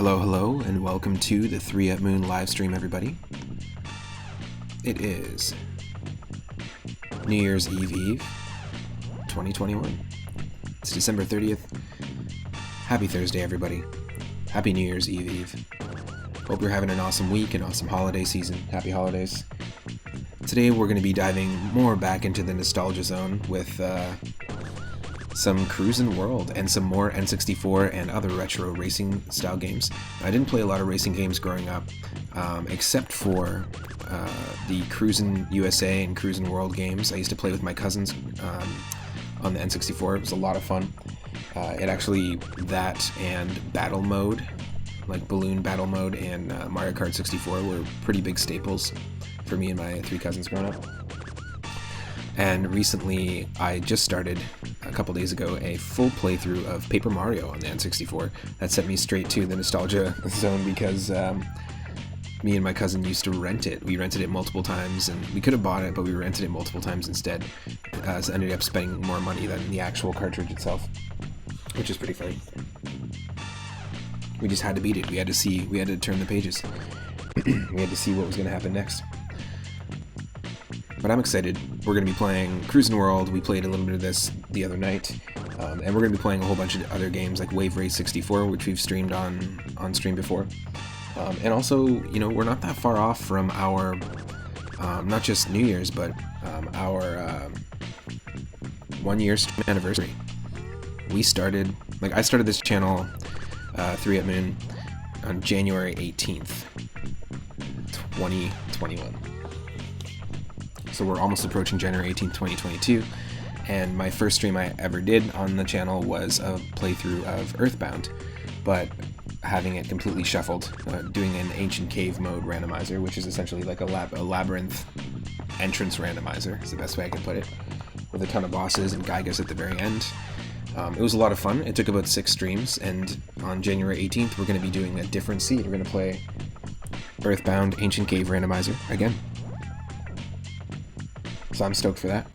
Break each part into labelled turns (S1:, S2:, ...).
S1: Hello, and welcome to the 3 at Moon live stream, everybody. It is New Year's Eve, 2021. It's December 30th. Happy Thursday, everybody. Happy New Year's Eve. Hope you're having an awesome week, an awesome holiday season. Happy holidays. Today we're going to be diving more back into the nostalgia zone with some Cruis'n World and some more N64 and other retro racing style games. I didn't play a lot of racing games growing up, except for the Cruis'n USA and Cruis'n World games. I used to play with my cousins on the N64. It was a lot of fun. That and battle mode, like balloon battle mode and Mario Kart 64 were pretty big staples for me and my 3 cousins growing up. And recently, I just started, a couple days ago, a full playthrough of Paper Mario on the N64. That sent me straight to the nostalgia zone because me and my cousin used to rent it. We rented it multiple times, and we could have bought it, but we rented it multiple times instead. So I ended up spending more money than the actual cartridge itself, which is pretty funny. We just had to beat it. We had to turn the pages. We had to see what was going to happen next. But I'm excited. We're going to be playing Cruis'n World. We played a little bit of this the other night. And we're going to be playing a whole bunch of other games like Wave Race 64, which we've streamed on stream before. And also, we're not that far off from our, not just New Year's, but our 1 year stream anniversary. I started this channel, 3 at Moon, on January 18th, 2021. So we're almost approaching January 18th, 2022, and my first stream I ever did on the channel was a playthrough of Earthbound, but having it completely shuffled, doing an ancient cave mode randomizer, which is essentially like a labyrinth entrance randomizer, is the best way I can put it, with a ton of bosses and Gygas at the very end. It was a lot of fun. It took about 6 streams, and on January 18th we're going to be doing a different seed. We're going to play Earthbound Ancient Cave Randomizer again. So I'm stoked for that.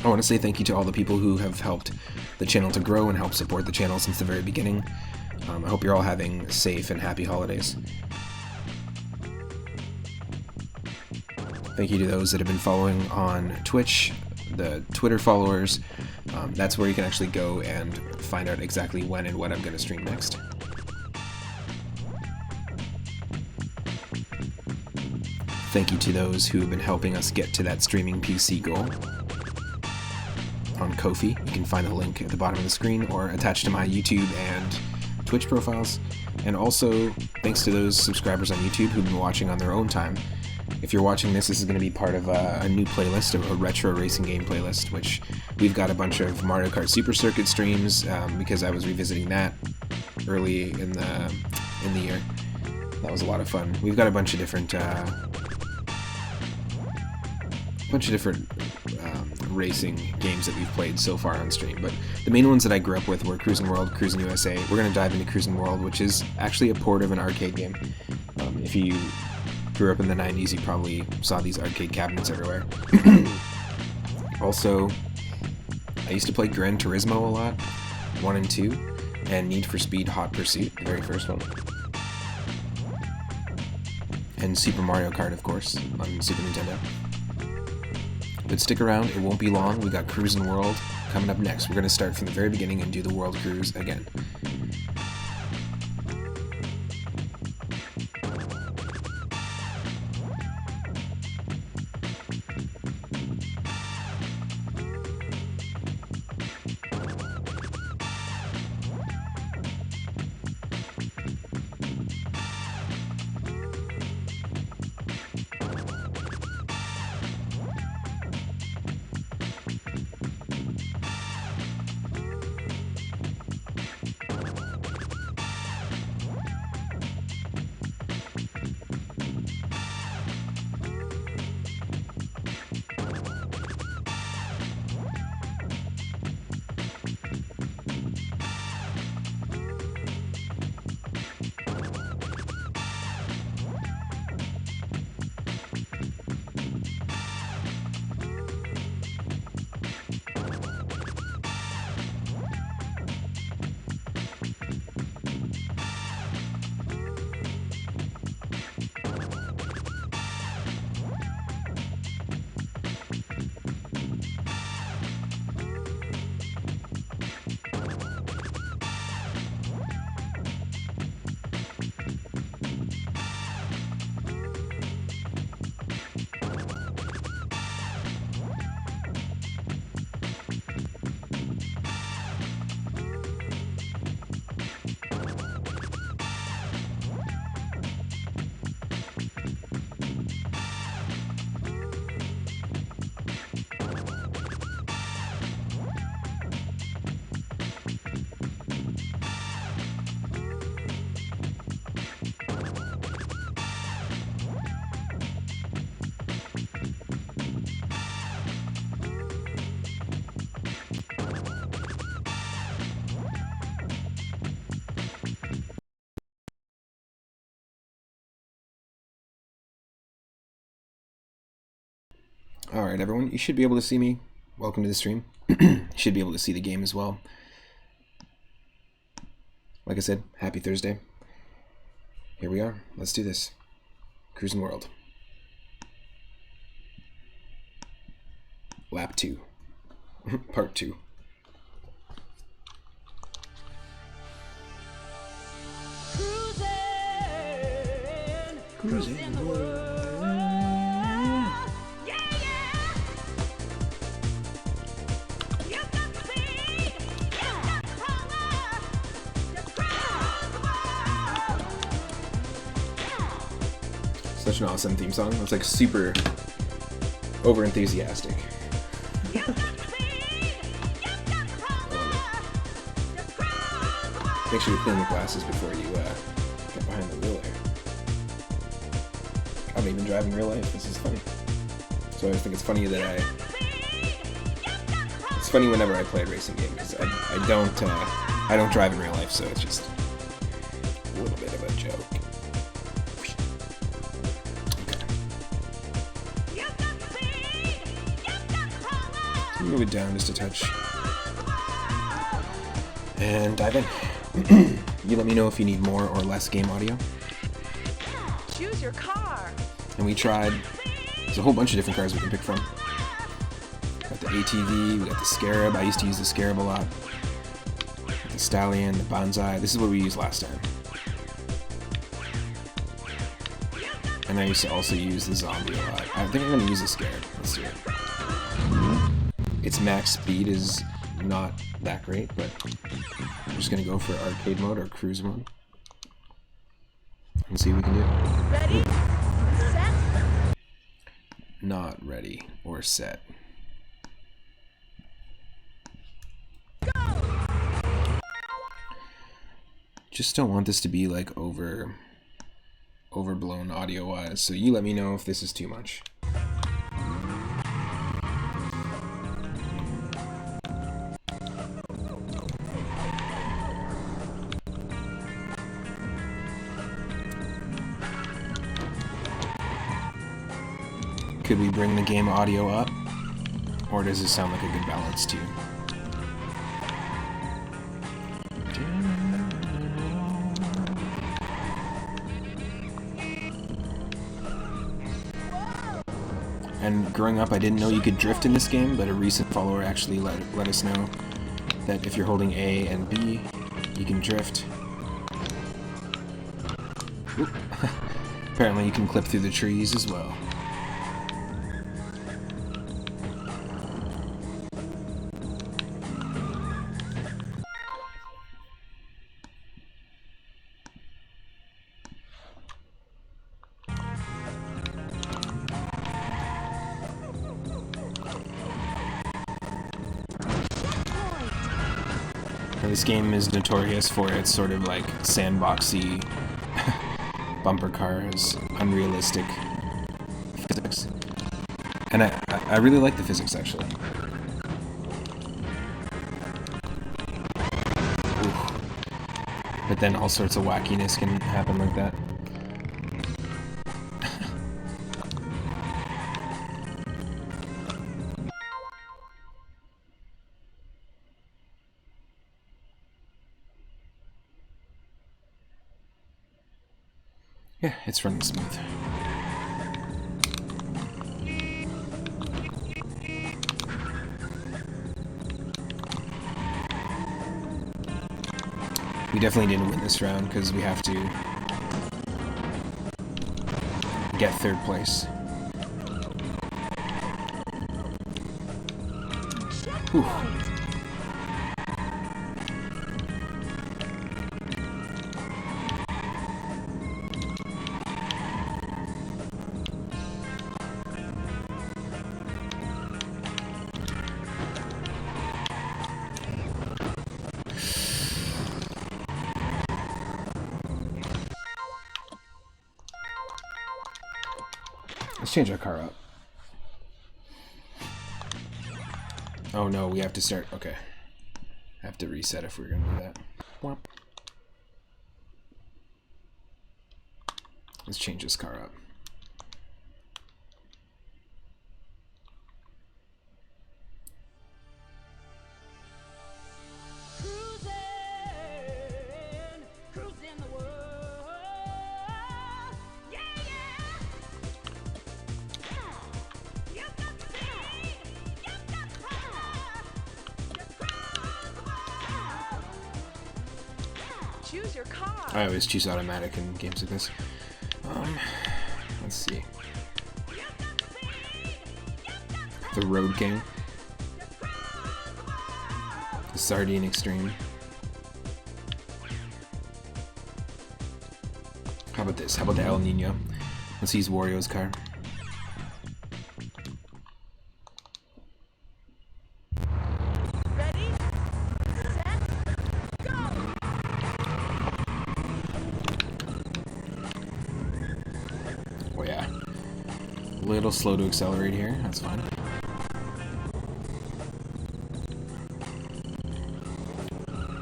S1: I want to say thank you to all the people who have helped the channel to grow and help support the channel since the very beginning. I hope you're all having safe and happy holidays. Thank you to those that have been following on Twitch, the Twitter followers. That's where you can actually go and find out exactly when and what I'm going to stream next. Thank you to those who have been helping us get to that streaming PC goal on Ko-fi. You can find the link at the bottom of the screen or attached to my YouTube and Twitch profiles. And also, thanks to those subscribers on YouTube who've been watching on their own time. If you're watching this is going to be part of a new playlist, a retro racing game playlist, which we've got a bunch of Mario Kart Super Circuit streams because I was revisiting that early in the year. That was a lot of fun. We've got a bunch of different racing games that we've played so far on stream, but the main ones that I grew up with were Cruis'n World, Cruis'n USA. We're going to dive into Cruis'n World, which is actually a port of an arcade game. If you grew up in the 90s, you probably saw these arcade cabinets everywhere. Also, I used to play Gran Turismo a lot, 1 and 2, and Need for Speed Hot Pursuit, the very first one. And Super Mario Kart, of course, on Super Nintendo. But stick around, it won't be long. We got Cruis'n World coming up next. We're going to start from the very beginning and do the World Cruise again. Alright everyone, you should be able to see me. Welcome to the stream. You should be able to see the game as well. Like I said, happy Thursday. Here we are. Let's do this. Cruis'n World. Lap 2. Part 2. Cruising the world. Yeah, yeah. You got the speed. You got the power. Just cruise the world. Such an awesome theme song. It's like super over enthusiastic. You got the speed. You got the power. Just cruise the world. Make sure you clean your glasses before you get behind the wheel there. I'm even driving real life. This is funny. So I always think it's funny that it's funny whenever I play a racing game because I don't drive in real life, so it's just a little bit of a joke. Okay. Move it down just a touch and dive in. You let me know if you need more or less game audio.
S2: Choose your car.
S1: And we tried, there's a whole bunch of different cars we can pick from. Got the ATV, we got the Scarab. I used to use the Scarab a lot. Got the Stallion, the Bonsai. This is what we used last time. And I used to also use the Zombie a lot. I think I'm going to use the Scarab. Let's do it. Its max speed is not that great, but I'm just going to go for arcade mode or cruise mode. And see what we can do.
S2: Ready? Set.
S1: Not ready or set.
S2: Go.
S1: Just don't want this to be like overblown audio wise, so you let me know if this is too much. Could we bring the game audio up? Or does it sound like a good balance to you? And growing up, I didn't know you could drift in this game, but a recent follower actually let us know that if you're holding A and B, you can drift. Apparently you can clip through the trees as well. This game is notorious for its sort of like sandboxy bumper cars, unrealistic physics. And I really like the physics actually. Oof. But then all sorts of wackiness can happen like that. Yeah, it's running smooth. We definitely didn't win this round because we have to get third place. Whew. Let's change our car up. Oh no, we have to start. Okay. Have to reset if we're gonna do that. Whomp. Let's change this car up.
S2: Choose your car.
S1: I always choose automatic in games like this. Let's see. The Road King. The Sardine Extreme. How about this? How about the El Nino? Let's use Wario's car.
S2: Ready, set, go.
S1: Oh yeah. A little slow to accelerate here. That's fine.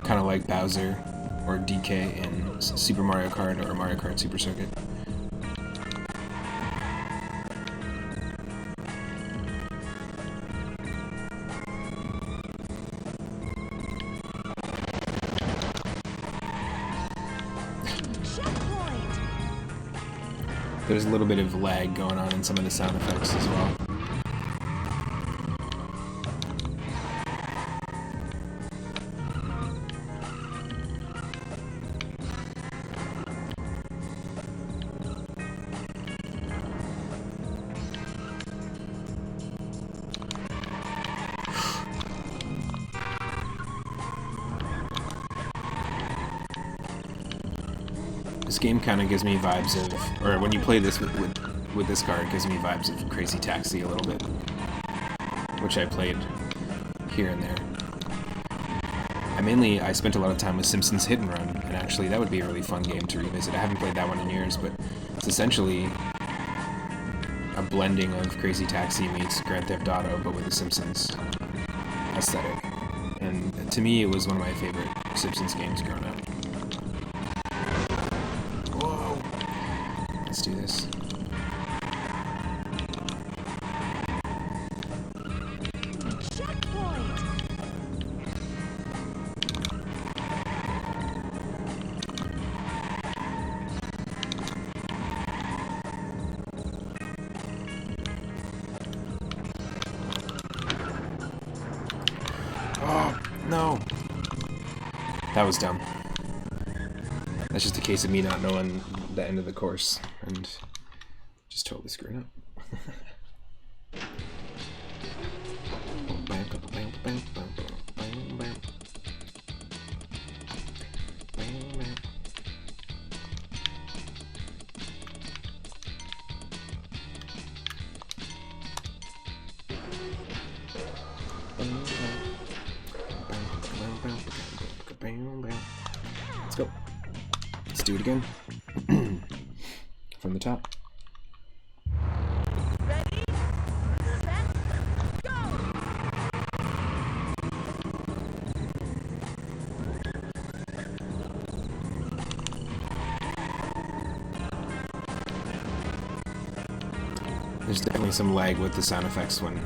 S1: Kind of like Bowser or DK in Super Mario Kart or Mario Kart Super Circuit.
S2: Checkpoint.
S1: There's a little bit of lag going on in some of the sound effects as well. This game kind of gives me vibes of, or when you play this with this car, it gives me vibes of Crazy Taxi a little bit, which I played here and there. I spent a lot of time with Simpsons Hit and Run, and actually that would be a really fun game to revisit. I haven't played that one in years, but it's essentially a blending of Crazy Taxi meets Grand Theft Auto, but with the Simpsons aesthetic. And to me, it was one of my favorite Simpsons games growing up. Whoa! Let's do this.
S2: Checkpoint.
S1: Oh, no! That was dumb. That's just a case of me not knowing the end of the course and just totally screwing up. Let's go. Let's do it again. From the top.
S2: Ready, set, go.
S1: There's definitely some lag with the sound effects when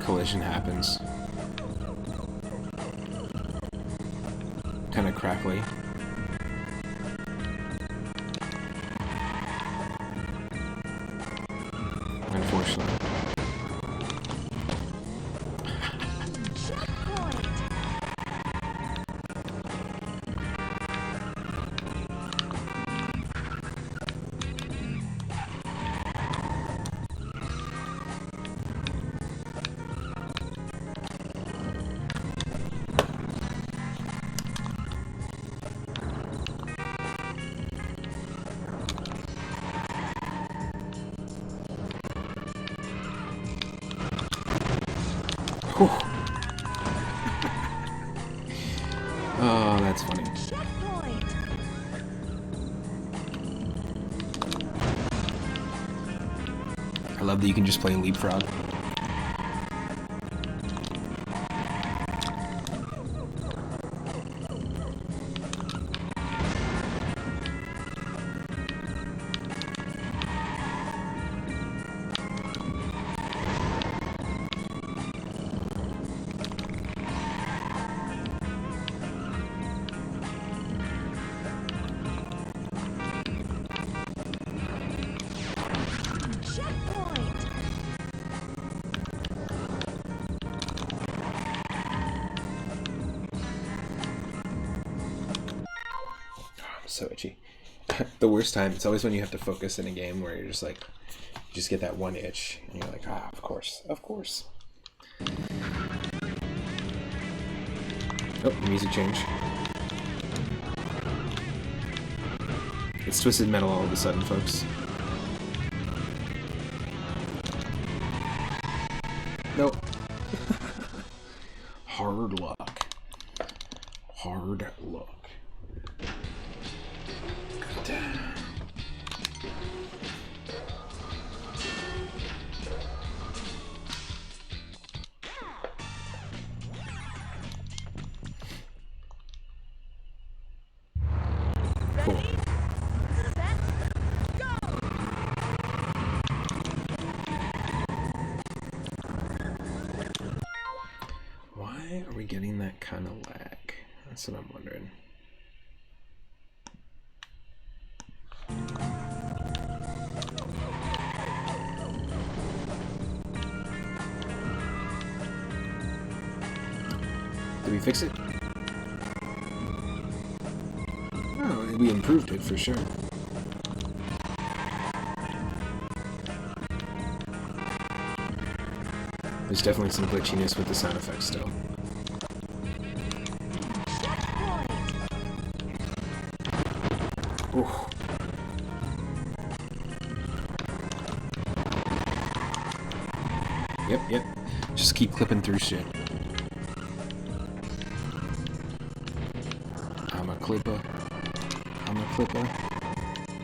S1: collision happens. Kind of crackly. Unfortunately.
S2: Checkpoint.
S1: Whew. Oh, that's funny.
S2: Checkpoint.
S1: I love that you can just play leapfrog.
S2: Checkpoint.
S1: so itchy. The worst time, it's always when you have to focus in a game where you're just like, you just get that one itch, and you're like, ah, of course, of course. Oh, the music change. It's Twisted Metal all of a sudden, folks. Nope. Hard luck. Hard luck. God. Cool. Why are we getting that kind of lag? That's what I'm wondering. Did we fix it? Oh, we improved it for sure. There's definitely some glitchiness with the sound effects still. Ooh. Yep. Just keep clipping through shit. I'm a clipper.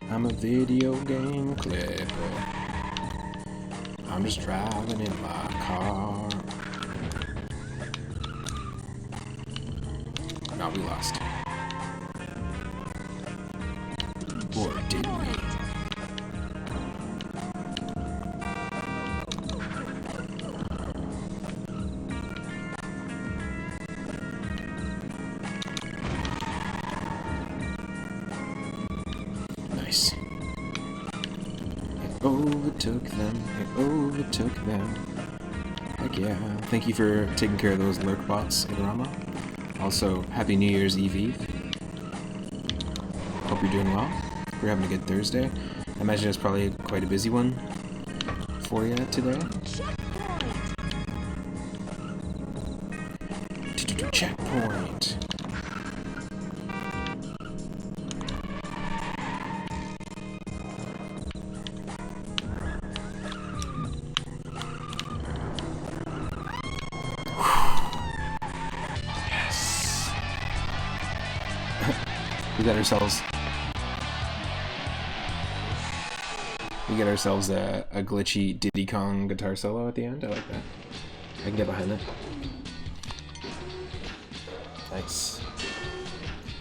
S1: I'm a video game clipper. I'm just driving in my car. Now we lost. Or did we? Nice. It overtook them. Heck yeah. Thank you for taking care of those lurk bots, Idorama. Also, Happy New Year's Eve. Hope you're doing well. We're having a good Thursday. I imagine it's probably quite a busy one for you today. Checkpoint. Yes. We got ourselves a glitchy Diddy Kong guitar solo at the end. I like that. I can get behind that. Nice.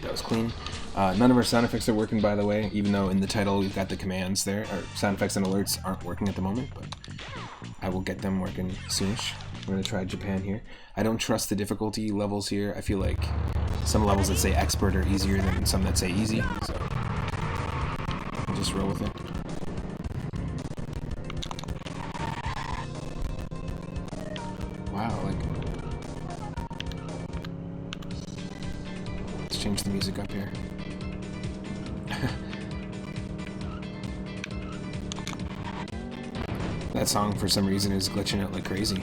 S1: That was clean. None of our sound effects are working, by the way, even though in the title we've got the commands there. Our sound effects and alerts aren't working at the moment, but I will get them working soonish. We're going to try Japan here. I don't trust the difficulty levels here. I feel like some levels that say expert are easier than some that say easy, so I'll just roll with it. Wow, like... Let's change the music up here. That song, for some reason, is glitching out like crazy.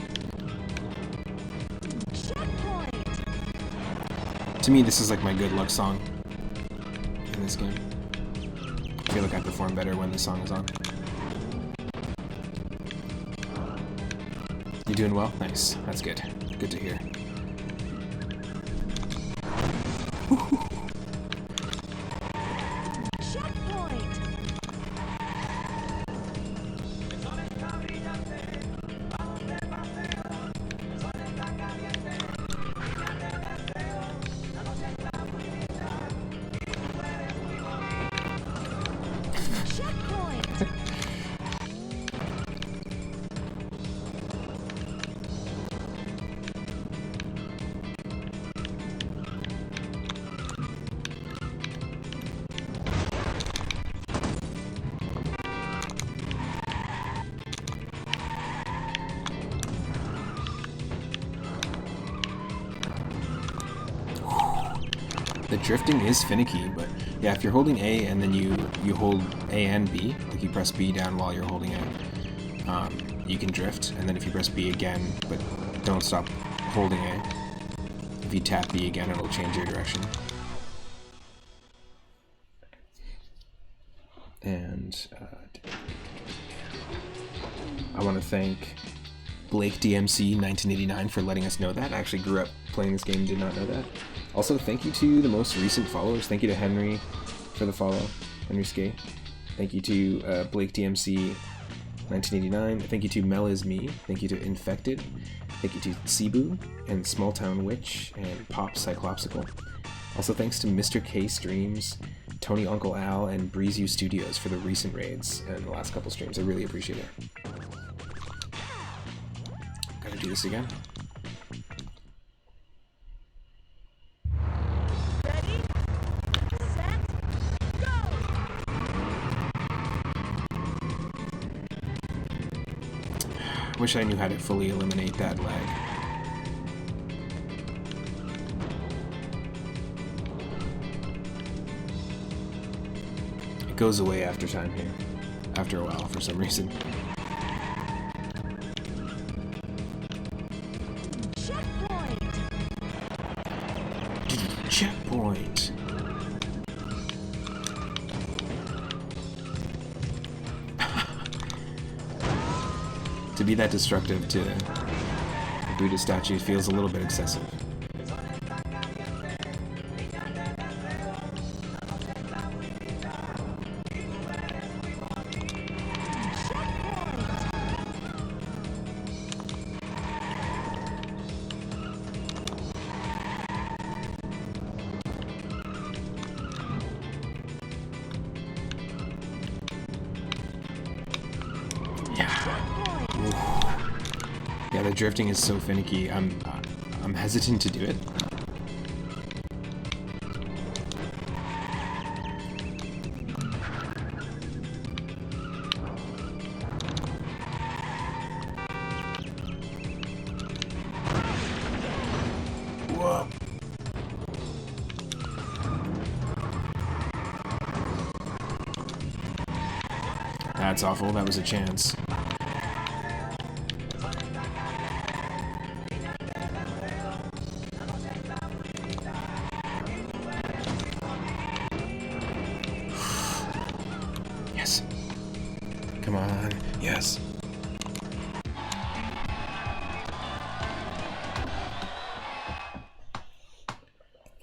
S1: To me, this is like my good luck song in this game. I feel like I perform better when the song is on. You doing well? Nice. That's good. Good to hear. The drifting is finicky, but Yeah, if you're holding A and then you hold A and B, like you press B down while you're holding A, you can drift, and then if you press B again, but don't stop holding A, if you tap B again, it'll change your direction. And I want to thank Blake DMC 1989 for letting us know that. I actually grew up playing this game, did not know that. Also, thank you to the most recent followers. Thank you to Henry for the follow, Henry Skate. Thank you to Blake DMC 1989. Thank you to Mel Is Me. Thank you to Infected. Thank you to Cebu and Small Town Witch and Pop Cyclopsical. Also, thanks to Mr. K Streams, Tony Uncle Al, and Breeze U Studios for the recent raids and the last couple streams. I really appreciate it. Gotta do this again.
S2: Ready, set, go!
S1: Wish I knew how to fully eliminate that lag. It goes away after time here. After a while, for some reason.
S2: Checkpoint!
S1: Checkpoint! To be that destructive to a Buddha statue feels a little bit excessive. Yeah, the drifting is so finicky. I'm hesitant to do it. Whoa. That's awful. That was a chance. Yes. Come on. Yes.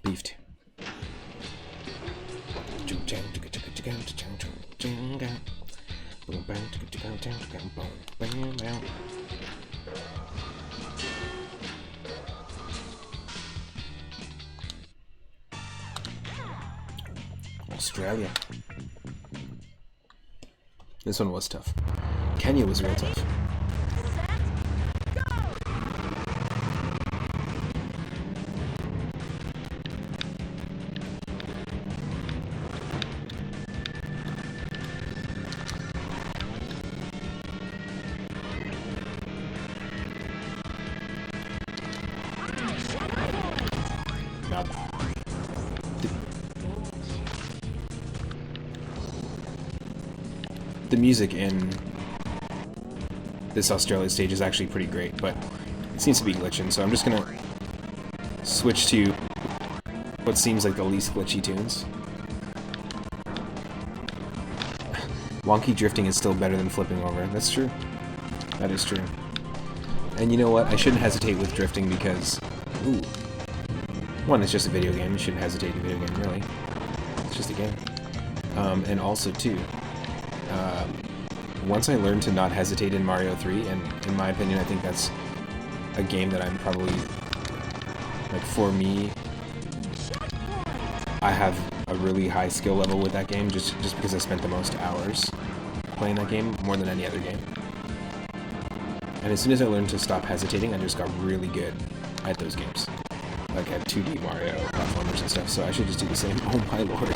S1: Beefed. Australia. This one was tough. Kenya was real tough. Now, the music in this Australia stage is actually pretty great, but it seems to be glitching, so I'm just gonna switch to what seems like the least glitchy tunes. Wonky drifting is still better than flipping over. That's true. That is true. And you know what? I shouldn't hesitate with drifting because, ooh, one, it's just a video game. You shouldn't hesitate in a video game, really. It's just a game. And also, two, once I learned to not hesitate in Mario 3, and in my opinion, I think that's a game that I'm probably, like, for me, I have a really high skill level with that game, just because I spent the most hours playing that game, more than any other game. And as soon as I learned to stop hesitating, I just got really good at those games. Like at 2D Mario platformers and stuff, so I should just do the same. Oh my lord.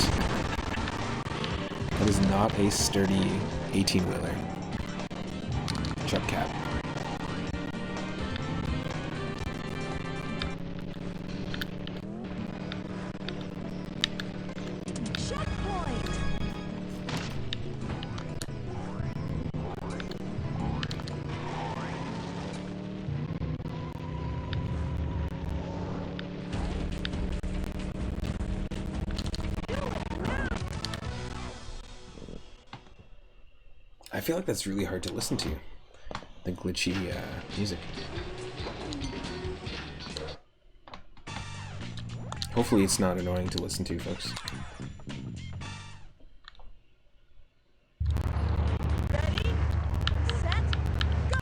S1: That is not a sturdy 18-wheeler. Chuck cap. I feel like that's really hard to listen to. The glitchy music. Hopefully it's not annoying to listen to, folks.
S2: Ready, set, go!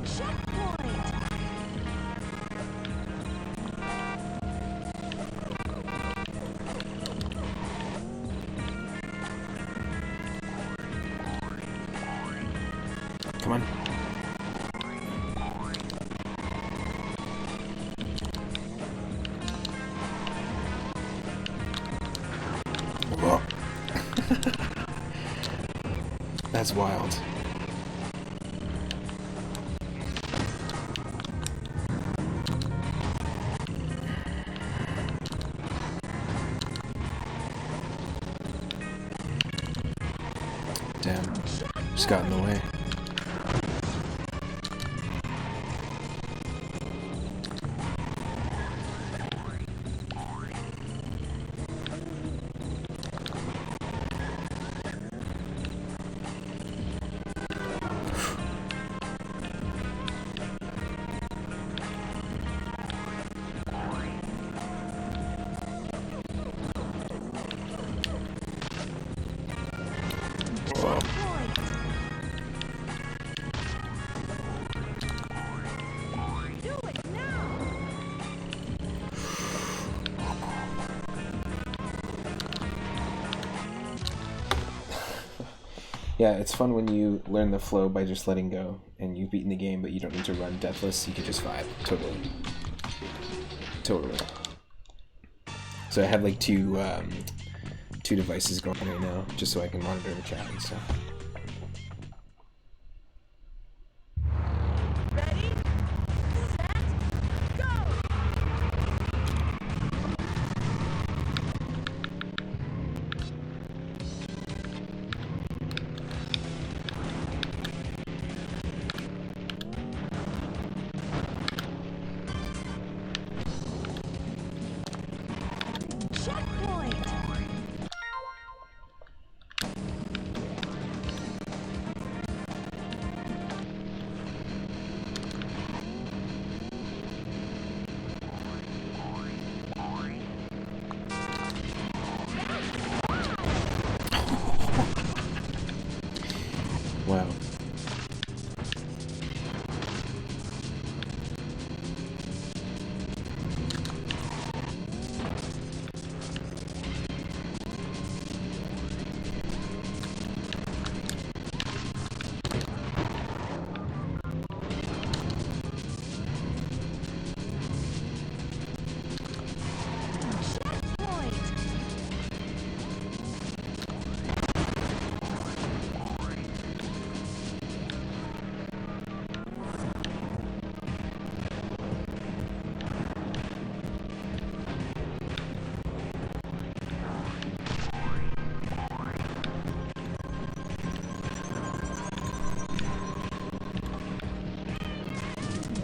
S2: Checkpoint!
S1: Come on. Whoa. That's wild. Damn. Just got in the way. Whoa.
S2: Do it now!
S1: Yeah, it's fun when you learn the flow by just letting go, and you've beaten the game, but you don't need to run deathless. You can just vibe. Totally. Totally. So I have like two devices going right now, just so I can monitor the chat and stuff.
S2: Ready, set, go! Checkpoint!
S1: Wow.
S2: Checkpoint!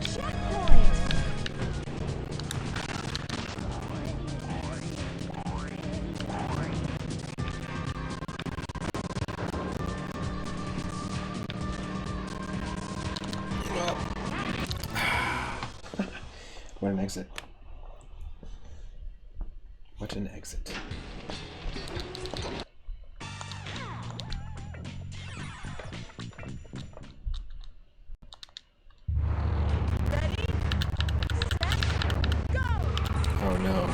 S2: Checkpoint!
S1: What an exit. What an exit.
S2: Ready, set, go!
S1: Oh no.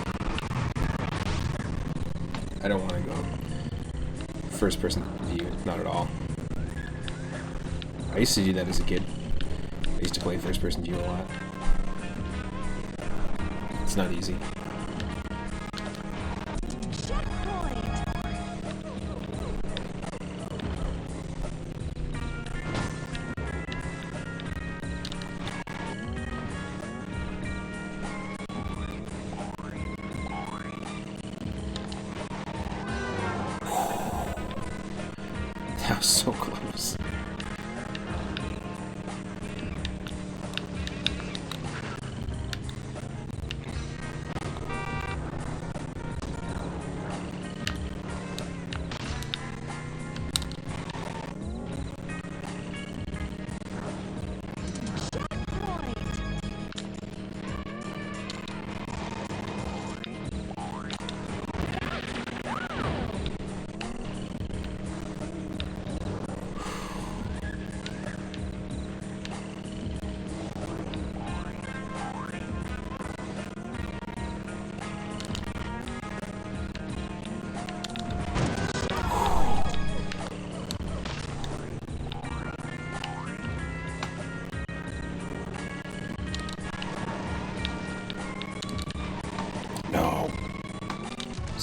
S1: I don't want to go first person view, not at all. I used to do that as a kid. I used to play first person view a lot. It's not easy.
S2: Checkpoint!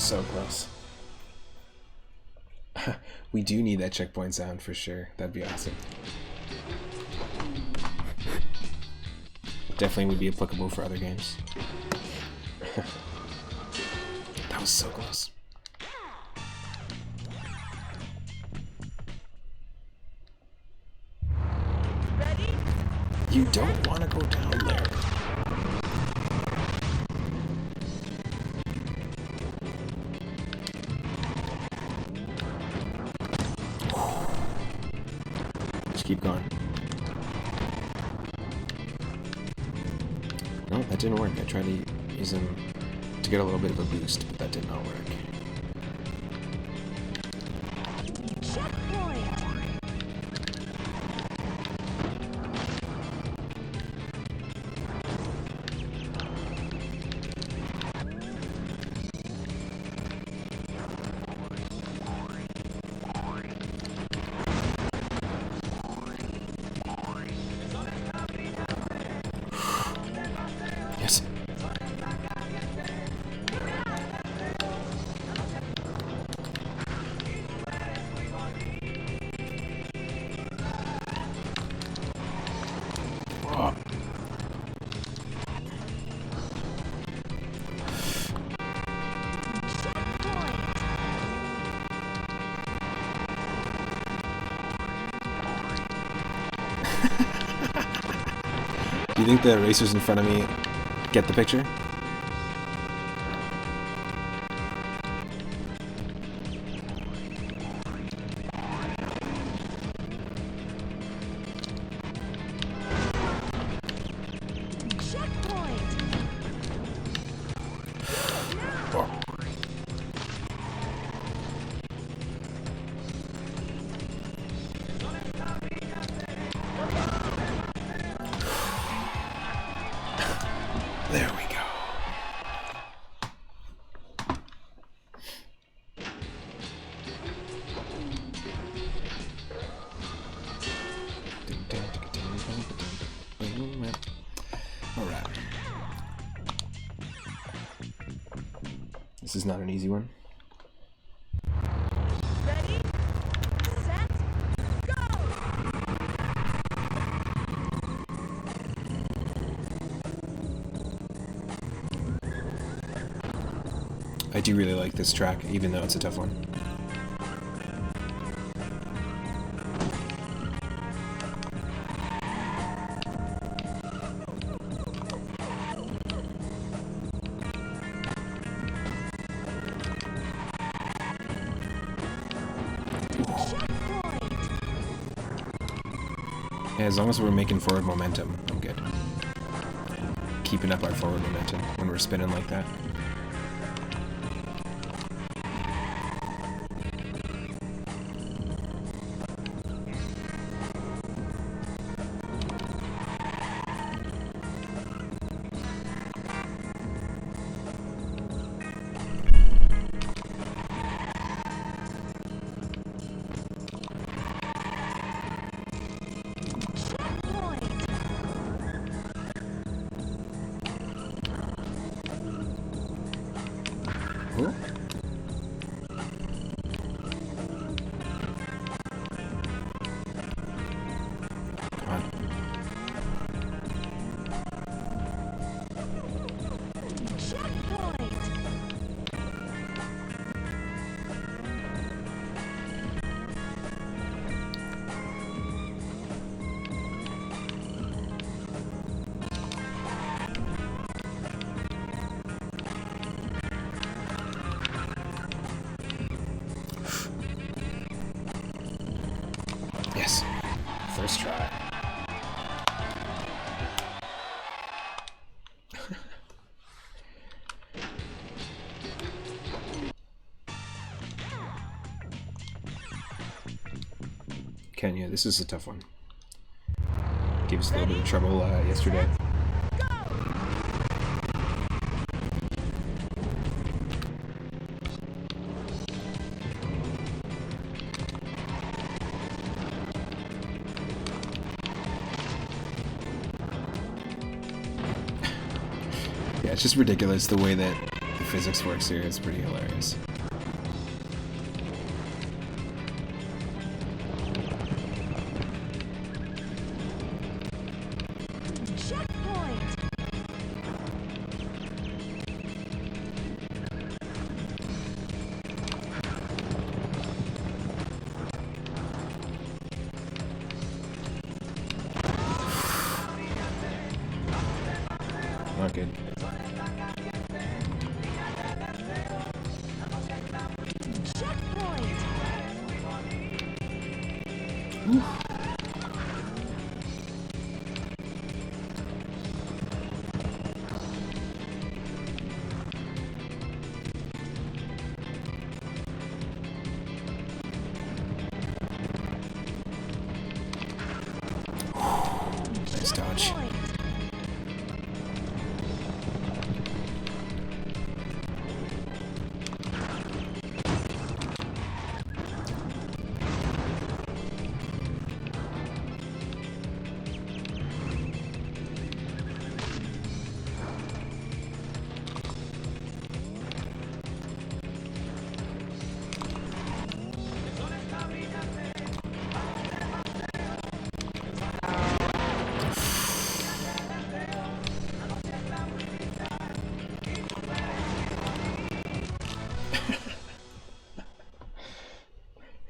S1: so close. We do need that checkpoint sound for sure. That'd be awesome. Definitely would be applicable for other games. That was so close.
S2: Ready?
S1: You don't want to go down there. Just keep going. No, that didn't work. I tried to use him to get a little bit of a boost, but that did not work.
S2: Checkpoint.
S1: Yes. Oh. Do you think the racers in front of me get the picture?
S2: Checkpoint.
S1: Oh. There we go. All right. This is not an easy one.
S2: Ready? Set. Go.
S1: I do really like this track, even though it's a tough one.
S2: Checkpoint.
S1: Yeah, as long as we're making forward momentum, I'm good. Keeping up our forward momentum when we're spinning like that. Ooh. Come on.
S2: Checkpoint.
S1: Yes. First try. Kenya, this is a tough one. Gave us a little bit of trouble yesterday. Yeah, it's just ridiculous the way that physics works here. It's pretty hilarious.
S2: Checkpoint.
S1: Not good.
S2: Checkpoint.
S1: Nice dodge.
S2: Checkpoint.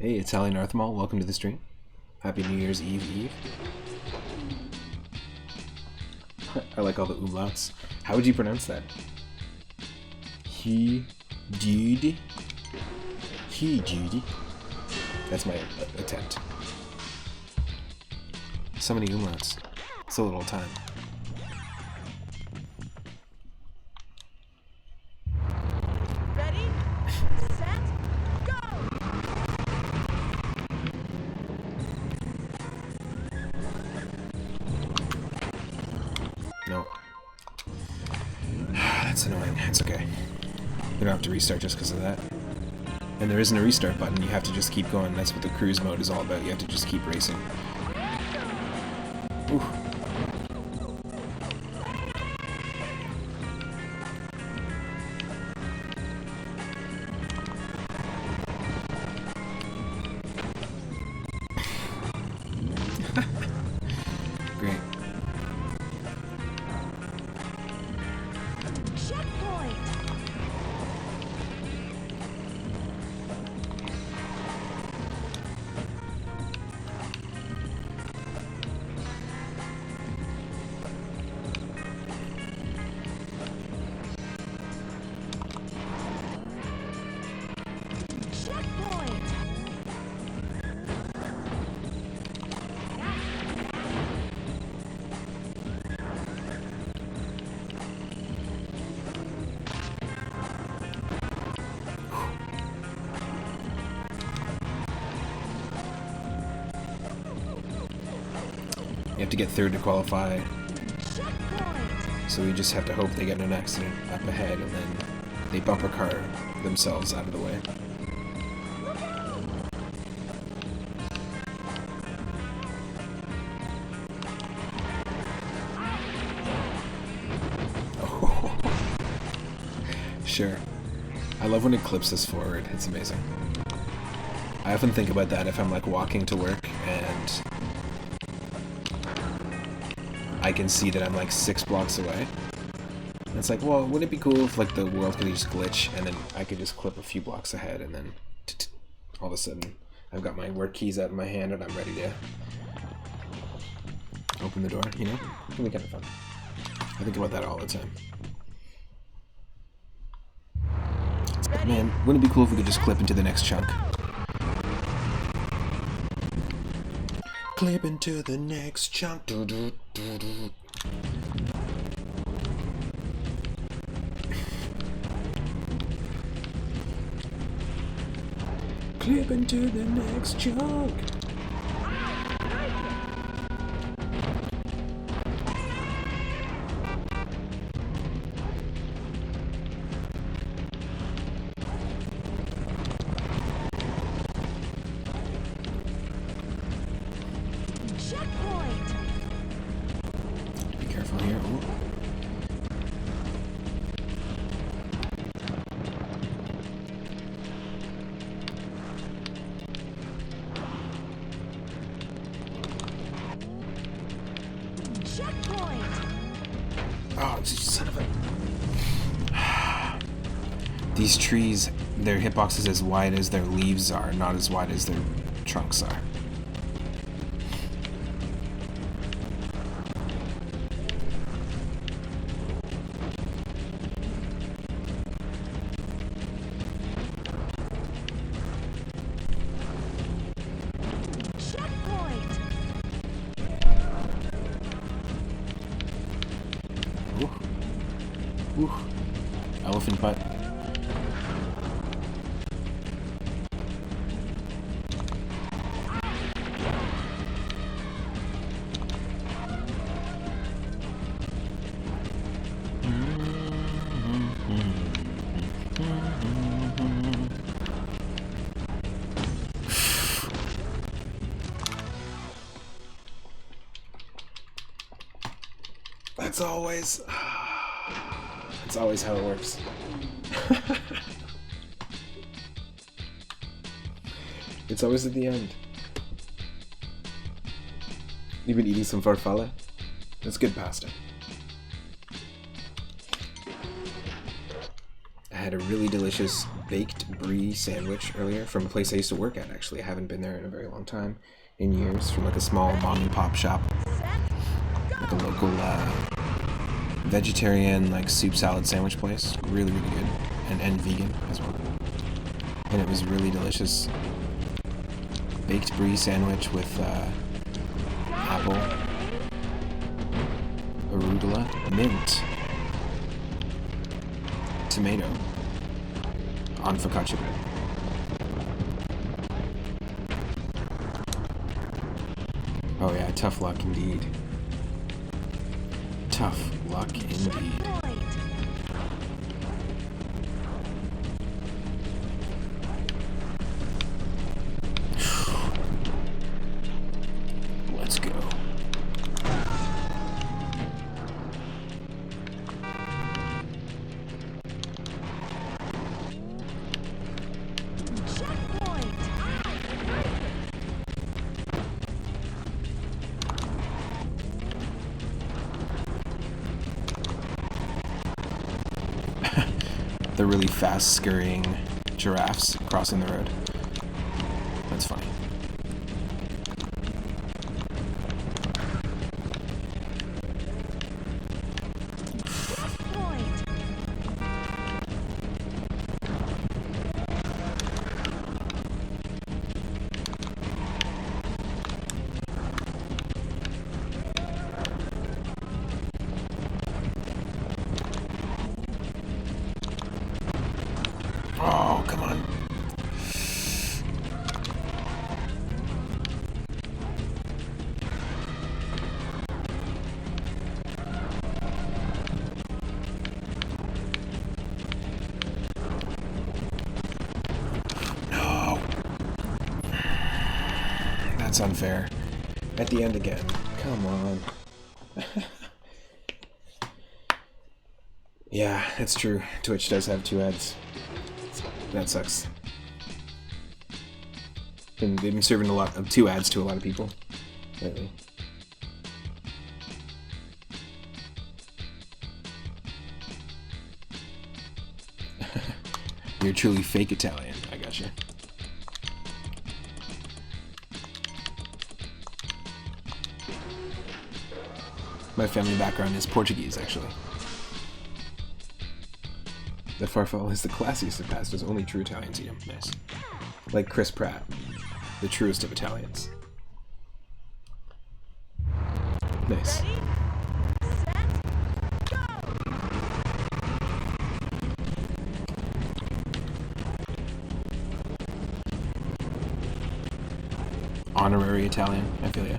S1: Hey, it's Sally Northmall. Welcome to the stream. Happy New Year's Eve. I like all the umlauts. How would you pronounce that? He did. That's my attempt. So many umlauts. So little time.
S2: Ready, set, go!
S1: No. That's annoying. It's okay. You don't have to restart just because of that. And there isn't a restart button. You have to just keep going. That's what the cruise mode is all about. You have to just keep racing. Ooh. Great.
S2: Checkpoint. Checkpoint.
S1: You have to get third to qualify,
S2: Checkpoint.
S1: so we just have to hope they get in an accident up ahead and then they bumper car themselves out of the way. Oh. Sure. I love when it clips us forward. It's amazing. I often think about that if I'm like walking to work and I can see that I'm like 6 blocks away. And it's like, well, wouldn't it be cool if like the world could just glitch and then I could just clip a few blocks ahead and then all of a sudden I've got my work keys out in my hand and I'm ready to open the door, you know? It can be kind of fun. I think about that all the time. It's like, man, wouldn't it be cool if we could just clip into the next chunk? Clip into the next chunk. Clip into the next chunk.
S2: Checkpoint.
S1: Be careful here. Ooh.
S2: Checkpoint.
S1: Oh, son of a... These trees, their hitbox is as wide as their leaves are, not as wide as their trunks are.
S2: Checkpoint.
S1: Ooh. Ooh. Elephant butt. That's always how it works. It's always at the end. You've been eating some farfalle? That's good pasta. I had a really delicious baked brie sandwich earlier from a place I used to work at, actually. I haven't been there in a very long time, in years, from like a small mom and pop shop. Like a local vegetarian like soup salad sandwich place. Really, really good. And vegan as well. And it was really delicious. Baked brie sandwich with apple, arugula, mint, tomato on focaccia bread. Oh yeah, tough luck indeed. Tough luck indeed. Let's go. The really fast scurrying giraffes crossing the road. That's funny. Oh, come on. No. That's unfair. At the end again. Come on. Yeah, it's true. Twitch does have 2 ads. That sucks. And they've been serving a lot of 2 ads to a lot of people lately. You're truly fake Italian. I gotcha. My family background is Portuguese, actually. The farfalle is the classiest of pastas. Only true Italians eat them. Nice. Like Chris Pratt, the truest of Italians. Nice.
S2: Ready, set, go!
S1: Honorary Italian. I feel ya.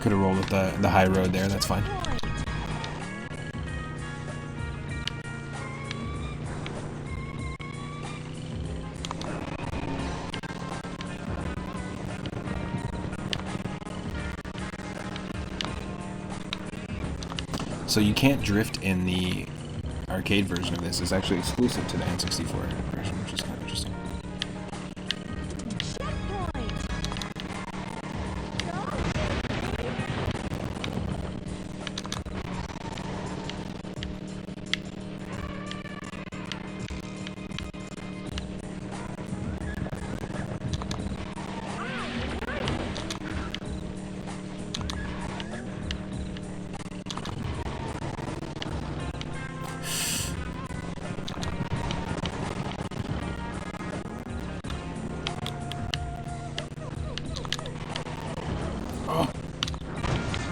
S1: Could have rolled with the high road there, that's fine. So you can't drift in the arcade version of this. It's actually exclusive to the N64 version, which is kind of interesting.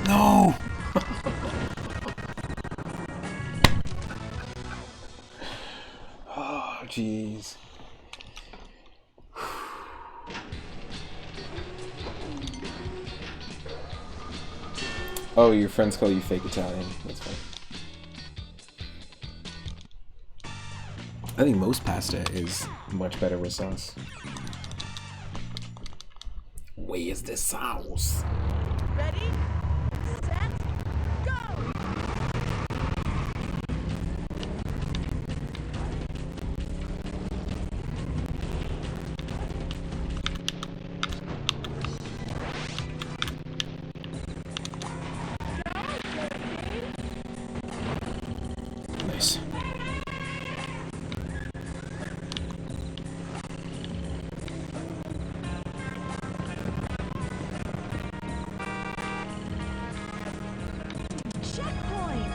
S1: No! Oh, jeez. Oh, your friends call you fake Italian. That's fine. I think most pasta is much better with sauce. Where's the sauce?
S2: Ready, set, go!
S1: Nice.
S2: Checkpoint!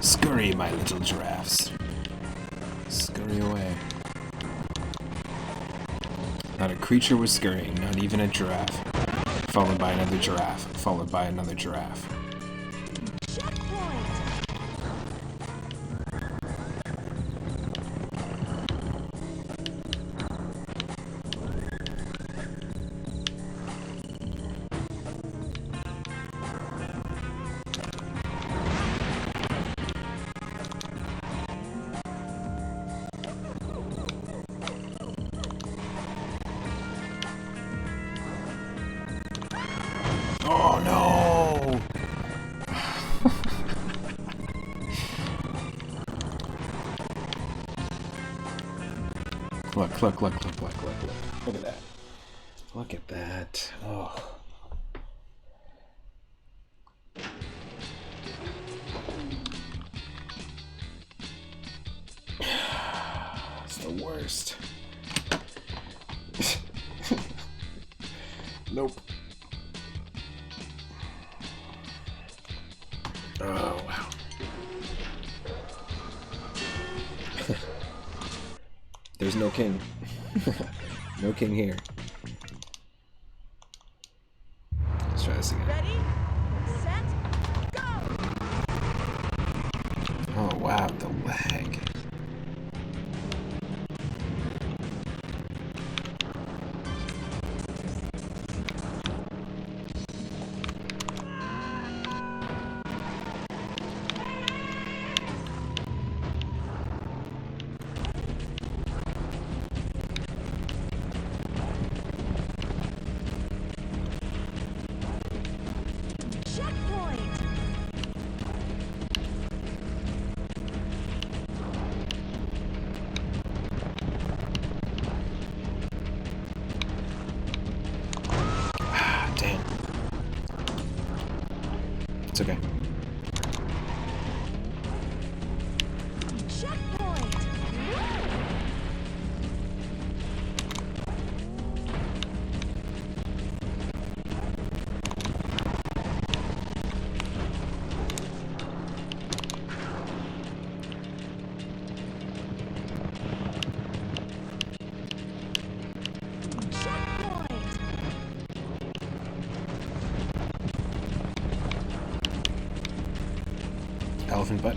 S1: Scurry, my little giraffes. Scurry away. Not a creature was scurrying, not even a giraffe. Followed by another giraffe, followed by another giraffe.
S2: Checkpoint!
S1: Oh no! Look, look, look, look, look, look, look. Look at that. Look at that. Oh. It's the worst. Nope. Oh, wow. There's no king. No king here. Let's try this again.
S2: Ready, set, go!
S1: Oh, wow, the lag.
S2: Checkpoint!
S1: Ah, damn. It's okay.
S2: Checkpoint!
S1: elephant butt.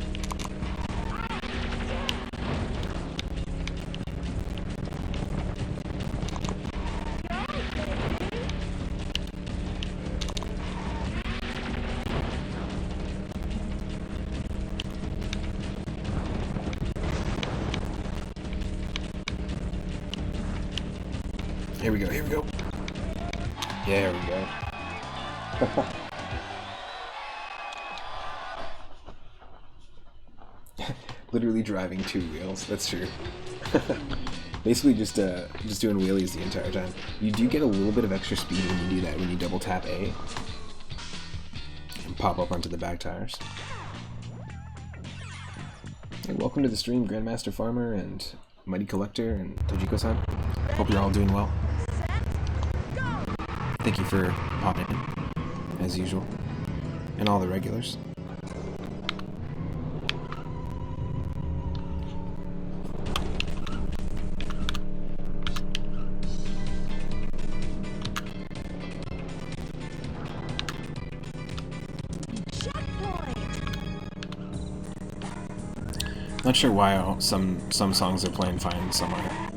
S1: Here we go, here we go. There we go. Literally driving two wheels, that's true. Basically just doing wheelies the entire time. You do get a little bit of extra speed when you do that, when you double tap A. And pop up onto the back tires. Hey, welcome to the stream, Grandmaster Farmer and Mighty Collector and Tojiko-san. Hope you're all doing well. Thank you for popping in, as usual. And all the regulars. Not sure why some songs are playing fine somewhere.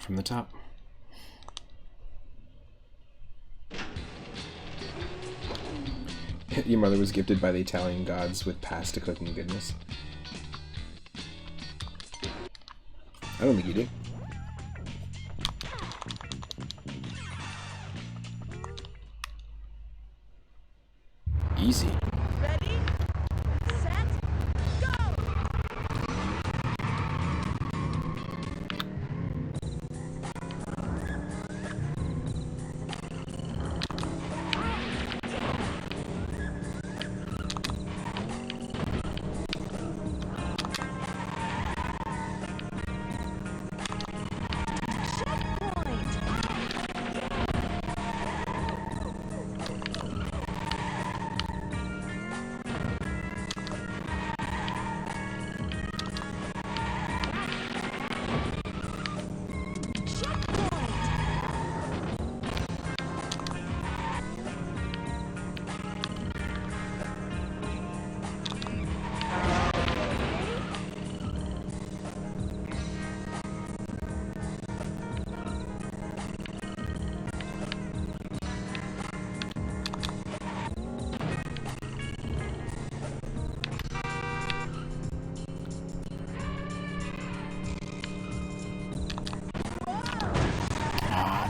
S1: From the top. Your mother was gifted by the Italian gods with pasta cooking goodness. I don't think you do. Easy.
S2: Ready, set, go!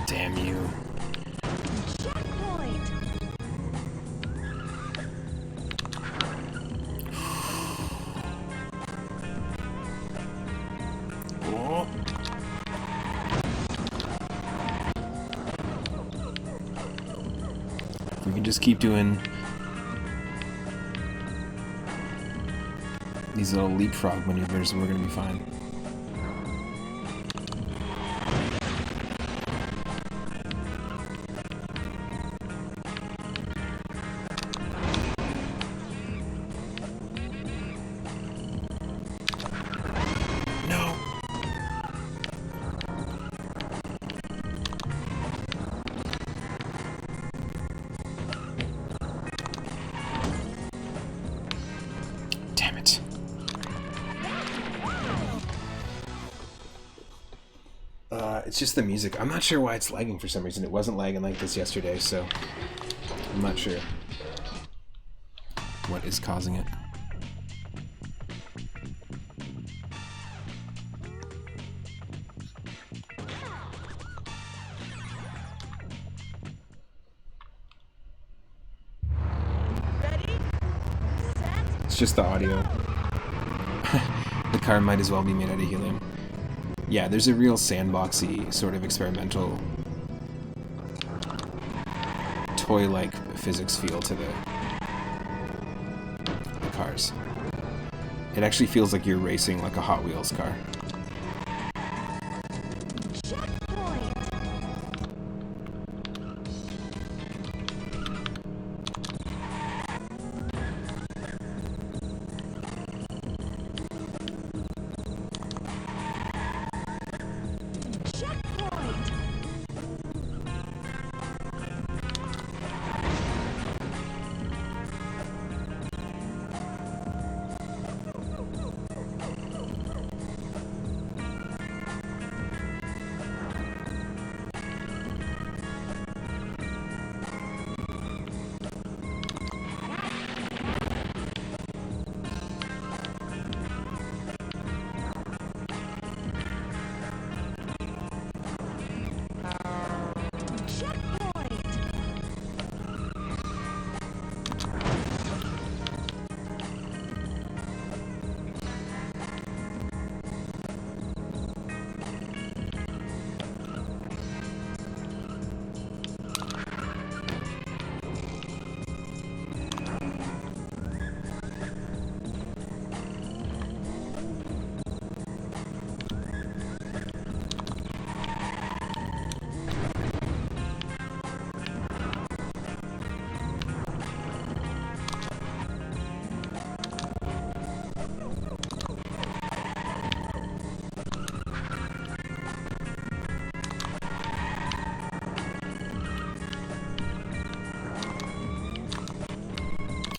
S1: Damn you.
S2: Checkpoint!
S1: Oh. We can just keep doing these little leapfrog maneuvers and we're gonna be fine. It's just the music. I'm not sure why it's lagging for some reason. It wasn't lagging like this yesterday, so I'm not sure what is causing it.
S2: Ready? Set.
S1: It's just the audio. The car might as well be made out of helium. Yeah, there's a real sandboxy, sort of experimental, toy-like physics feel to the cars. It actually feels like you're racing like a Hot Wheels car.
S2: Checkpoint. Checkpoint. Checkpoint.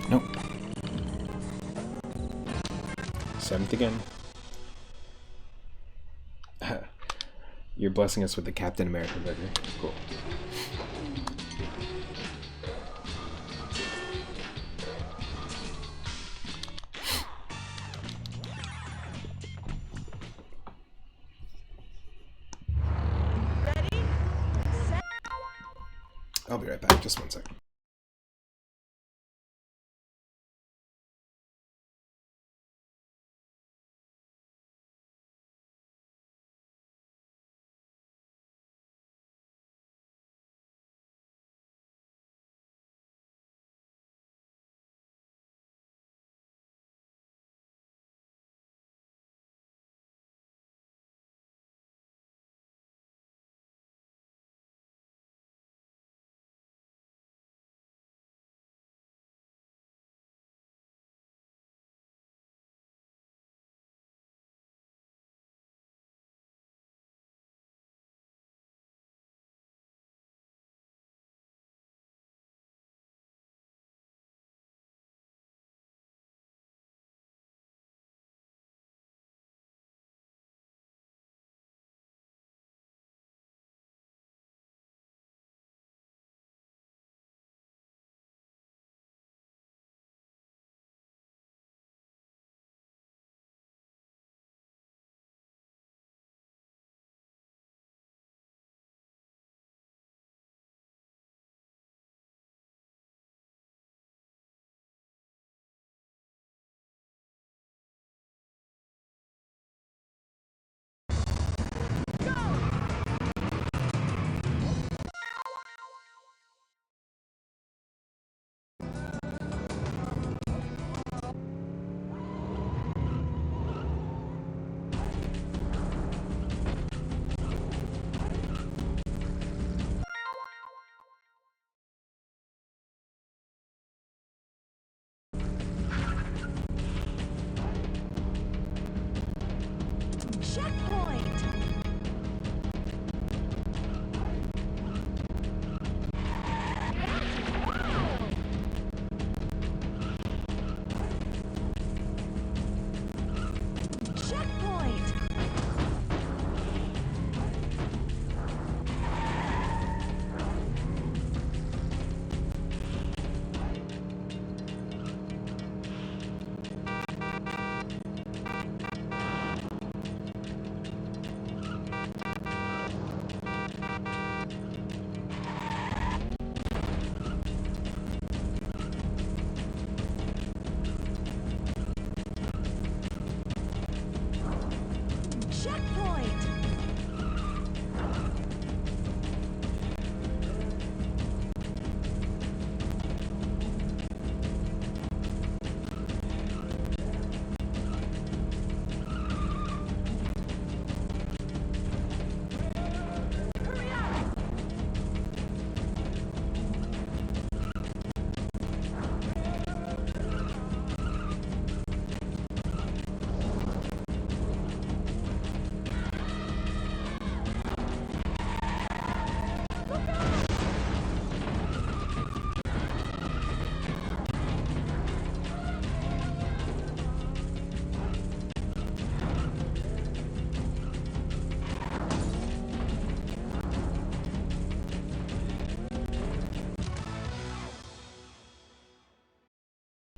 S1: Nope. 7th again. You're blessing us with the Captain America burger. Cool.
S2: Ready? Set.
S1: I'll be right back. Just one second.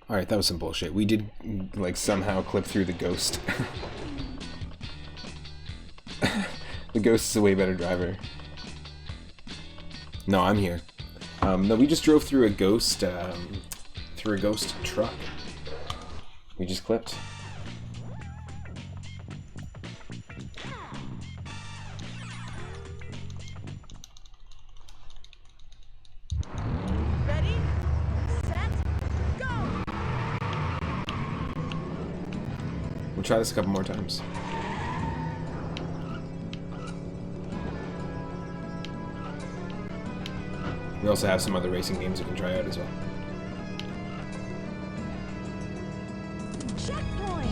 S1: Alright, that was some bullshit. We did, like, somehow clip through the ghost. The ghost is a way better driver. No, I'm here. No, we just drove through a ghost truck. We just clipped.
S2: Ready, set, go!
S1: We'll try this a couple more times. We also have some other racing games you can try out as well.
S2: Checkpoint!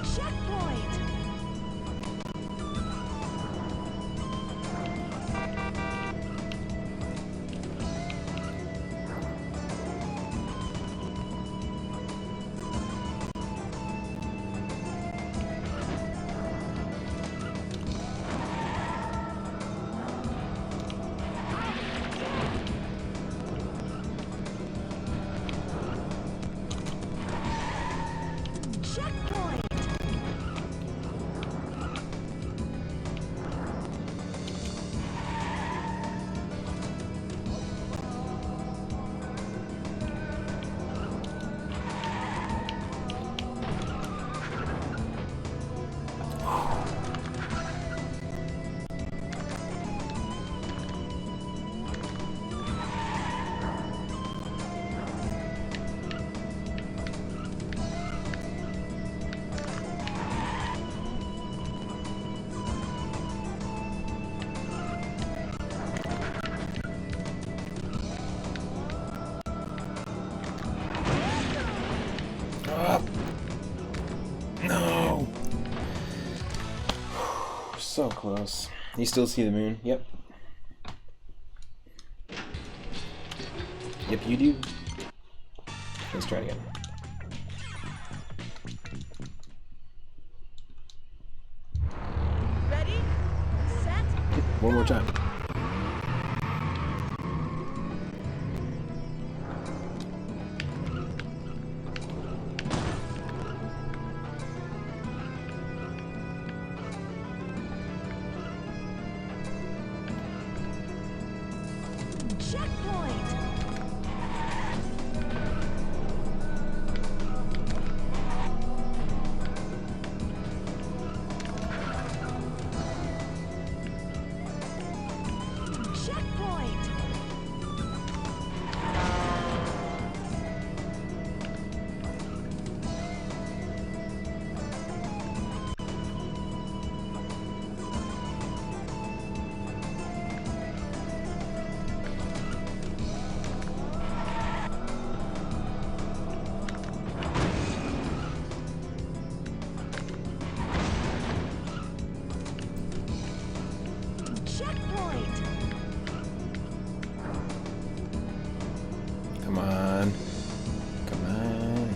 S2: Checkpoint! Checkpoint!
S1: No! So close. You still see the moon? Yep. Yep, you do. Let's try it again.
S2: Ready, set,
S1: One more time.
S2: checkpoint! Checkpoint! Checkpoint!
S1: Come on. Come on.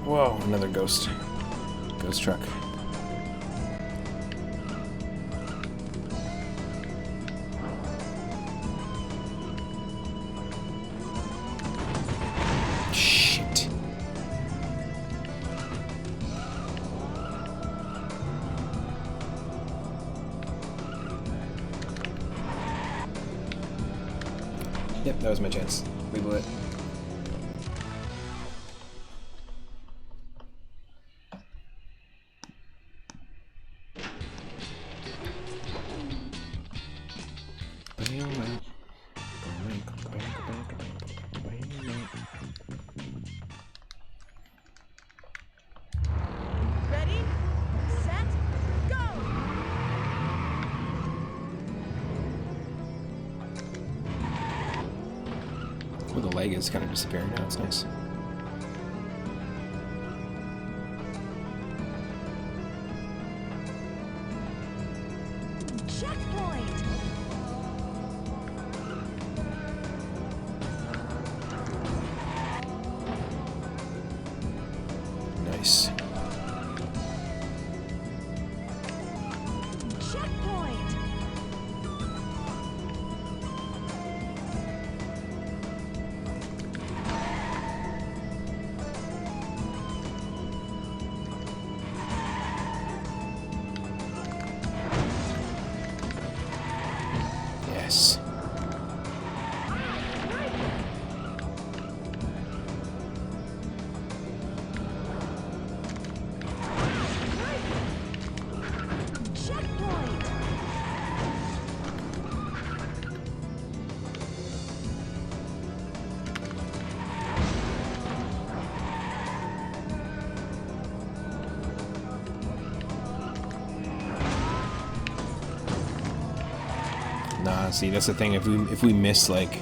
S1: Whoa, another ghost. Ghost truck. Shit. Yep, that was my chance. We blew it.
S2: Ready, set, go!
S1: Well, the leg is kind of disappearing now. It's nice.
S2: Checkpoint.
S1: Nice.
S2: Checkpoint.
S1: Yes.
S2: Checkpoint.
S1: Nah, see, that's the thing. If we miss, like,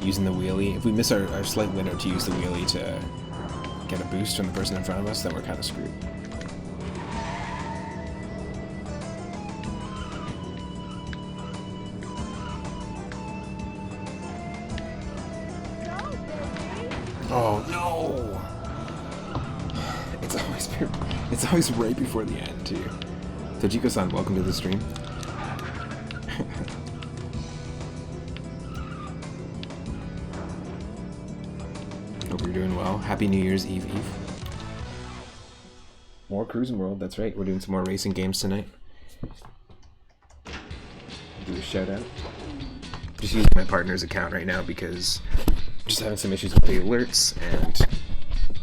S1: using the wheelie, if we miss our slight window to use the wheelie to get a boost from the person in front of us, then we're kind of screwed.
S2: Go, baby.
S1: Oh no! It's always right before the end too. Tojiko-san, welcome to the stream. Hope you're doing well. Happy New Year's Eve Eve. More Cruis'n World, that's right. We're doing some more racing games tonight. Do a shout out. Just using my partner's account right now because I'm just having some issues with the alerts, and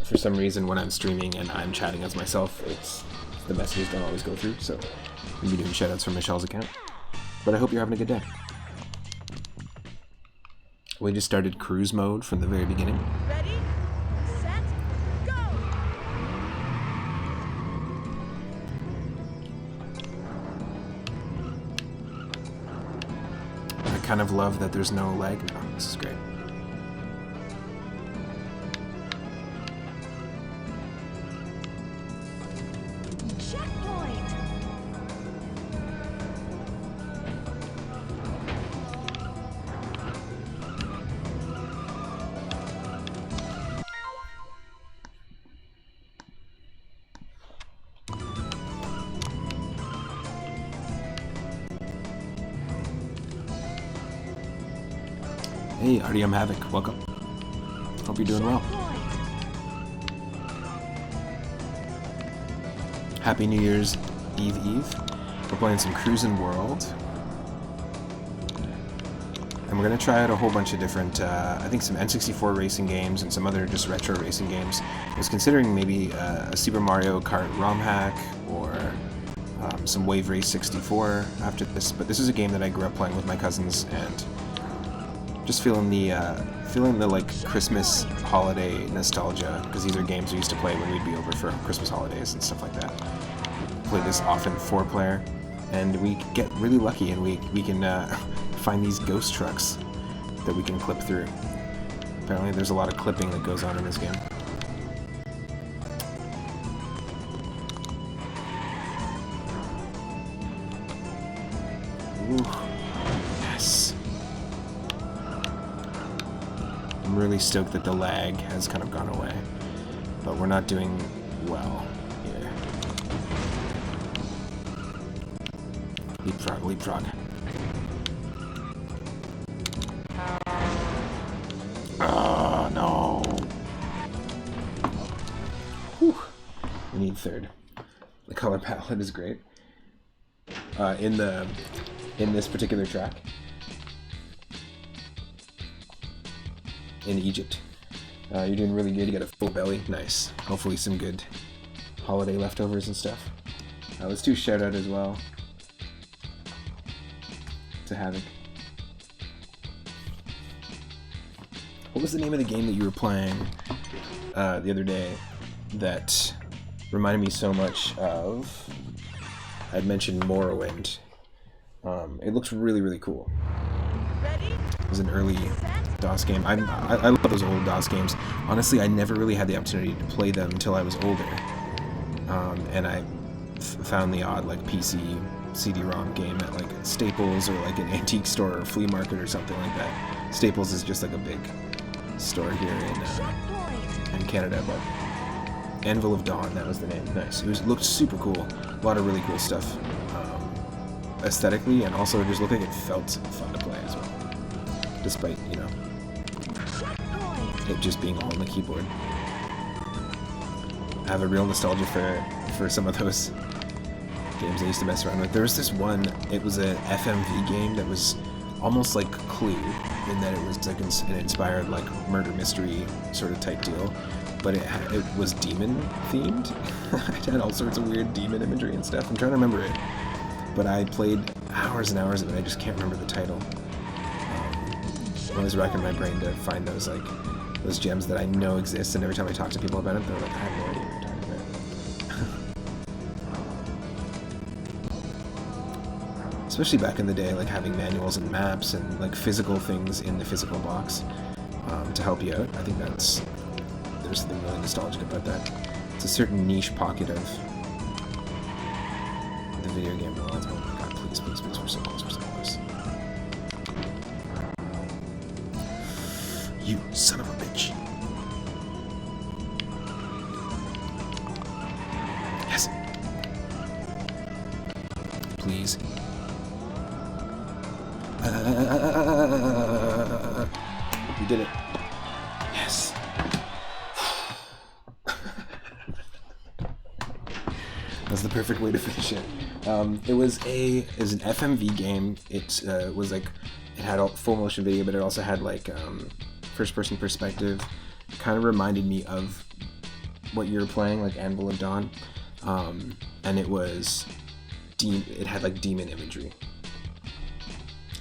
S1: for some reason when I'm streaming and I'm chatting as myself, the messages don't always go through, so we'll be doing shout outs from Michelle's account. But I hope you're having a good day. We just started cruise mode from the very beginning.
S2: Ready, set, go.
S1: I kind of love that there's no lag now. This is great.
S2: Checkpoint.
S1: Hey, RDM Havoc, welcome. Hope you're doing well. Happy New Year's Eve Eve. We're playing some Cruis'n World. And we're going to try out a whole bunch of different, I think some N64 racing games and some other just retro racing games. I was considering maybe a Super Mario Kart ROM hack or some Wave Race 64 after this, but this is a game that I grew up playing with my cousins and just feeling the like Christmas holiday nostalgia, because these are games we used to play when we'd be over for Christmas holidays and stuff like that. Play this often 4-player, and we get really lucky and we can find these ghost trucks that we can clip through. Apparently there's a lot of clipping that goes on in this game. Ooh. Yes. I'm really stoked that the lag has kind of gone away, but we're not doing well here. Leapfrog, leapfrog. Oh, no. Whew. We need third. The color palette is great. In this particular track. In Egypt. You're doing really good. You got a full belly. Nice. Hopefully some good holiday leftovers and stuff. Let's do shout out as well to Havoc. What was the name of the game that you were playing the other day that reminded me so much of... I'd mentioned Morrowind. It looks really, really cool. It was an early DOS game. I love those old DOS games. Honestly, I never really had the opportunity to play them until I was older. And I found the odd like PC CD-ROM game at like Staples or like an antique store or flea market or something like that. Staples is just like a big store here in Canada, but Anvil of Dawn, that was the name. Nice. It looked super cool. A lot of really cool stuff aesthetically, and also it just looked like it felt fun to play as well, despite, you know, it just being all on the keyboard. I have a real nostalgia for some of those games I used to mess around with. There was this one, it was an FMV game that was almost like Clue, in that it was like an inspired like murder mystery sort of type deal, but it was demon themed. It had all sorts of weird demon imagery and stuff. I'm trying to remember it, but I played hours and hours of it. I just can't remember the title. I'm always racking my brain to find those gems that I know exist, and every time I talk to people about it, they're like, I have no idea what you're talking about. Especially back in the day, like having manuals and maps and like physical things in the physical box to help you out. I think there's something really nostalgic about that. It's a certain niche pocket of the video game world. Oh my god, please, please, please, we're so close, we're so close. You son of a bitch. Yes. Please. We did it. Yes. That's the perfect way to finish it. It was an FMV game. It was like, it had full motion video, but it also had like first-person perspective. Kind of reminded me of what you were playing, like Anvil of Dawn, and it had like demon imagery.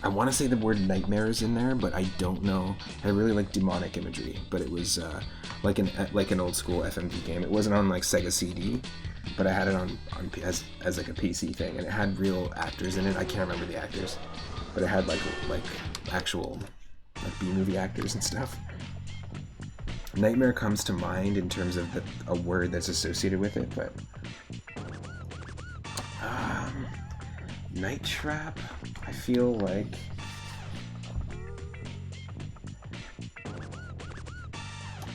S1: I want to say the word nightmare is in there, but I don't know. I really like demonic imagery, but it was like an old school FMV game. It wasn't on like Sega CD, but I had it on as like a PC thing, and it had real actors in it. I can't remember the actors, but it had like actual like B-movie actors and stuff. Nightmare comes to mind in terms of a word that's associated with it, but Night Trap, I feel like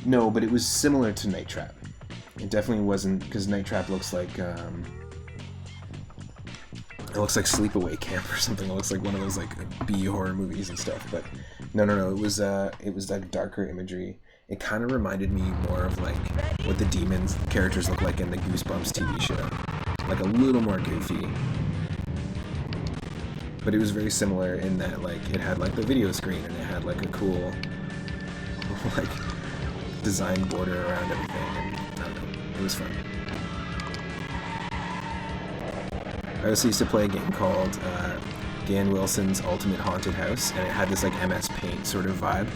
S1: no, but it was similar to Night Trap. It definitely wasn't, because Night Trap looks like it looks like Sleepaway Camp or something. It looks like one of those like B horror movies and stuff. But no, it was like darker imagery. It kind of reminded me more of like what the demons characters look like in the Goosebumps TV show, like a little more goofy. But it was very similar in that like it had like the video screen, and it had like a cool like design border around everything, and I don't know, it was fun. I also used to play a game called Dan Wilson's Ultimate Haunted House, and it had this like MS Paint sort of vibe,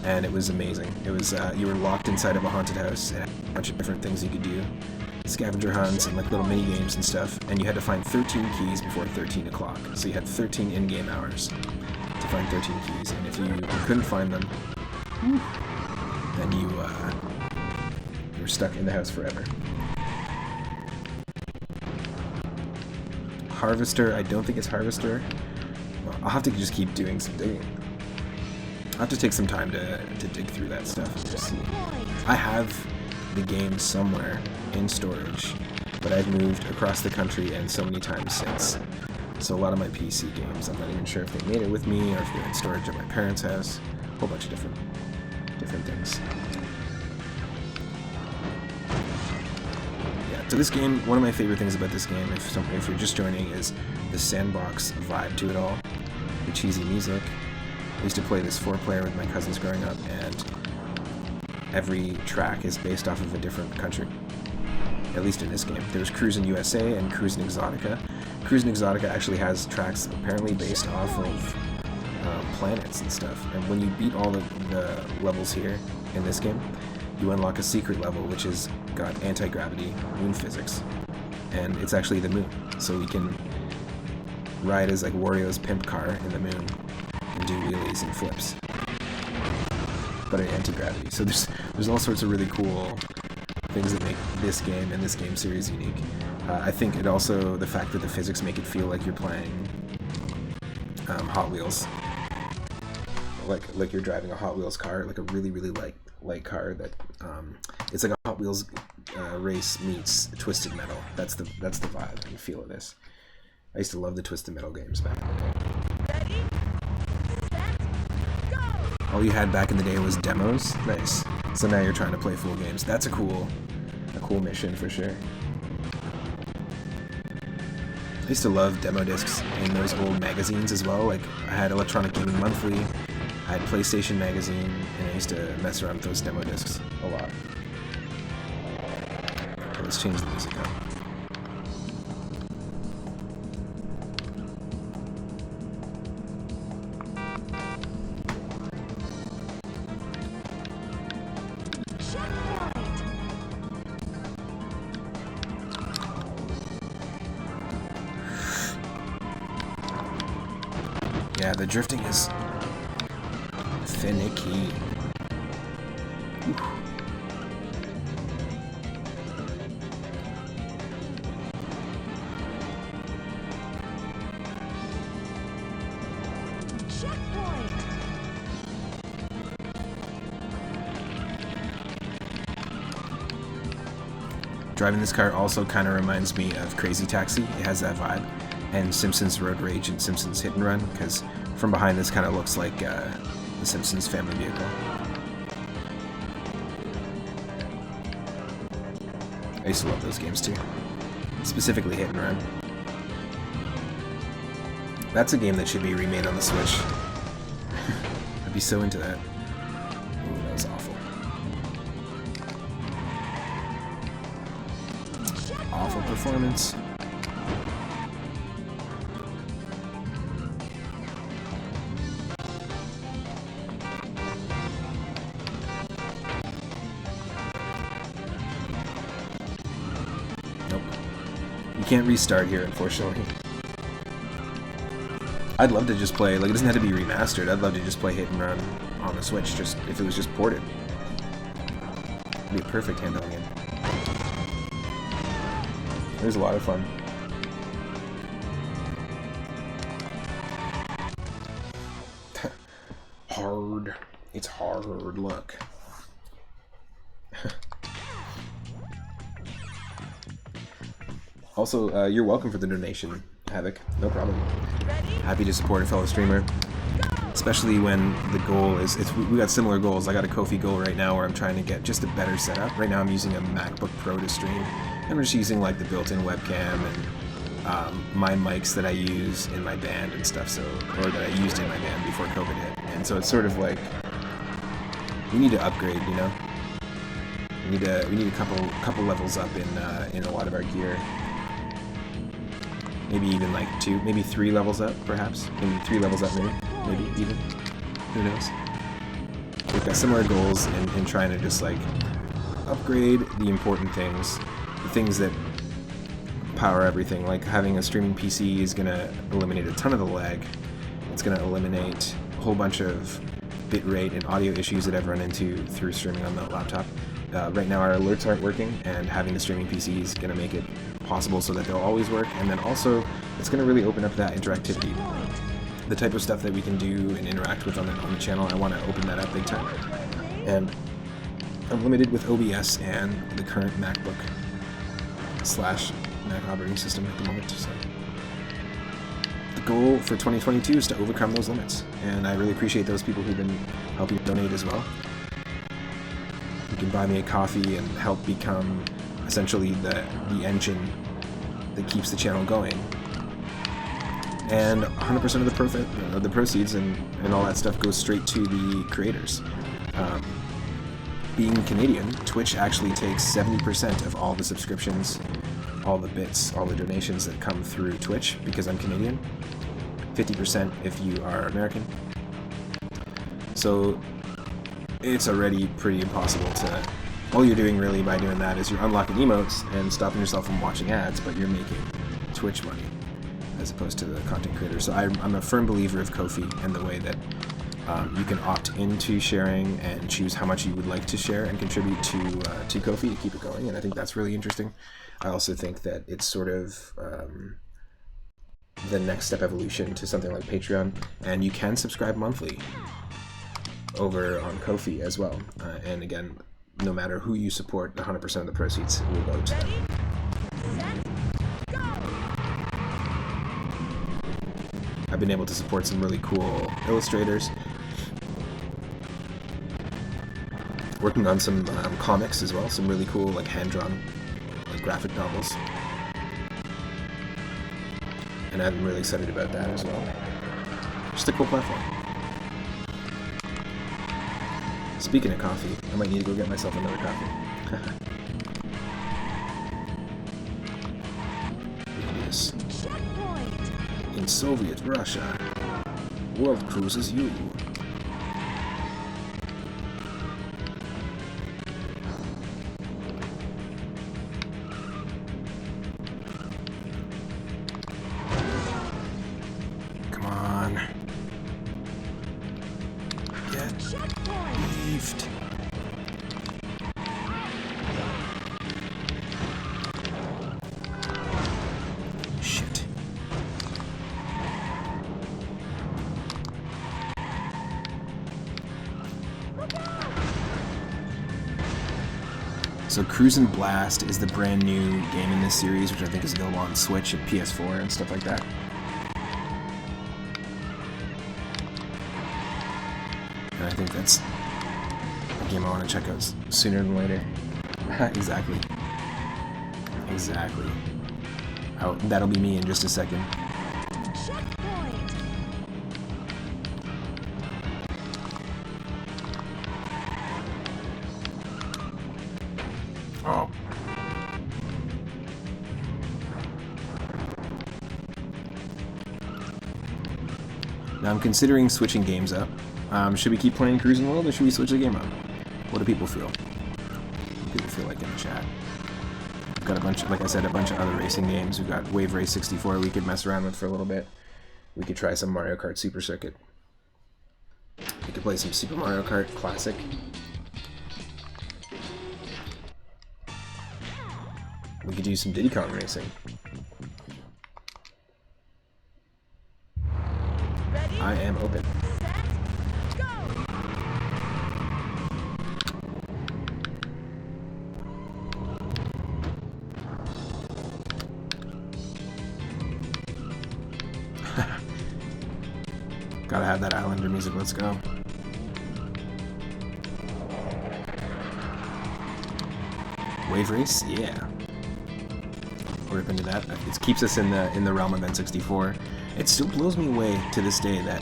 S1: and it was amazing. It was you were locked inside of a haunted house, and it had a bunch of different things you could do, scavenger hunts and like little mini games and stuff, and you had to find 13 keys before 13 o'clock. So you had 13 in-game hours to find 13 keys, and if you couldn't find them, then you were stuck in the house forever. Harvester, I don't think it's Harvester. Well, I'll have to just keep doing some digging. I'll have to take some time to dig through that stuff and just see. I have the game somewhere in storage, but I've moved across the country and so many times since. So a lot of my PC games, I'm not even sure if they made it with me or if they're in storage at my parents' house. A whole bunch of different things. Yeah, so this game, one of my favorite things about this game, if you're just joining, is the sandbox vibe to it all. The cheesy music. I used to play this 4-player with my cousins growing up, and every track is based off of a different country. At least in this game. There's Cruis'n USA and Cruis'n Exotica. Cruis'n Exotica actually has tracks apparently based off of planets and stuff. And when you beat all the levels here in this game, you unlock a secret level which has got anti-gravity moon physics. And it's actually the moon. So we can ride as like Wario's pimp car in the moon and do wheelies and flips. But in anti-gravity. So there's all sorts of really cool things that make this game and this game series unique. I think it also, the fact that the physics make it feel like you're playing Hot Wheels. Like you're driving a Hot Wheels car, like a really, really light car that, it's like a Hot Wheels race meets Twisted Metal. That's the vibe and feel of this. I used to love the Twisted Metal games back in the day.
S2: Ready, set, go!
S1: All you had back in the day was demos? Nice. So now you're trying to play full games. That's a cool mission for sure. I used to love demo discs in those old magazines as well. Like, I had Electronic Gaming Monthly, I had PlayStation Magazine, and I used to mess around with those demo discs a lot. Okay, let's change the music up.
S2: Checkpoint!
S1: Yeah, the drifting is finicky. Ooh.
S2: Checkpoint!
S1: Driving this car also kind of reminds me of Crazy Taxi. It has that vibe. And Simpsons Road Rage and Simpsons Hit and Run, because from behind this kind of looks like the Simpsons family vehicle. I used to love those games too. Specifically Hit and Run. That's a game that should be remade on the Switch. I'd be so into that. Ooh, that was awful. Awful performance. Nope. You can't restart here, unfortunately. I'd love to just play, like, it doesn't have to be remastered. I'd love to just play Hit and Run on the Switch, just if it was just ported. It'd be a perfect handheld game. It was a lot of fun. Hard. It's hard. Look. Also, you're welcome for the donation, Havoc. No problem. Happy to support a fellow streamer. Especially when the goal is, we got similar goals. I got a Ko-fi goal right now where I'm trying to get just a better setup. Right now I'm using a MacBook Pro to stream. I'm just using like the built-in webcam and my mics that I use in my band and stuff, so, or that I used in my band before COVID hit. And so it's sort of like, we need to upgrade, you know? We need a couple levels up in a lot of our gear. Maybe even like 2, maybe 3 levels up, perhaps. Maybe 3 levels up, maybe even. Who knows? We've got similar goals in trying to just like upgrade the important things, the things that power everything. Like having a streaming PC is gonna eliminate a ton of the lag. It's gonna eliminate a whole bunch of bitrate and audio issues that I've run into through streaming on the laptop. Right now our alerts aren't working, and having the streaming PC is gonna make it possible so that they'll always work, and then also it's going to really open up that interactivity, the type of stuff that we can do and interact with on the channel. I want to open that up big time, and I'm limited with OBS and the current MacBook / Mac operating system at the moment. So the goal for 2022 is to overcome those limits, and I really appreciate those people who've been helping donate as well. You can buy me a coffee and help become essentially the engine that keeps the channel going, and 100% of the profit, the proceeds and all that stuff goes straight to the creators. Being Canadian, Twitch actually takes 70% of all the subscriptions, all the bits, all the donations that come through Twitch because I'm Canadian. 50% if you are American. So it's already pretty impossible to. All you're doing really by doing that is you're unlocking emotes and stopping yourself from watching ads, but you're making Twitch money as opposed to the content creator. So I'm a firm believer of Ko-fi and the way that You can opt into sharing and choose how much you would like to share and contribute to Ko-fi to keep it going, and I think that's really interesting. I also think that it's sort of the next step evolution to something like Patreon, and you can subscribe monthly over on Ko-fi as well. And again, no matter who you support, 100% of the proceeds will go to them. I've been able to support some really cool illustrators, working on some comics as well, some really cool like hand-drawn like graphic novels, and I'm really excited about that as well. Just a cool platform. Speaking of coffee, I might need to go get myself another coffee. Look at this. In Soviet Russia, world cruises you. Come on. Get beefed. Shit. So Cruis'n Blast is the brand new game in this series, which I think is available on Switch and PS4 and stuff like that. And I think that's a game I want to check out sooner than later. Exactly. Exactly. Oh, that'll be me in just a second. Oh. Now I'm considering switching games up. Should we keep playing Cruis'n World or should we switch the game up? What do people feel? What do people feel like in the chat? We've got a bunch of, like I said, a bunch of other racing games. We've got Wave Race 64 we could mess around with for a little bit. We could try some Mario Kart Super Circuit. We could play some Super Mario Kart Classic. We could do some Diddy Kong racing. I am open. Gotta have that Islander music, let's go. Wave Race? Yeah. We're up into that. It keeps us in the realm of N64. It still blows me away to this day that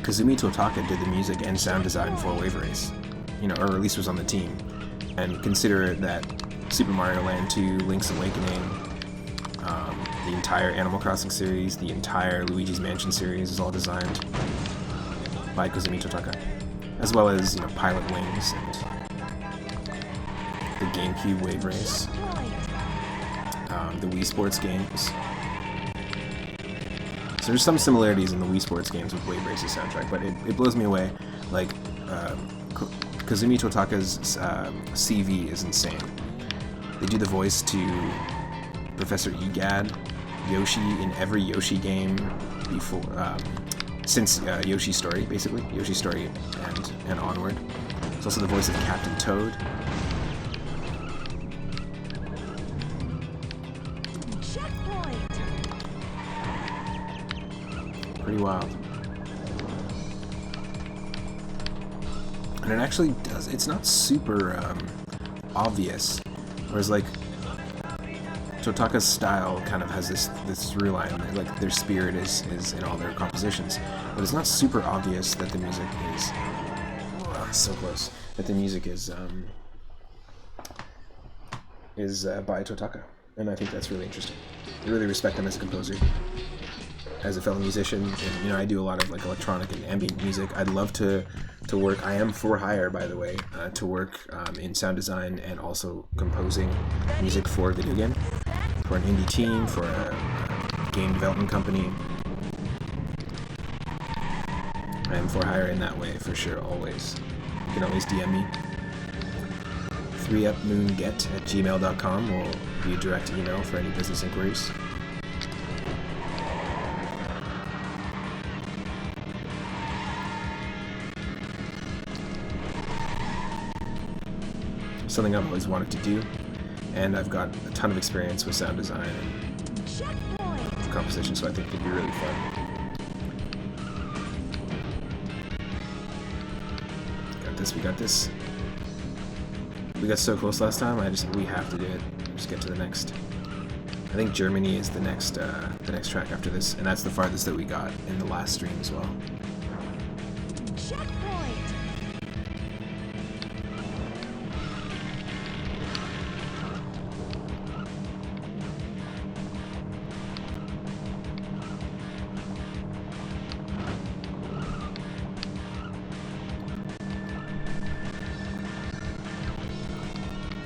S1: Kazumi Totaka did the music and sound design for Wave Race. You know, or at least was on the team. And consider that Super Mario Land 2, Link's Awakening, the entire Animal Crossing series, the entire Luigi's Mansion series is all designed by Kazumi Totaka, as well as, you know, Pilot Wings and the GameCube Wave Race, the Wii Sports games. So there's some similarities in the Wii Sports games with Wave Race's soundtrack, but it blows me away. Like, Kazumi Totaka's CV is insane. They do the voice to Professor Egad, Yoshi in every Yoshi game before, since Yoshi's Story, basically. Yoshi's Story and onward. It's also the voice of Captain Toad. Pretty wild. And it actually does, it's not super obvious. Whereas, like, Totaka's style kind of has this through line, like their spirit is in all their compositions, but it's not super obvious that the music is so close. That the music is by Totaka, and I think that's really interesting. I really respect him as a composer, as a fellow musician, and you know I do a lot of like electronic and ambient music. I'd love to work. I am for hire, by the way, to work in sound design and also composing music for a video game, for an indie team, for a game development company. I am for hire in that way, for sure, always. You can always DM me. 3upmoonget@gmail.com will be a direct email for any business inquiries. Something I've always wanted to do, and I've got a ton of experience with sound design and composition, so I think it'd be really fun. Got this, we got this. We got so close last time, we have to do it. Just get to the next. I think Germany is the next track after this, and that's the farthest that we got in the last stream as well.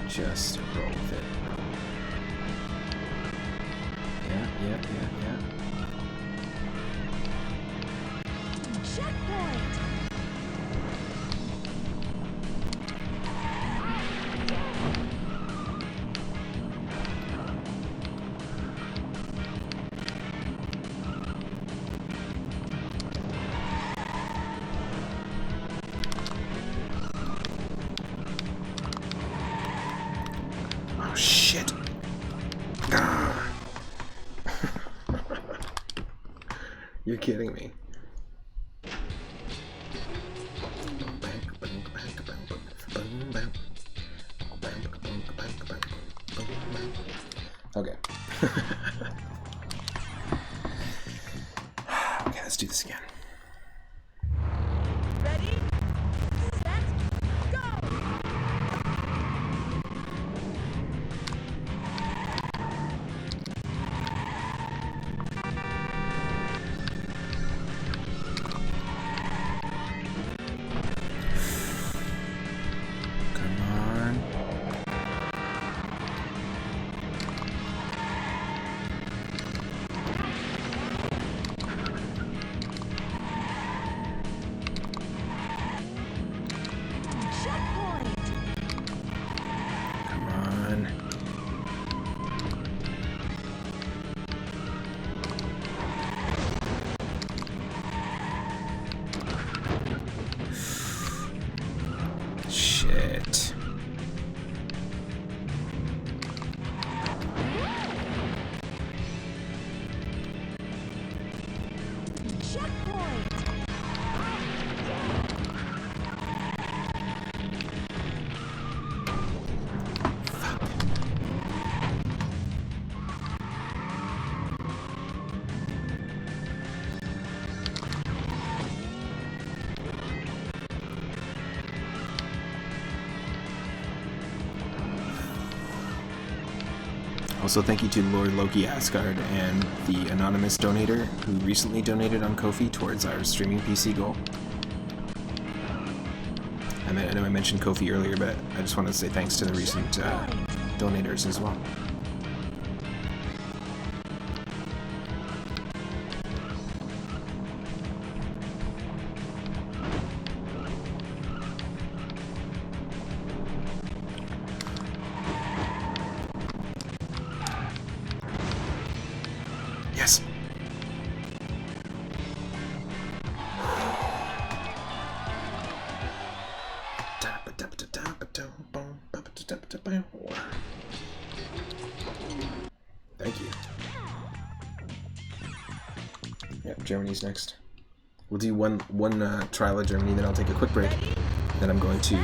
S1: Just roll with it. Yeah.
S2: Checkpoint.
S1: Oh shit. Ah. You're kidding me. Okay. Okay, let's do this again.
S2: Ready, set, go!
S1: Come on.
S2: Checkpoint.
S1: Come on. Shit.
S2: Checkpoint.
S1: Also, thank you to Lord Loki Asgard and the anonymous donator who recently donated on Ko-fi towards our streaming PC goal. I know I mentioned Ko-fi earlier, but I just wanted to say thanks to the recent donators as well. Yes. Thank you. Yep, Germany's next. We'll do one trial of Germany, then I'll take a quick break. Then I'm going to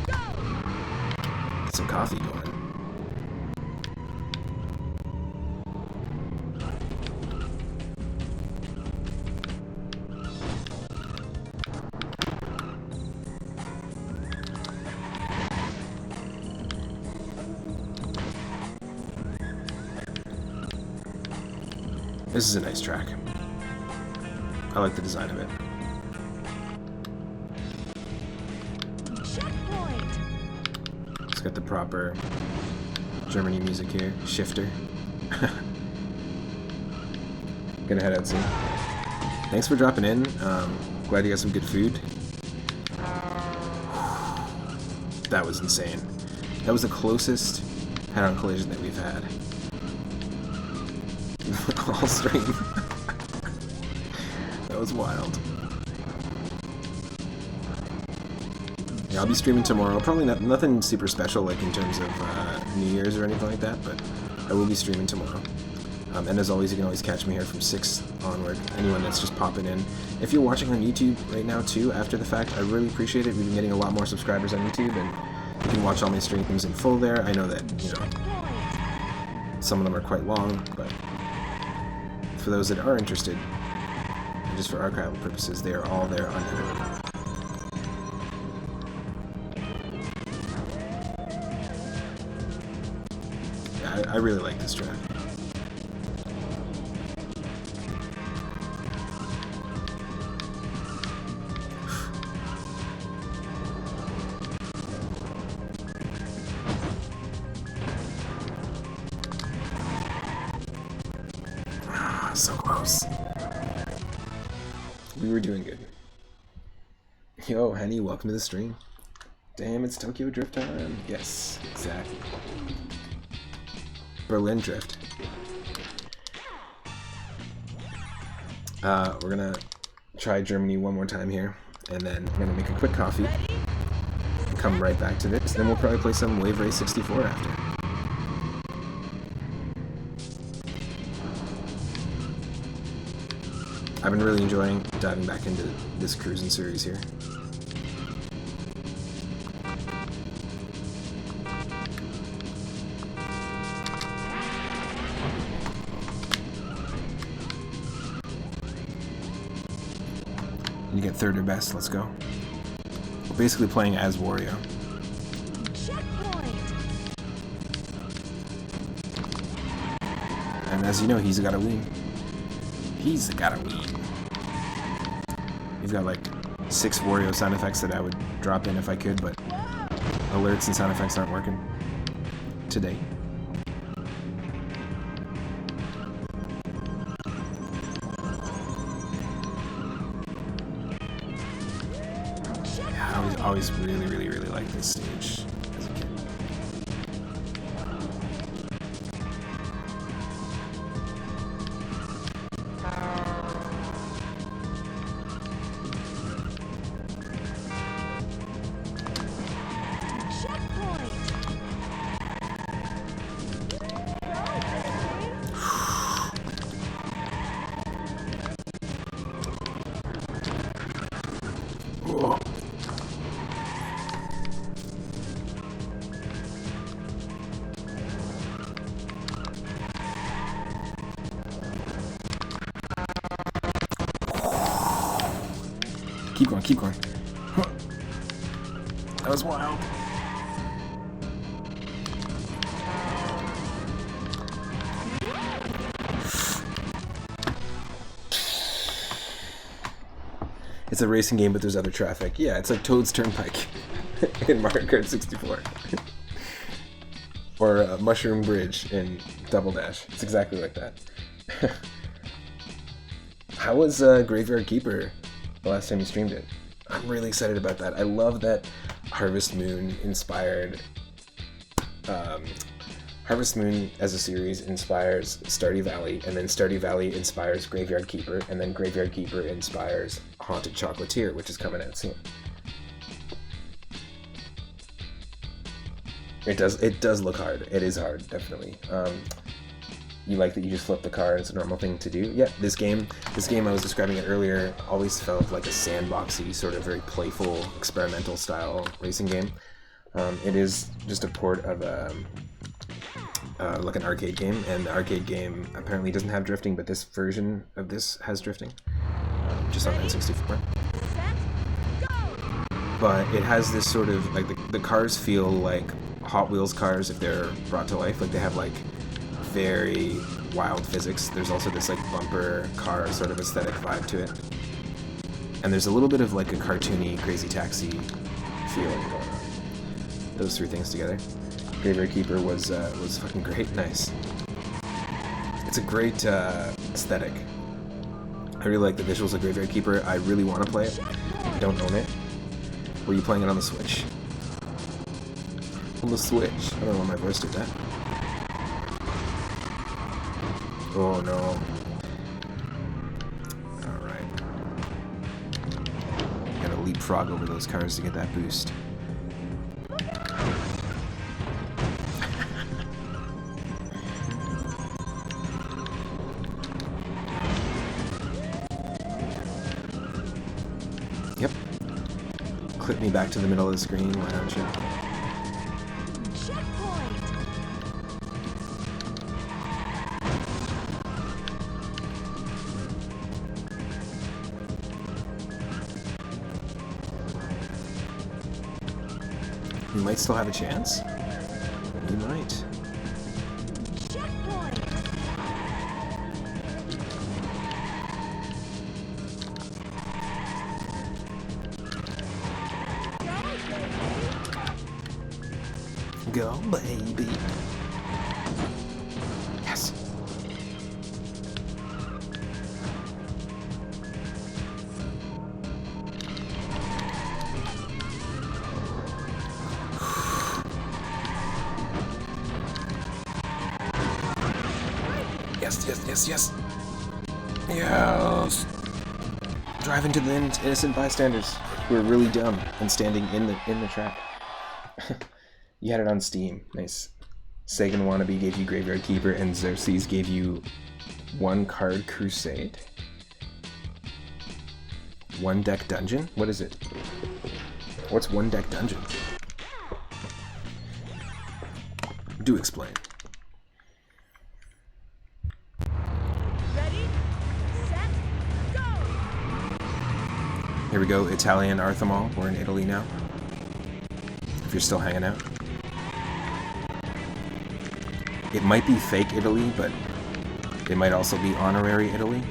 S1: get some coffee going. This is a nice track. I like the design of it.
S2: Checkpoint.
S1: It's got the proper Germany music here. Shifter. Gonna head out soon. Thanks for dropping in. Glad you got some good food. That was insane. That was the closest head-on collision that we've had. All stream. That was wild. Yeah, I'll be streaming tomorrow. Probably nothing super special, like in terms of New Year's or anything like that, but I will be streaming tomorrow. And as always, you can always catch me here from 6 onward. Anyone that's just popping in. If you're watching on YouTube right now too, after the fact, I really appreciate it. We've been getting a lot more subscribers on YouTube, and you can watch all my streams in full there. I know that, you know, some of them are quite long, but for those that are interested, and just for archival purposes, they are all there unedited. Yeah, I really like this track. So close. We were doing good. Yo, Henny, welcome to the stream. Damn, it's Tokyo Drift time. Yes, exactly. Berlin Drift. We're gonna try Germany one more time here, and then I'm gonna make a quick coffee and come right back to this. Then we'll probably play some Wave Race 64 after. I've been really enjoying diving back into this Cruis'n series here. You get third or best, let's go. We're basically playing as Wario.
S2: Checkpoint.
S1: And as you know, he's gotta win. He's gotta win. You've got like 6 Wario sound effects that I would drop in if I could, but alerts and sound effects aren't working today. Yeah, I always really liked this stage as a kid. Whoa. Keep going. That was wild. It's a racing game, but there's other traffic. Yeah, it's like Toad's Turnpike in Mario Kart 64. Or Mushroom Bridge in Double Dash. It's exactly like that. How was Graveyard Keeper the last time you streamed it? I'm really excited about that. I love that Harvest Moon inspired... Harvest Moon as a series inspires Stardew Valley, and then Stardew Valley inspires Graveyard Keeper, and then Graveyard Keeper inspires Haunted Chocolatier, which is coming out soon. It does look hard. It is hard, definitely. You like that you just flip the car, it's a normal thing to do. Yeah, this game I was describing it earlier always felt like a sandboxy, sort of very playful, experimental style racing game. It is just a port of like an arcade game, and the arcade game apparently doesn't have drifting, but this version of this has drifting, just on N64. But it has this sort of, like, the cars feel like Hot Wheels cars if they're brought to life. Like, they have, like, very wild physics. There's also this, like, bumper car sort of aesthetic vibe to it. And there's a little bit of, like, a cartoony Crazy Taxi feeling going on. Those 3 things together. Graveyard Keeper was fucking great. Nice. It's a great aesthetic. I really like the visuals of Graveyard Keeper. I really want to play it. I don't own it. Were you playing it on the Switch? On the Switch. I don't know why my voice did that. Oh no. Alright. Gotta leapfrog over those cars to get that boost. Yep. Clip me back to the middle of the screen, why don't you? We might still have a chance. We might. Go, baby. Yes. Yes, yes, yes, yes. Yes. Drive into the innocent bystanders who are really dumb and standing in the trap. You had it on Steam. Nice. Sagan Wannabe gave you Graveyard Keeper, and Xerxes gave you One Card Crusade. One Deck Dungeon? What is it? What's One Deck Dungeon? Do explain.
S2: Ready, set, go!
S1: Here we go, Italian Arthemol. We're in Italy now. If you're still hanging out. It might be fake Italy, but it might also be honorary Italy.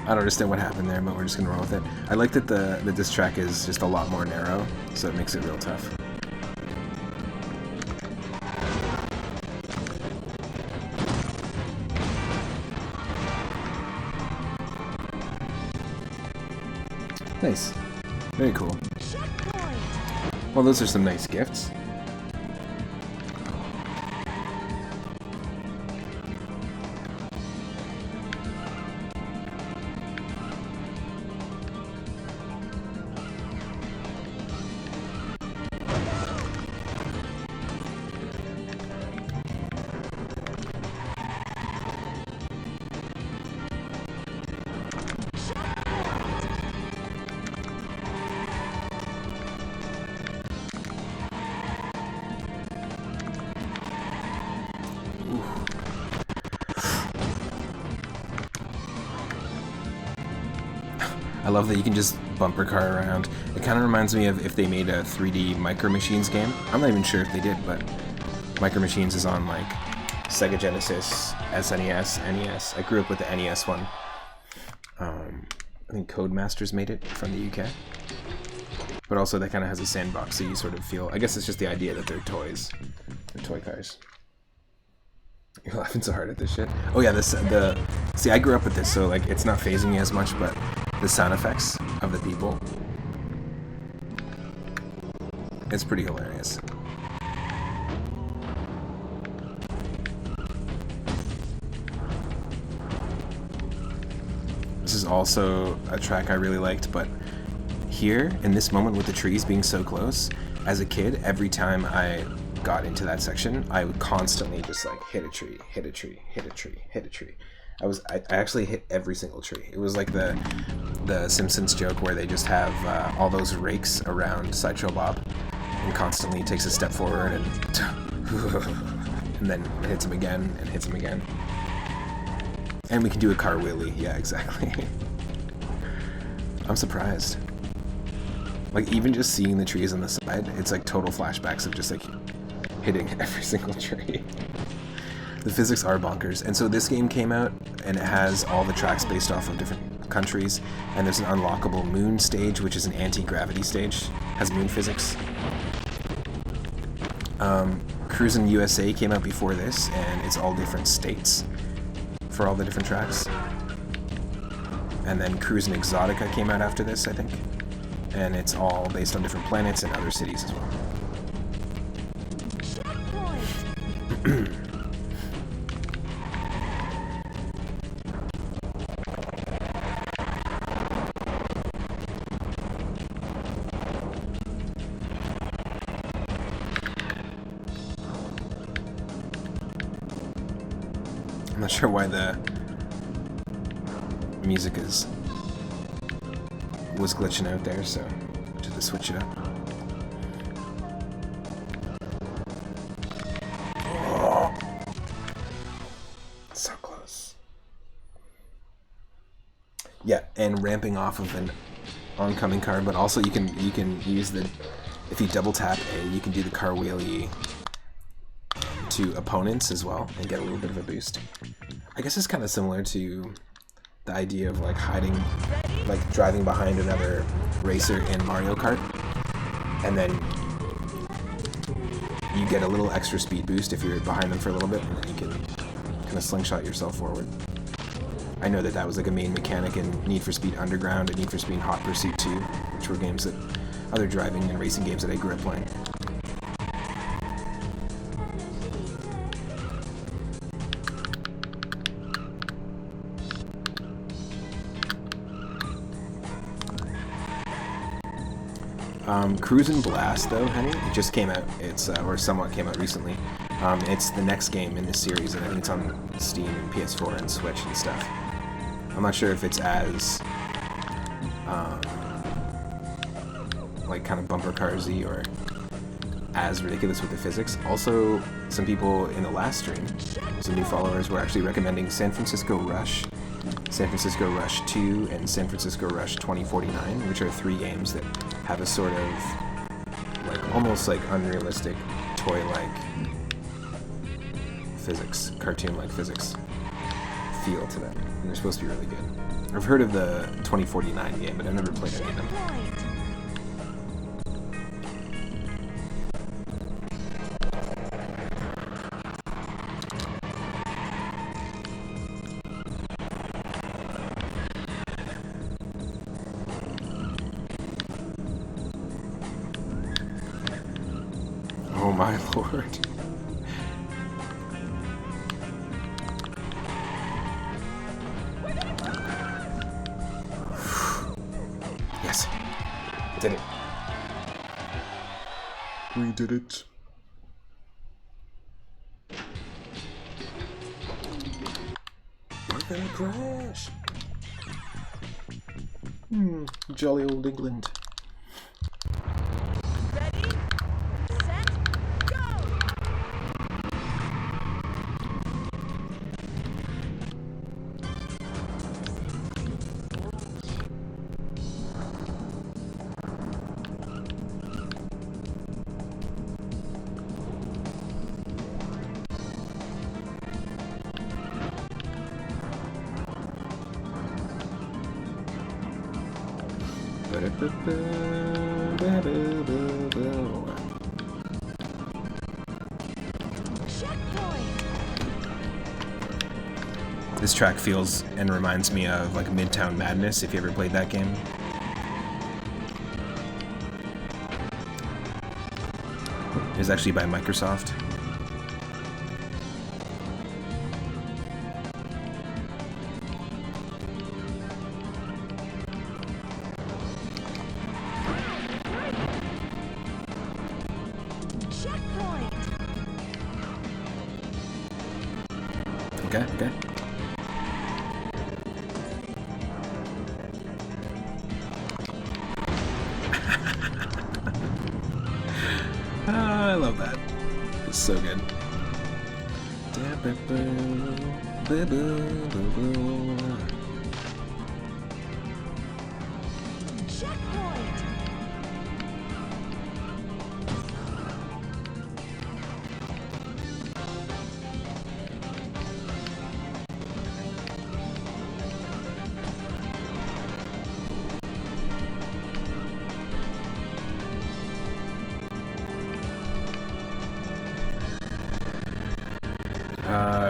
S1: I don't understand what happened there, but we're just gonna roll with it. I like that the diss track is just a lot more narrow, so it makes it real tough. Nice. Very cool. Well, those are some nice gifts. I love that you can just bumper car around. It kind of reminds me of if they made a 3D Micro Machines game. I'm not even sure if they did, but Micro Machines is on like Sega Genesis, SNES, NES. I grew up with the NES one. I think Codemasters made it from the UK. But also that kind of has a sandbox, so you sort of feel... I guess it's just the idea that they're toys. They're toy cars. You're laughing so hard at this shit. Oh yeah, see, I grew up with this, so like it's not phasing me as much, but the sound effects of the people, it's pretty hilarious. This is also a track I really liked, but here, in this moment with the trees being so close, as a kid, every time I got into that section, I would constantly just like hit a tree, hit a tree, hit a tree, hit a tree. I actually hit every single tree. It was like the Simpsons joke where they just have all those rakes around Sideshow Bob, and constantly takes a step forward and then hits him again and hits him again. And we can do a car wheelie. Yeah, exactly. I'm surprised. Like, even just seeing the trees on the side, it's like total flashbacks of just like hitting every single tree. The physics are bonkers. And so this game came out, and it has all the tracks based off of different countries, and there's an unlockable moon stage, which is an anti-gravity stage, has moon physics. Cruis'n USA came out before this, and it's all different states for all the different tracks. And then Cruis'n Exotica came out after this, I think, and it's all based on different planets and other cities as well. I'm not sure why the music was glitching out there, so just to switch it up. Oh, so close. Yeah, and ramping off of an oncoming car, but also you can use the, if you double tap A, you can do the car wheelie to opponents as well and get a little bit of a boost. I guess it's kind of similar to the idea of like hiding, like driving behind another racer in Mario Kart, and then you get a little extra speed boost if you're behind them for a little bit, and then you can kind of slingshot yourself forward. I know that was like a main mechanic in Need for Speed Underground and Need for Speed Hot Pursuit 2, which were games that, other driving and racing games that I grew up playing. Cruis'n Blast, though, honey, it just came out. It's or somewhat came out recently. It's the next game in this series, and I think it's on Steam and PS4 and Switch and stuff. I'm not sure if it's as like kind of bumper carsy or as ridiculous with the physics. Also, some people in the last stream, some new followers, were actually recommending San Francisco Rush, San Francisco Rush 2, and San Francisco Rush 2049, which are 3 games that have a sort of like almost like unrealistic toy-like physics, cartoon-like physics feel to them, and they're supposed to be really good. I've heard of the 2049 game, but I've never played any of them. Oh my lord. Yes. Did it. We did it. We're gonna crash. Jolly old England. This track feels and reminds me of like Midtown Madness, if you ever played that game. It was actually by Microsoft. Okay. I love that. It's so good.
S2: Checkpoint.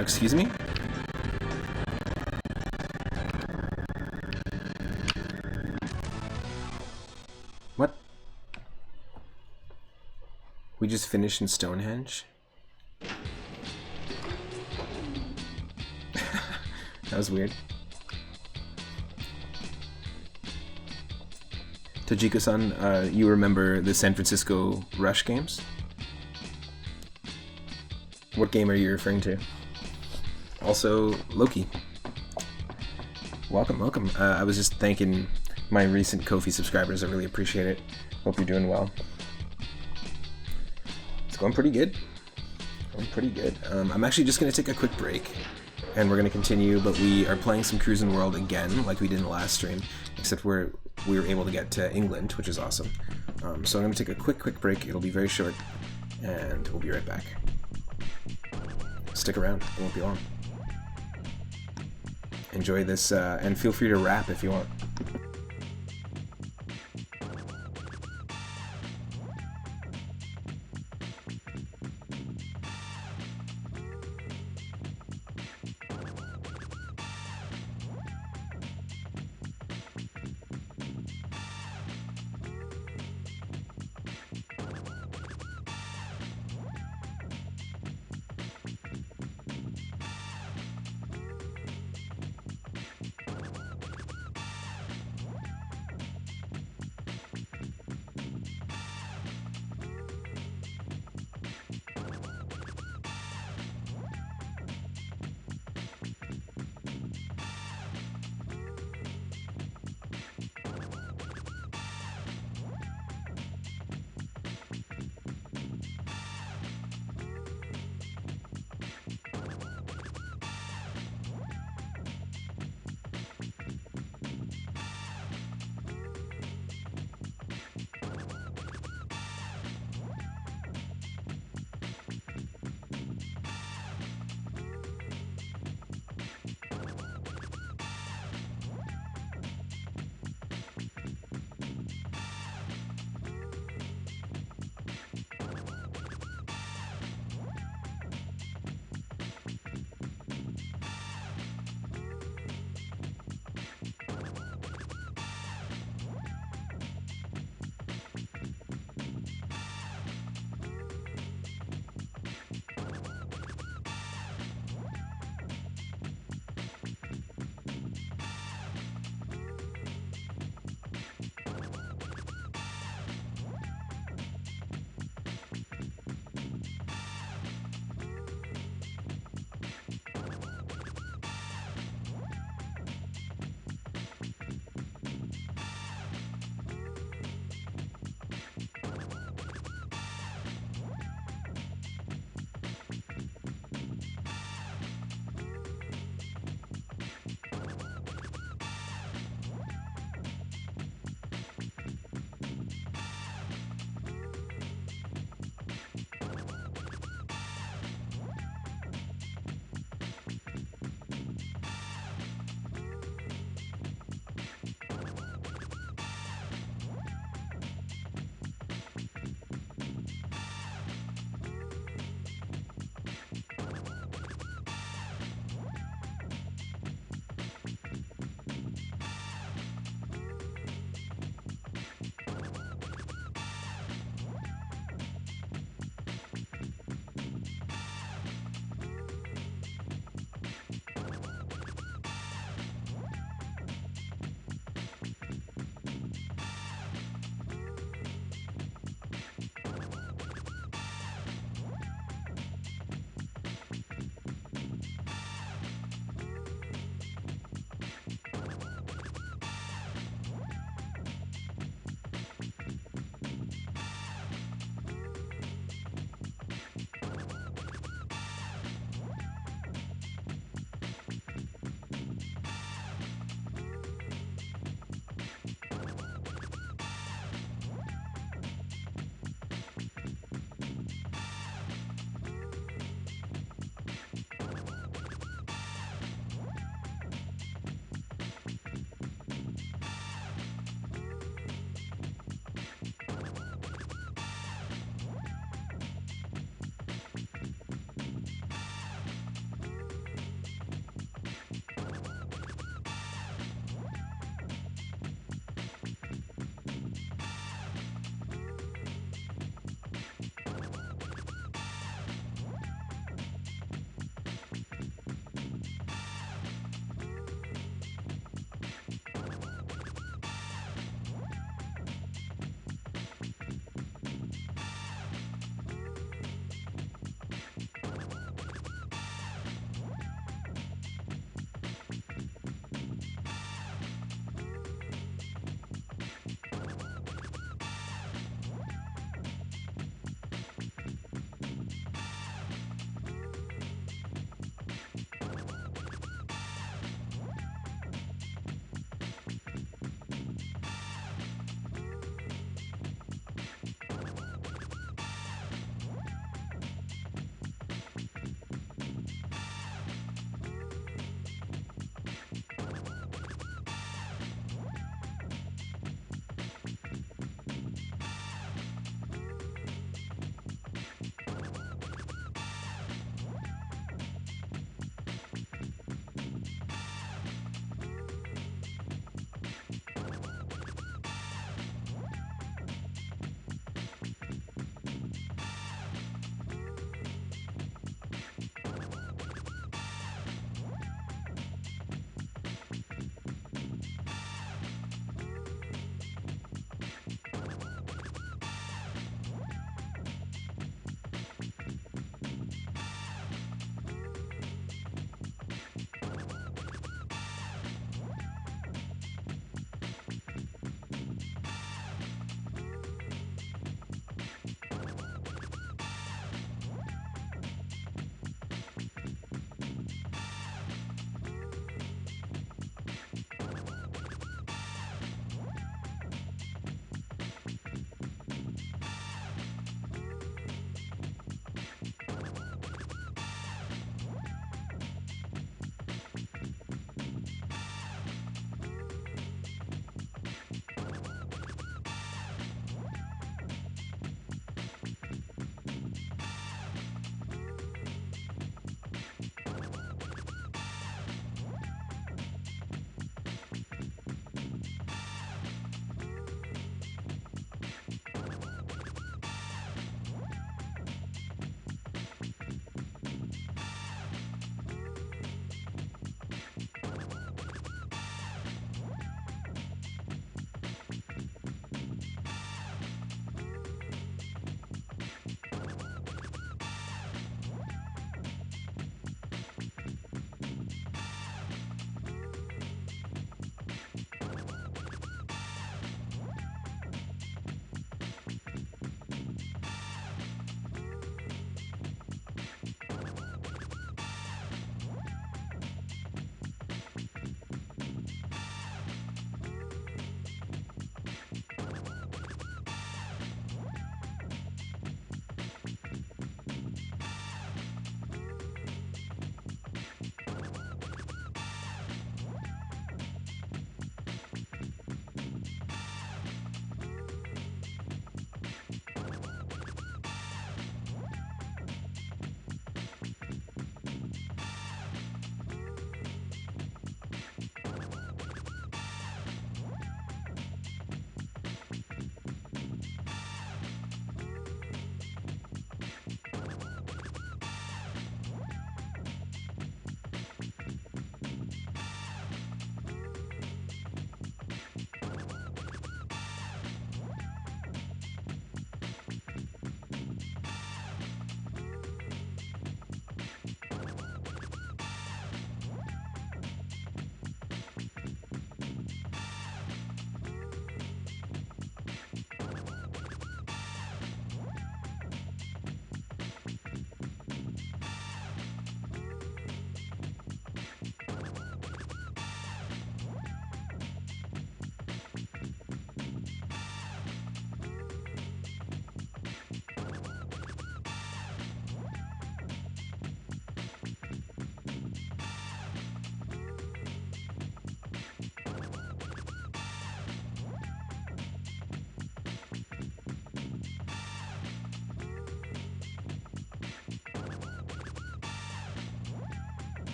S1: Excuse me? What? We just finished in Stonehenge? That was weird. Tajiko-san, you remember the San Francisco Rush games? What game are you referring to? Also, Loki. Welcome, welcome. I was just thanking my recent Ko-fi subscribers. I really appreciate it. Hope you're doing well. It's going pretty good. I'm actually just going to take a quick break, and we're going to continue, but we are playing some Cruis'n World again, like we did in the last stream, except we were able to get to England, which is awesome. So I'm going to take a quick break. It'll be very short, and we'll be right back. Stick around. It won't be long. Enjoy this, and feel free to rap if you want.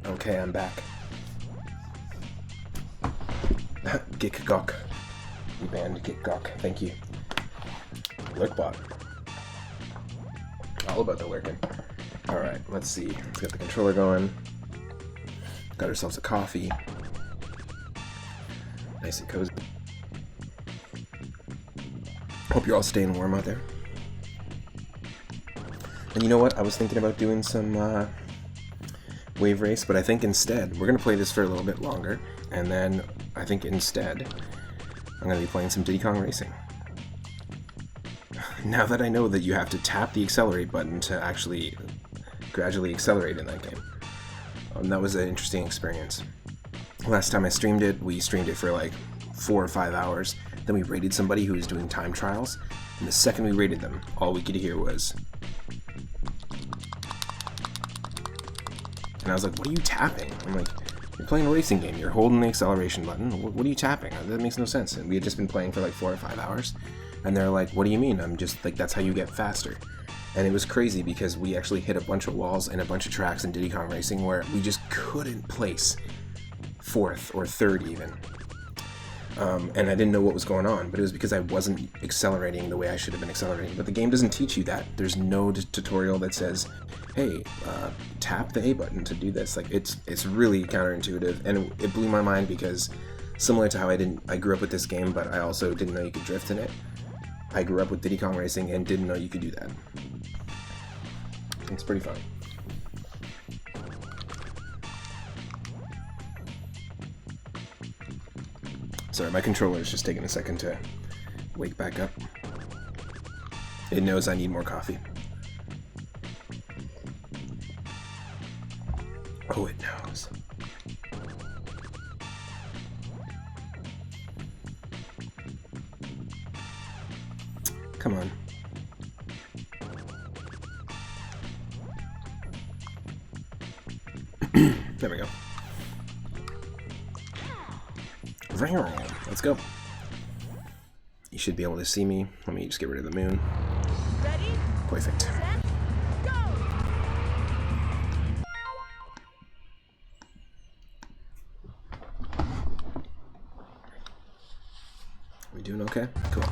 S1: Okay, I'm back. Gik Gok. You banned Gik Gok. Thank you. Lurkbot. All about the lurking. Alright, let's see. Let's get the controller going. Got ourselves a coffee. Nice and cozy. Hope you're all staying warm out there. And you know what? I was thinking about doing some wave race, but I think instead, we're going to play this for a little bit longer, and then I think instead, I'm going to be playing some Diddy Kong Racing. Now that I know that you have to tap the accelerate button to actually gradually accelerate in that game. That was an interesting experience. Last time I streamed it, we streamed it for like 4 or 5 hours. Then we raided somebody who was doing time trials, and the second we raided them, all we could hear was... And I was like, what are you tapping? I'm like, you're playing a racing game, you're holding the acceleration button, what are you tapping? That makes no sense. And we had just been playing for like 4 or 5 hours, and they're like, what do you mean? I'm just like, that's how you get faster. And it was crazy because we actually hit a bunch of walls and a bunch of tracks in Diddy Kong Racing where we just couldn't place 4th or 3rd even. And I didn't know what was going on, but it was because I wasn't accelerating the way I should have been accelerating. But the game doesn't teach you that. There's no tutorial that says, hey, tap the A button to do this. Like, it's really counterintuitive, and it blew my mind because similar to how I grew up with this game, but I also didn't know you could drift in it. I grew up with Diddy Kong Racing and didn't know you could do that. It's pretty fun. Sorry, my controller is just taking a second to wake back up. It knows I need more coffee. Oh, it knows. Come on. There we go. Let's go. You should be able to see me. Let me just get rid of the moon.
S2: Ready?
S1: Perfect.
S2: Set, go!
S1: We doing okay? Cool.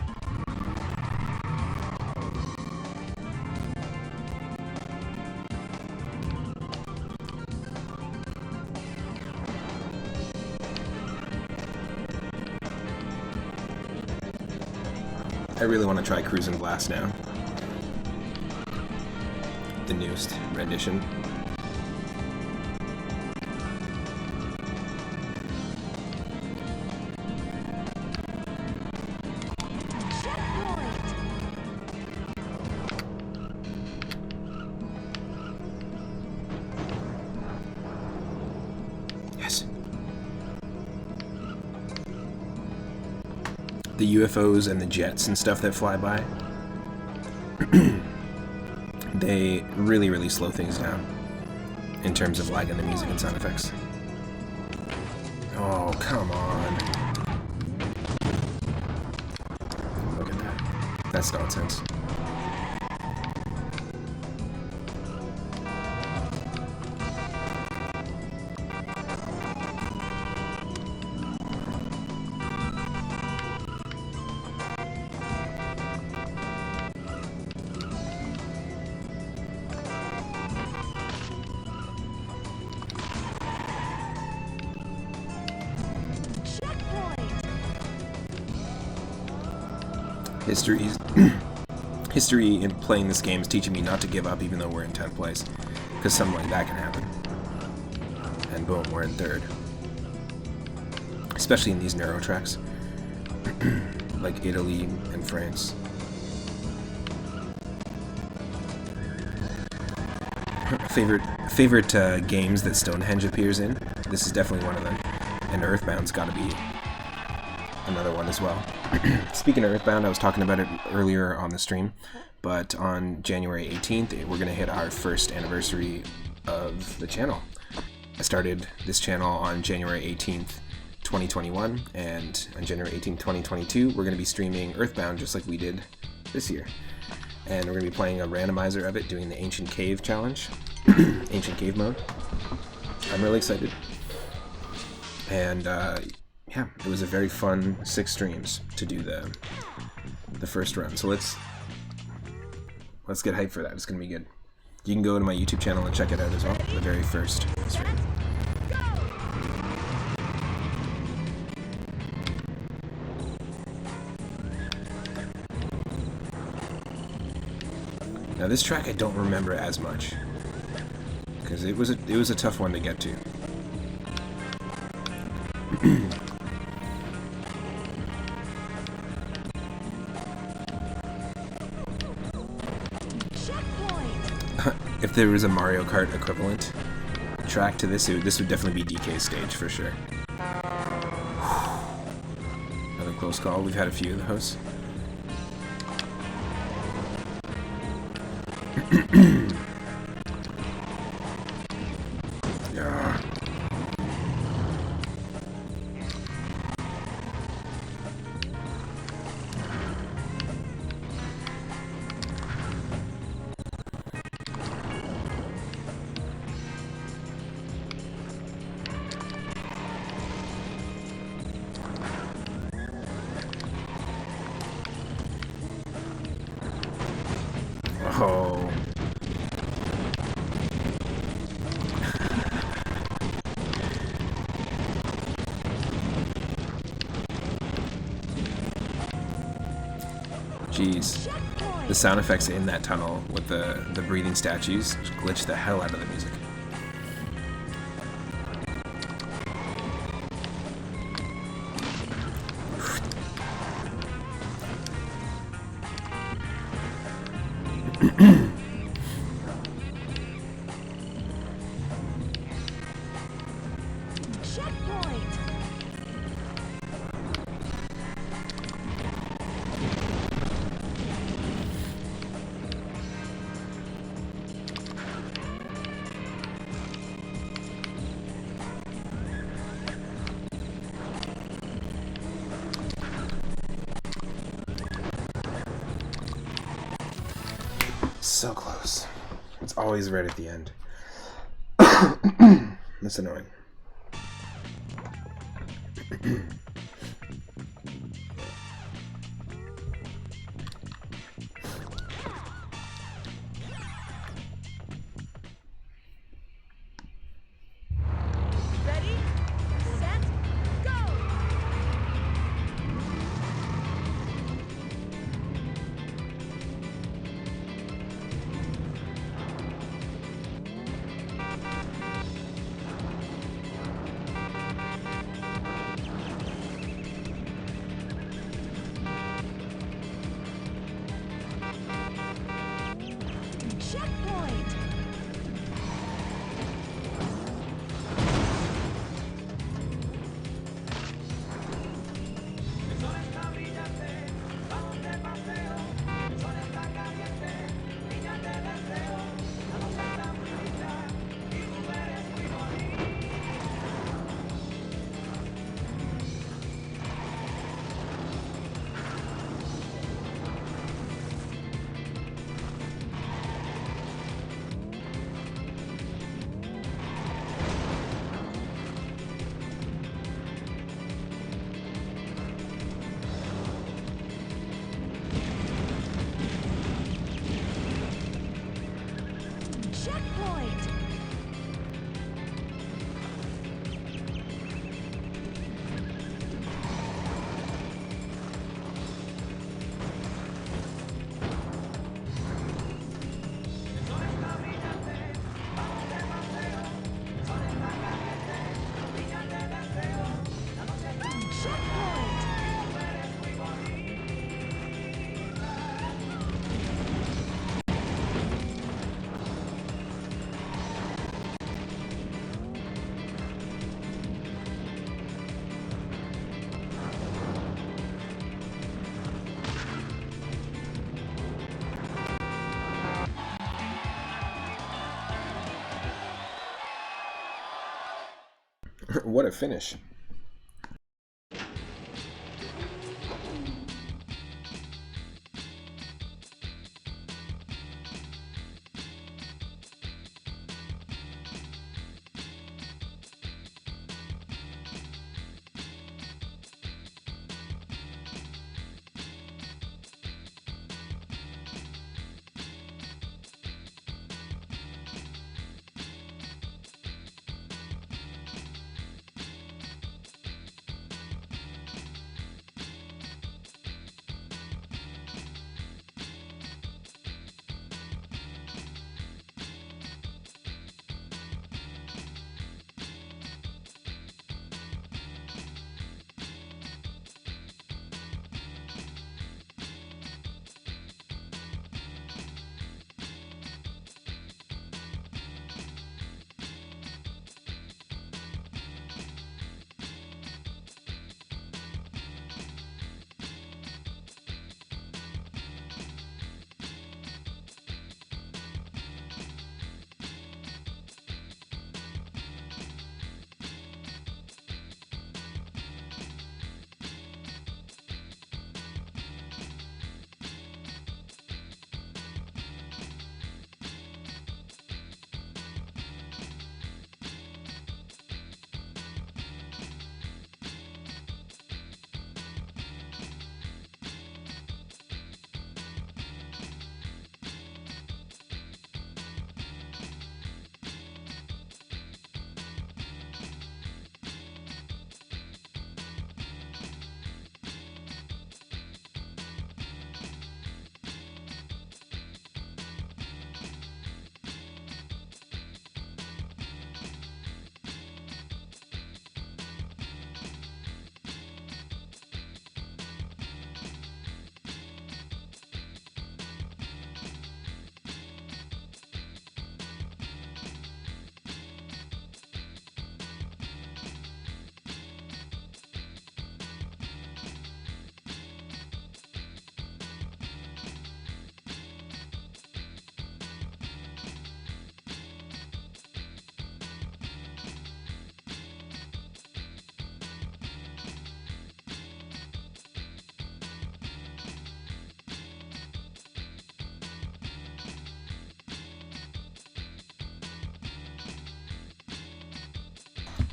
S1: I really want to try Cruis'n Blast now. The newest rendition.
S2: Checkpoint!
S1: Yes. The UFOs and the jets and stuff that fly by, they really, really slow things down in terms of lag in the music and sound effects. Oh, come on. Look at that. That's nonsense. History in playing this game is teaching me not to give up even though we're in 10th place, because something like that can happen. And boom, we're in 3rd. Especially in these narrow tracks, like Italy and France. Favorite games that Stonehenge appears in. This is definitely one of them, and Earthbound's got to be another one as well. Speaking of Earthbound, I was talking about it earlier on the stream, but on January 18th, we're going to hit our 1st anniversary of the channel. I started this channel on January 18th, 2021, and on January 18th, 2022, we're going to be streaming Earthbound just like we did this year. And we're going to be playing a randomizer of it, doing the Ancient Cave challenge, Ancient Cave mode. I'm really excited. And yeah, it was a very fun 6 streams to do the first run. So let's get hyped for that. It's gonna be good. You can go to my YouTube channel and check it out as well. The very first stream. Now this track I don't remember as much because it was a tough one to get to. If there was a Mario Kart equivalent track to this, this would definitely be DK's stage for sure. Another close call. We've had a few of those. Yeah. Oh. Jeez. The sound effects in that tunnel with the breathing statues glitch the hell out of the music. So close. It's always right at the end. That's annoying.
S2: Ready, set, go! Checkpoint! Checkpoint!
S1: What a finish.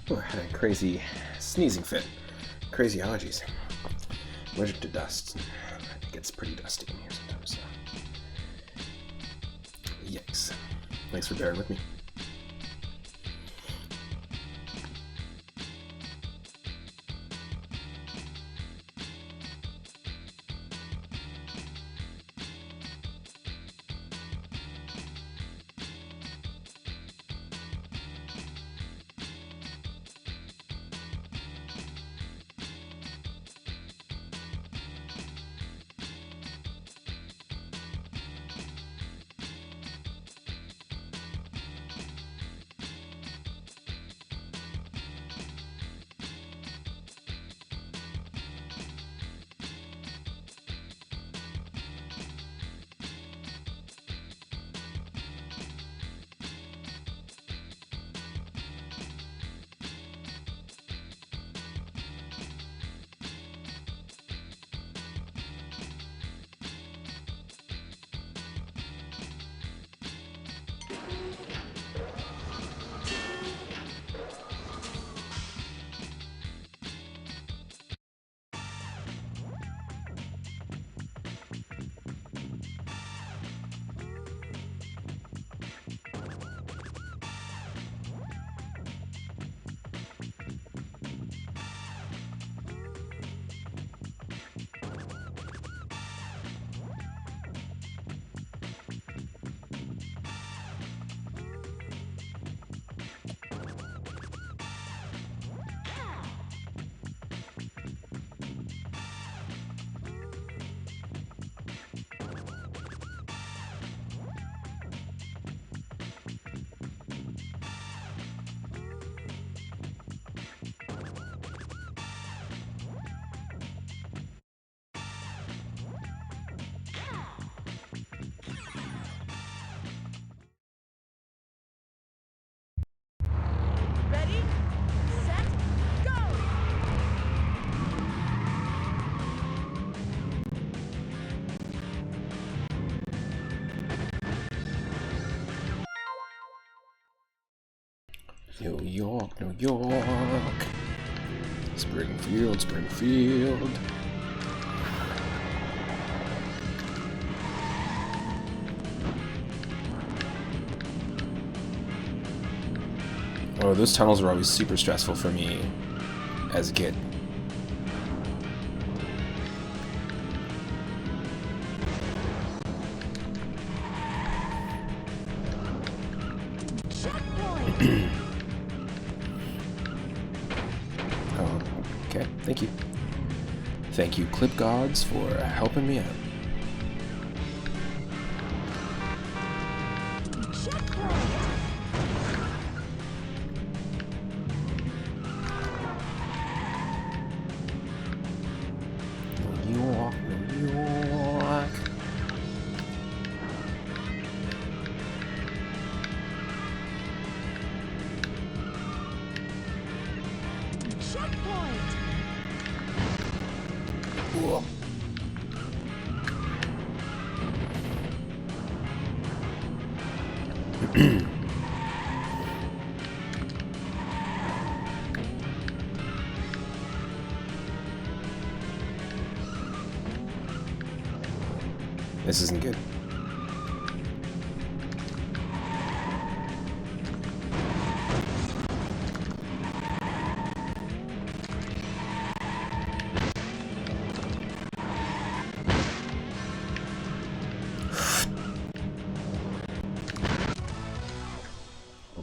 S1: Oh, I had a crazy sneezing fit. Crazy allergies. Allergic to dust. It gets pretty dusty in here sometimes. So. Yikes. Thanks for bearing with me.
S2: Ready, set, go!
S1: New York, New York. Springfield, Springfield. Oh, those tunnels were always super stressful for me as a kid.
S2: Checkpoint!
S1: Oh, okay, thank you. Thank you, Clip Gods, for helping me out.
S2: Checkpoint!
S1: New York, New York.
S2: Checkpoint!
S1: Whoa. This isn't good.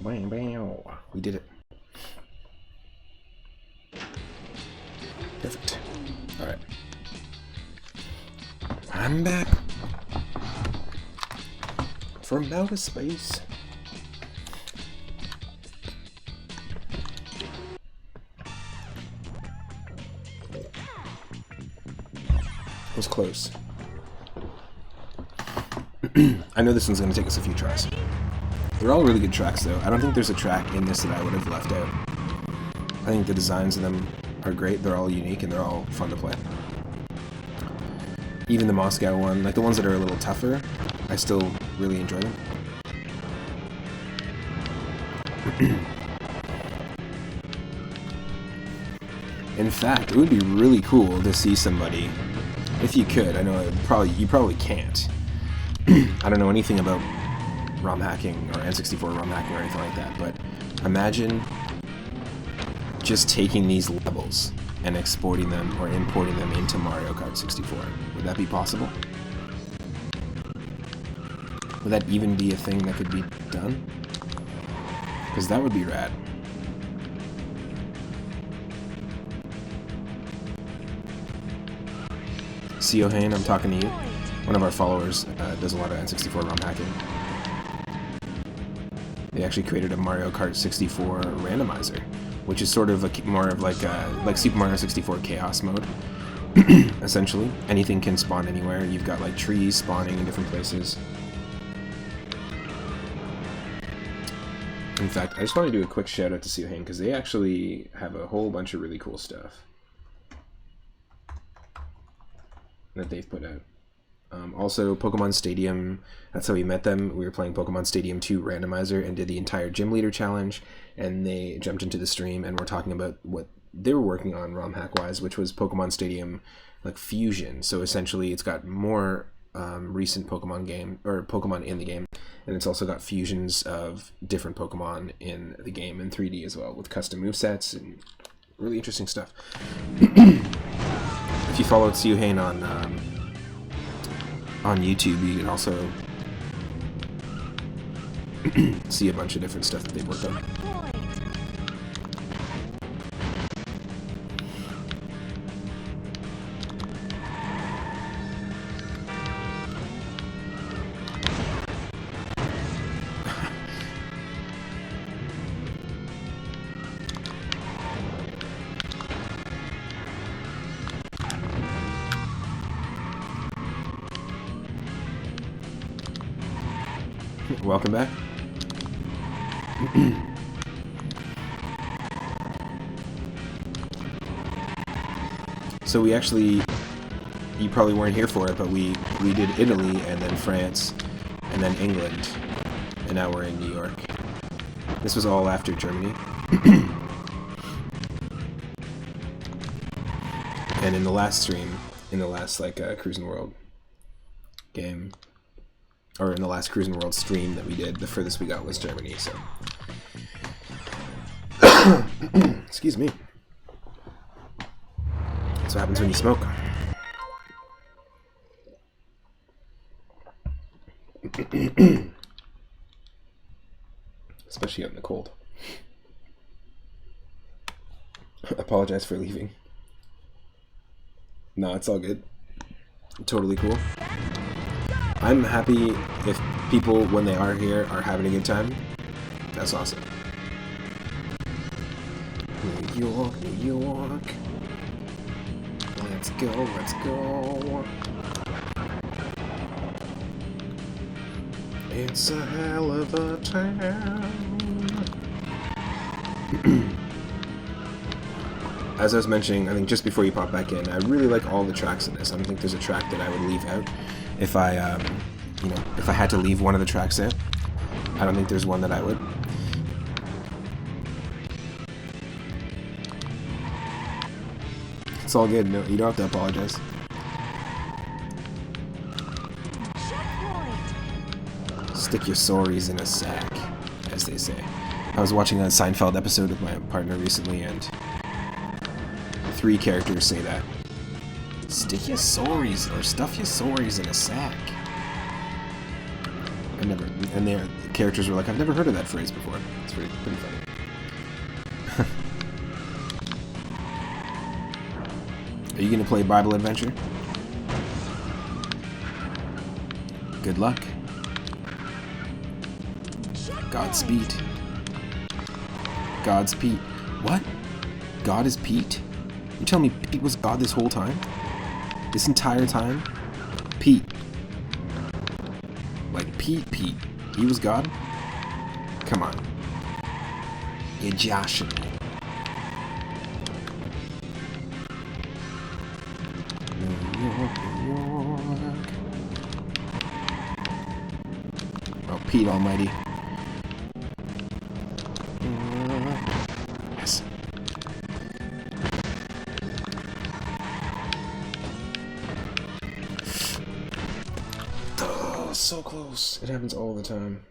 S1: Bam, bam. We did it. Perfect. Alright. I'm back. From outer space. It was close. I know this one's going to take us a few tries. They're all really good tracks, though. I don't think there's a track in this that I would have left out. I think the designs of them are great. They're all unique and they're all fun to play. Even the Moscow one, like the ones that are a little tougher, I still really enjoy them. In fact, it would be really cool to see somebody, if you could. I know you probably can't. I don't know anything about ROM hacking or N64 ROM hacking or anything like that, but imagine just taking these levels and exporting them or importing them into Mario Kart 64. Would that be possible? Would that even be a thing that could be done? Because that would be rad. Siohane, I'm talking to you. One of our followers does a lot of N64 ROM hacking. They actually created a Mario Kart 64 randomizer, which is sort of more of like Super Mario 64 Chaos mode. Essentially, anything can spawn anywhere. You've got like trees spawning in different places. In fact, I just want to do a quick shout out to Siohane because they actually have a whole bunch of really cool stuff that they've put out. Also, Pokemon Stadium, that's how we met them. We were playing Pokemon Stadium 2 Randomizer and did the entire Gym Leader Challenge, and they jumped into the stream and were talking about what they were working on ROM hack-wise, which was Pokemon Stadium like Fusion. So essentially, it's got more recent Pokemon in the game, and it's also got fusions of different Pokemon in the game in 3D as well, with custom movesets and really interesting stuff. If you followed Siohane on YouTube, you can also see a bunch of different stuff that they've worked on. Welcome back. So we actually, you probably weren't here for it, but we did Italy and then France and then England, and now we're in New York. This was all after Germany. And in the last stream, in the last Cruis'n World game, or in the last Cruis'n World stream that we did, the furthest we got was Germany, so. Excuse me. That's what happens when you smoke. Especially out in the cold. Apologize for leaving. No, it's all good. Totally cool. I'm happy if people, when they are here, are having a good time. That's awesome. New York, New York. Let's go, let's go. It's a hell of a town. As I was mentioning, I think just before you pop back in, I really like all the tracks in this. I don't think there's a track that I would leave out. If I, if I had to leave one of the tracks in, I don't think there's one that I would. It's all good. No, you don't have to apologize. Stick your sorries in a sack, as they say. I was watching a Seinfeld episode with my partner recently, and 3 characters say that. Stick your sorries, or stuff your sorries in a sack. And the characters were like, I've never heard of that phrase before. It's pretty funny. Are you gonna play Bible Adventure? Good luck. Godspeed. God's Pete. What? God is Pete? You telling me Pete was God this whole time? This entire time? Pete. Like Pete. He was God? Come on. You're joshing me. New York, New York. Oh, Pete Almighty. Yes. so close. It happens all the time.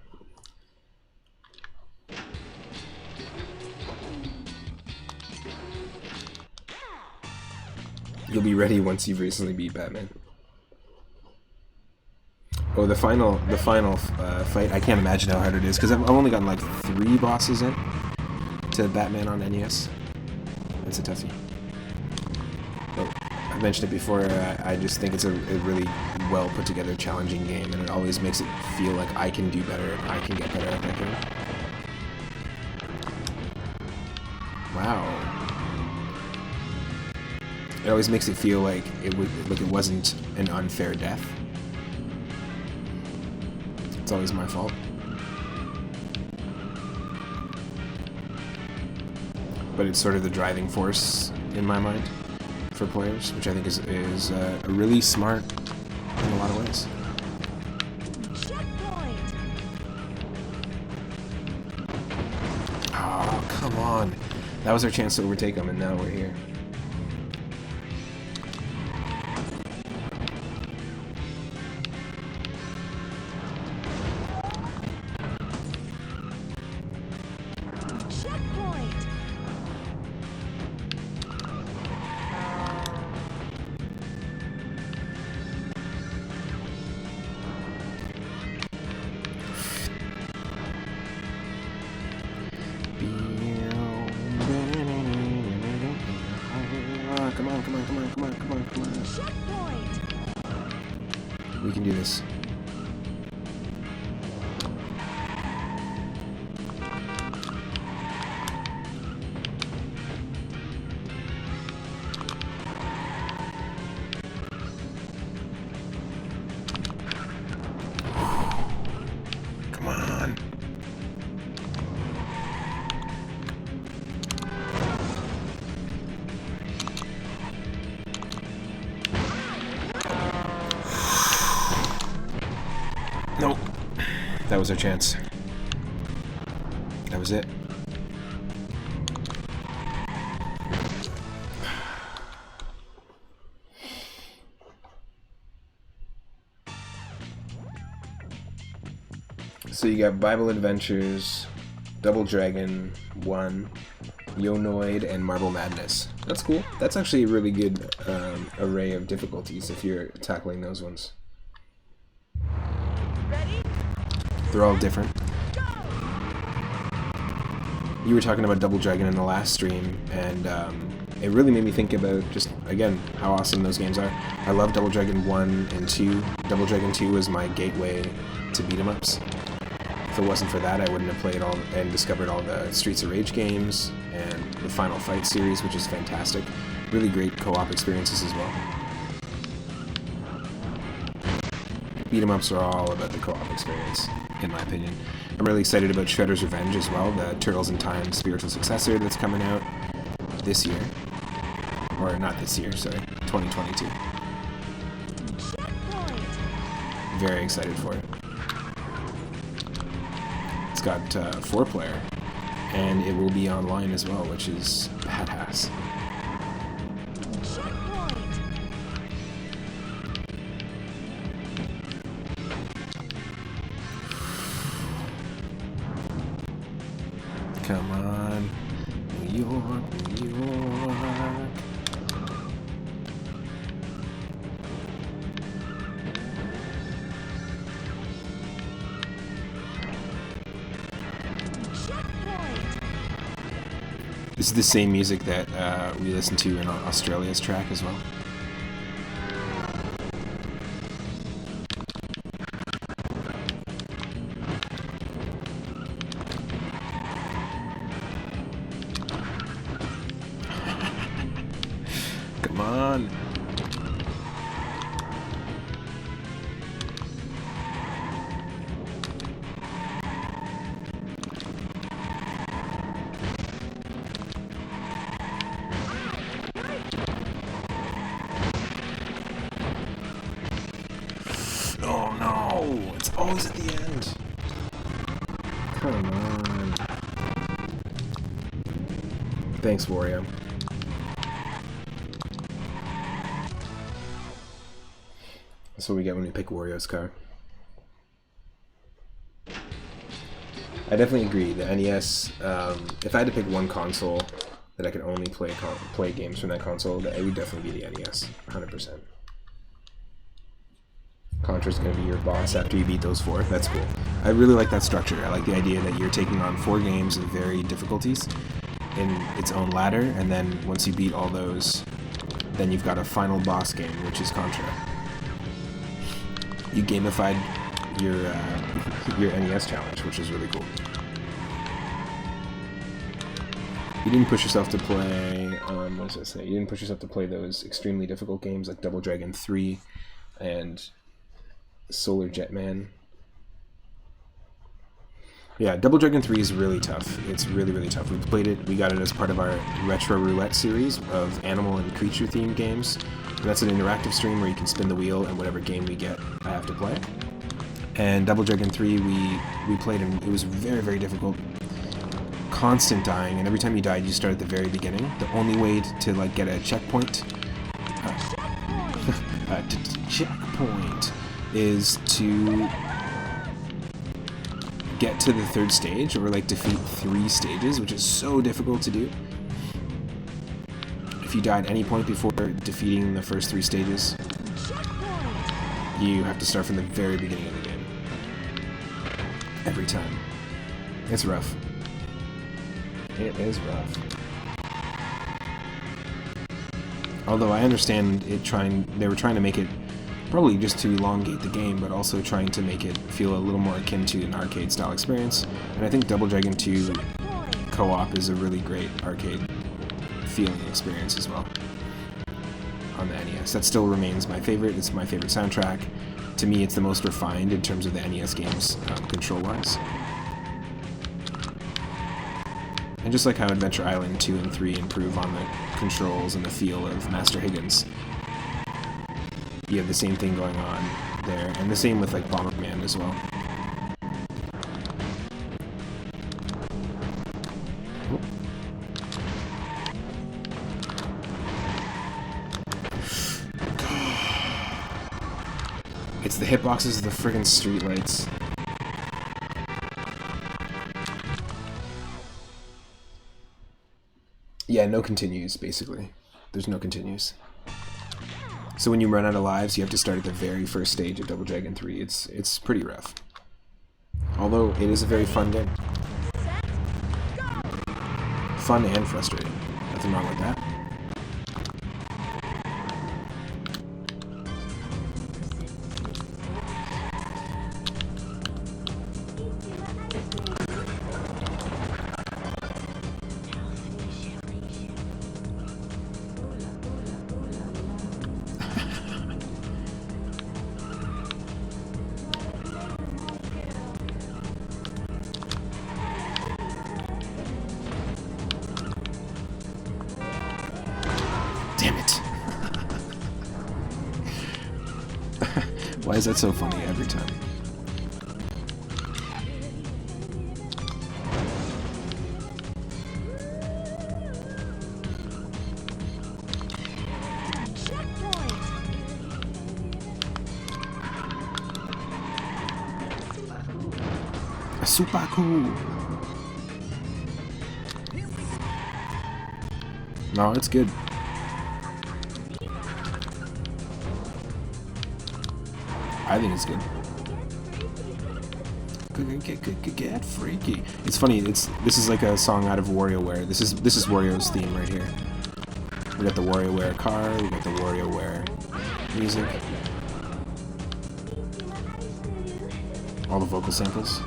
S1: You'll be ready once you've recently beat Batman. Oh, the final fight. I can't imagine how hard it is because I've only gotten like 3 bosses in to Batman on NES. It's a toughie. But I mentioned it before. I just think it's a really well put together, challenging game, and it always makes it feel like I can do better. I can get better at that game. Wow. It always makes it feel like it wasn't an unfair death. It's always my fault. But it's sort of the driving force in my mind for players, which I think is really smart in a lot of ways.
S2: Checkpoint.
S1: Oh, come on. That was our chance to overtake them, and now we're here. Come on.
S2: Checkpoint.
S1: We can do this. Come on. Nope. That was our chance. That was it. So you got Bible Adventures, Double Dragon 1, Yonoid, and Marble Madness. That's cool. That's actually a really good array of difficulties if you're tackling those ones.
S2: Ready?
S1: They're all different.
S2: Go.
S1: You were talking about Double Dragon in the last stream, and it really made me think about just, again, how awesome those games are. I love Double Dragon 1 and 2. Double Dragon 2 was my gateway to beat-em-ups. If it wasn't for that, I wouldn't have played all and discovered all the Streets of Rage games and the Final Fight series, which is fantastic. Really great co-op experiences as well. Beat-em-ups are all about the co-op experience, in my opinion. I'm really excited about Shredder's Revenge as well, the Turtles in Time spiritual successor that's coming out this year. Or not this year, sorry, 2022.
S2: Checkpoint.
S1: Very excited for it. It's got 4-player, and it will be online as well, which is badass.
S2: Checkpoint.
S1: Come on, New York, New York. This is the same music that we listened to in Australia's track as well. Come on. Oh no! It's always at the end. Come on. Thanks, Wario. That's what we get when we pick Wario's car. I definitely agree. The NES, if I had to pick one console that I could only play games from that console, it would definitely be the NES, 100%. Contra's going to be your boss after you beat those 4. That's cool. I really like that structure. I like the idea that you're taking on 4 games of varied difficulties in its own ladder, and then once you beat all those, then you've got a final boss game, which is Contra. You gamified your NES challenge, which is really cool. You didn't push yourself to play, what does it say? You didn't push yourself to play those extremely difficult games like Double Dragon 3 and Solar Jetman. Yeah, Double Dragon 3 is really tough. It's really, really tough. We played it, we got it as part of our Retro Roulette series of animal and creature themed games. And that's an interactive stream where you can spin the wheel and whatever game we get, I have to play. And Double Dragon 3, we played and it was very, very difficult. Constant dying, and every time you died, you start at the very beginning. The only way to like get a checkpoint, checkpoint, is to get to the 3rd stage, or like defeat 3 stages, which is so difficult to do. If you die at any point before defeating the first 3 stages, you have to start from the very beginning of the game. Every time. It's rough. It is rough. Although I understand they were trying to make it probably just to elongate the game, but also trying to make it feel a little more akin to an arcade style experience. And I think Double Dragon 2 co-op is a really great arcade feeling experience as well on the NES. That still remains my favorite. It's my favorite soundtrack. To me, it's the most refined in terms of the NES games, control-wise. And just like how Adventure Island 2 and 3 improve on the controls and the feel of Master Higgins, you have the same thing going on there, and the same with like Bomberman as well. It's the hitboxes of the friggin' streetlights. Yeah, no continues, basically. There's no continues. So when you run out of lives, you have to start at the very first stage of Double Dragon 3. It's pretty rough. Although, it is a very fun game. Fun and frustrating. Nothing wrong with that. Why is that so funny every time? Super cool. No, it's good. I think it's good. Get freaky. It's funny. This is like a song out of WarioWare. This is Wario's theme right here. We got the WarioWare car. We got the WarioWare music. All the vocal samples.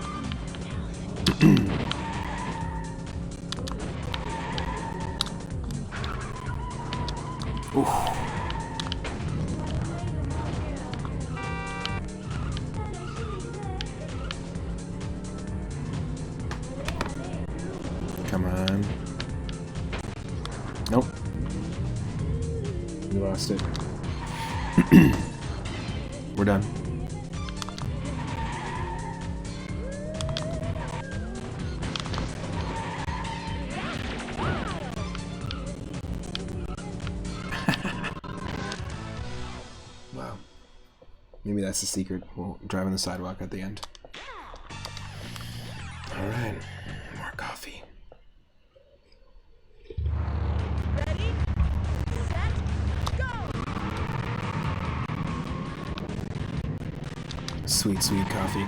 S1: Ooh. Come on. Nope. We lost it. We're done. Wow. Maybe that's the secret. We'll drive on the sidewalk at the end. Alright, more coffee.
S2: Ready, set, go!
S1: Sweet, sweet coffee.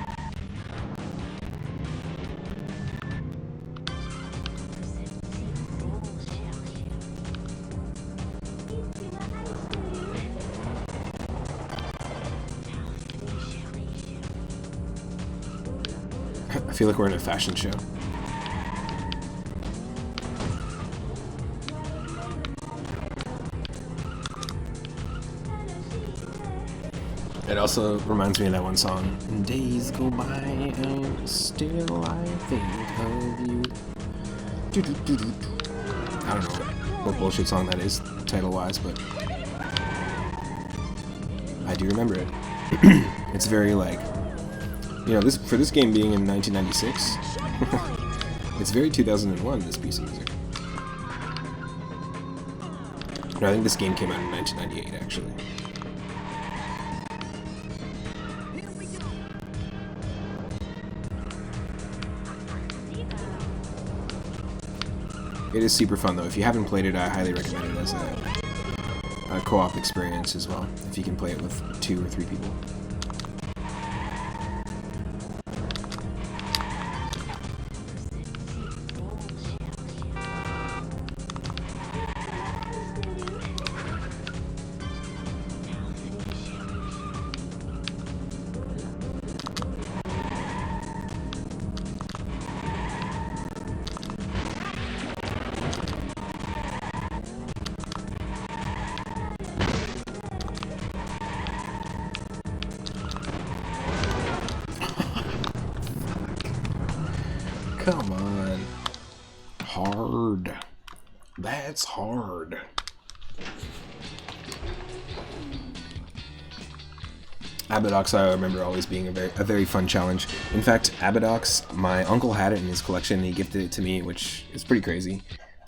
S1: I feel like we're in a fashion show. It also reminds me of that one song. Days go by and still I think of you. I don't know what bullshit song that is, title-wise, but I do remember it. It's very like, you know, this for this game being in 1996, it's very 2001. This piece of music. No, I think this game came out in 1998, actually. It is super fun though. If you haven't played it, I highly recommend it as a co-op experience as well. If you can play it with 2 or 3 people. Come on. Hard. That's hard. Abadox, I remember always being a very fun challenge. In fact, Abadox, my uncle had it in his collection, and he gifted it to me, which is pretty crazy.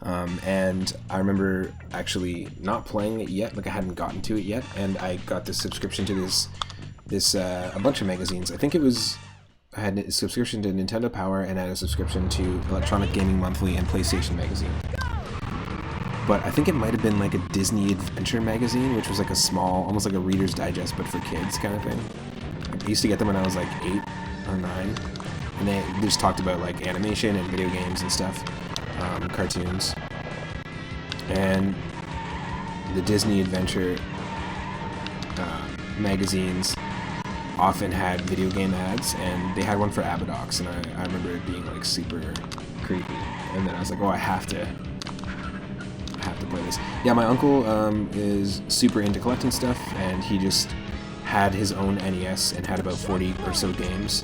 S1: And I remember actually not playing it yet, like I hadn't gotten to it yet, and I got this subscription to a bunch of magazines. I think it was, I had a subscription to Nintendo Power, and I had a subscription to Electronic Gaming Monthly and PlayStation Magazine. But I think it might have been like a Disney Adventure magazine, which was like a small, almost like a Reader's Digest, but for kids kind of thing. I used to get them when I was like 8 or 9, and they just talked about like animation and video games and stuff, cartoons. And the Disney Adventure magazines often had video game ads, and they had one for Abadox, and I remember it being like super creepy. And then I was like, oh, I have to play this. Yeah, my uncle is super into collecting stuff, and he just had his own NES and had about 40 or so games.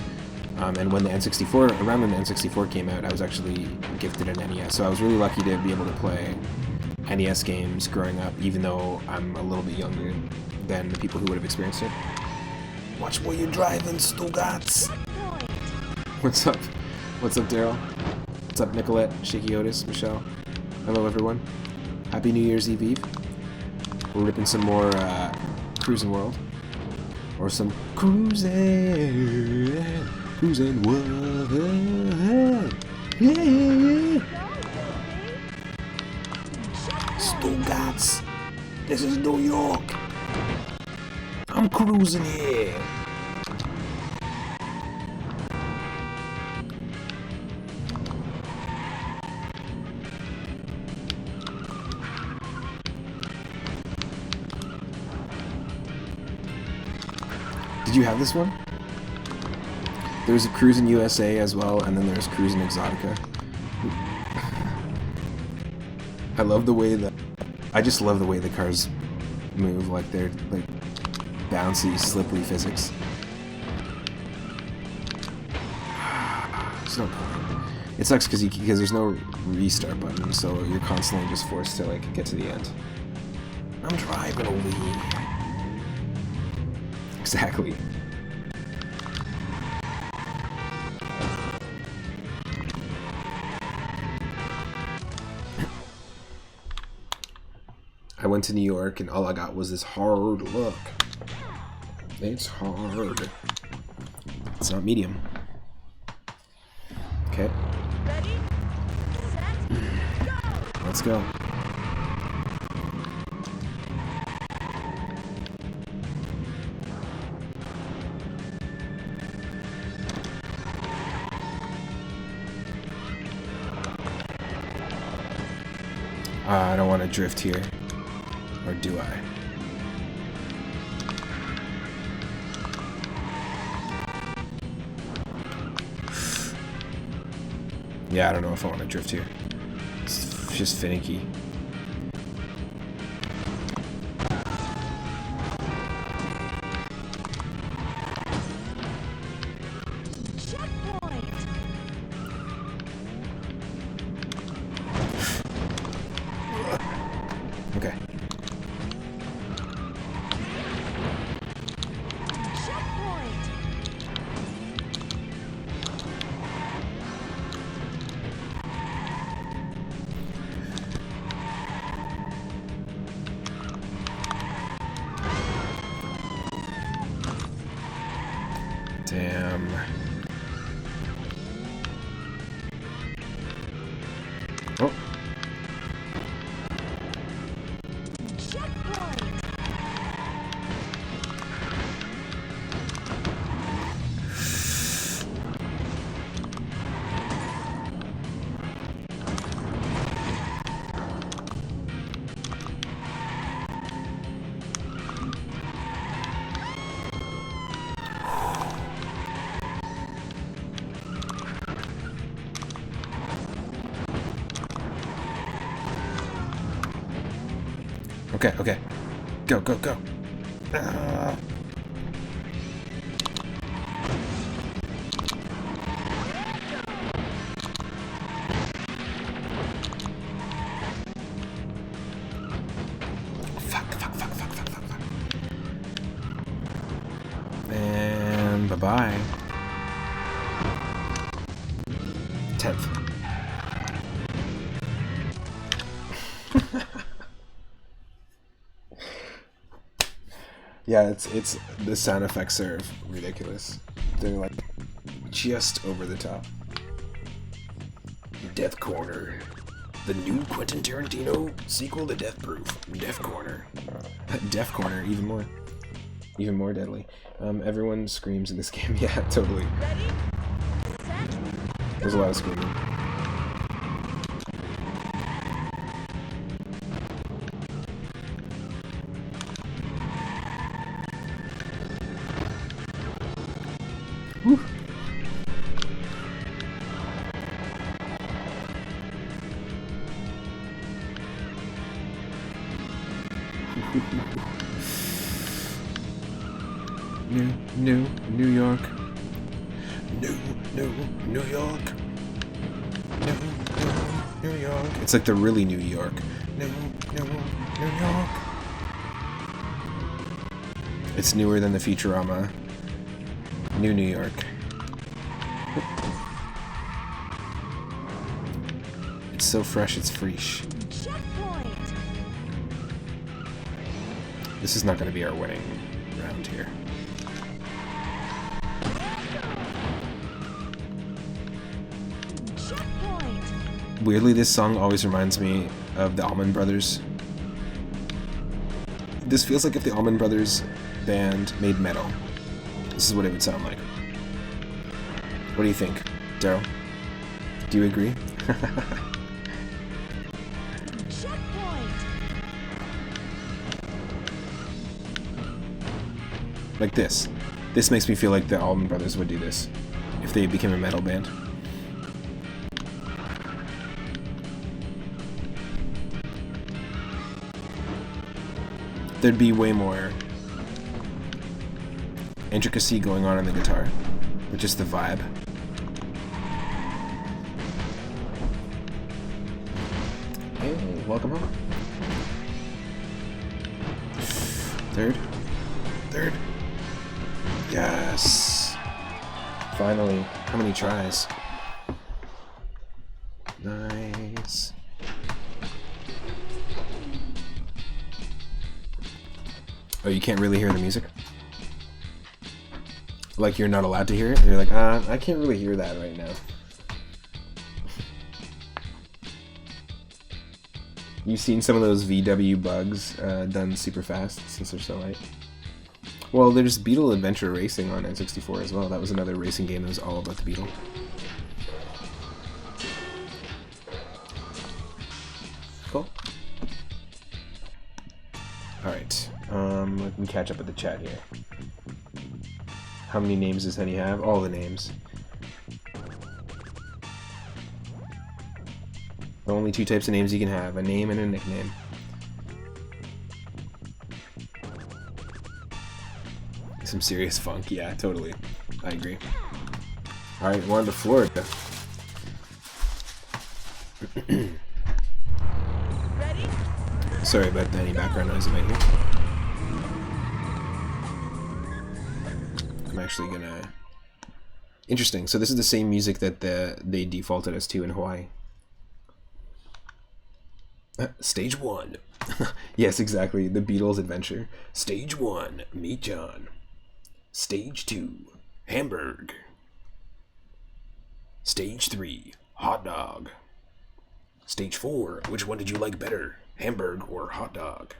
S1: And when the N64, around when the N64 came out, I was actually gifted an NES, so I was really lucky to be able to play NES games growing up, even though I'm a little bit younger than the people who would have experienced it. Watch where you're driving, Stugats! What's up? What's up, Daryl? What's up, Nicolette, Shaky Otis, Michelle? Hello, everyone. Happy New Year's Eve. We're ripping some more Cruis'n World. Or some Cruis'n World. Yeah. Stugats! This is New York! I'm cruising here! Did you have this one? There's a Cruis'n USA as well, and then there's Cruis'n Exotica. I just love the way the cars move, like they're like bouncy, slippery physics. There's no point. It sucks because there's no restart button, so you're constantly just forced to like get to the end. I'm driving a Wii. Exactly. I went to New York and all I got was this hard look. It's hard. It's not medium. Okay.
S2: Ready, set, go!
S1: Let's go. I don't want to drift here. Or do I? Yeah, I don't know if I want to drift here. It's just finicky.
S2: Checkpoint!
S1: Okay.
S2: Checkpoint!
S1: Damn. Oh.
S2: Checkpoint!
S1: Okay, okay. Go, go, go. Ah. Fuck. And bye-bye. 10th. Yeah, it's the sound effects are ridiculous. They're like just over the top. Death Corner. The new Quentin Tarantino sequel to Death Proof. Death Corner. Death Corner, even more deadly. Everyone screams in this game. Yeah, totally.
S2: Ready, set,
S1: There's a lot of screaming. Whew. New York. New York. New York. It's like the really New York. New York. It's newer than the Futurama. New York. It's so fresh, it's fresh.
S2: checkpoint!
S1: This is not going to be our winning round here.
S2: Checkpoint!
S1: Weirdly, this song always reminds me of the Allman Brothers. This feels like if the Allman Brothers band made metal. This is what it would sound like. What do you think, Daryl? Do you agree?
S2: Checkpoint!
S1: Like this. This makes me feel like the Allman Brothers would do this if they became a metal band. There'd be way more intricacy going on in the guitar, with just the vibe. Hey, welcome home. Third. Yes. Finally. How many tries? Nice. Oh, you can't really hear the music? Like you're not allowed to hear it? You're like, I can't really hear that right now. You've seen some of those VW bugs done super fast since they're so light. Well, there's Beetle Adventure Racing on N64 as well. That was another racing game that was all about the Beetle. Cool. Alright, let me catch up with the chat here. How many names does Honey have? All the names. Only two types of names you can have, a name and a nickname. Some serious funk, yeah, totally. I agree. Alright, we're on to Florida.
S2: Ready?
S1: Sorry about any background noise you might hear. I'm actually gonna... Interesting, so this is the same music that they defaulted us to in Hawaii. Stage 1. Yes, exactly, the Beatles adventure. Stage 1, meet John. Stage 2, Hamburg. Stage 3, hot dog. Stage 4, which one did you like better, Hamburg or hot dog?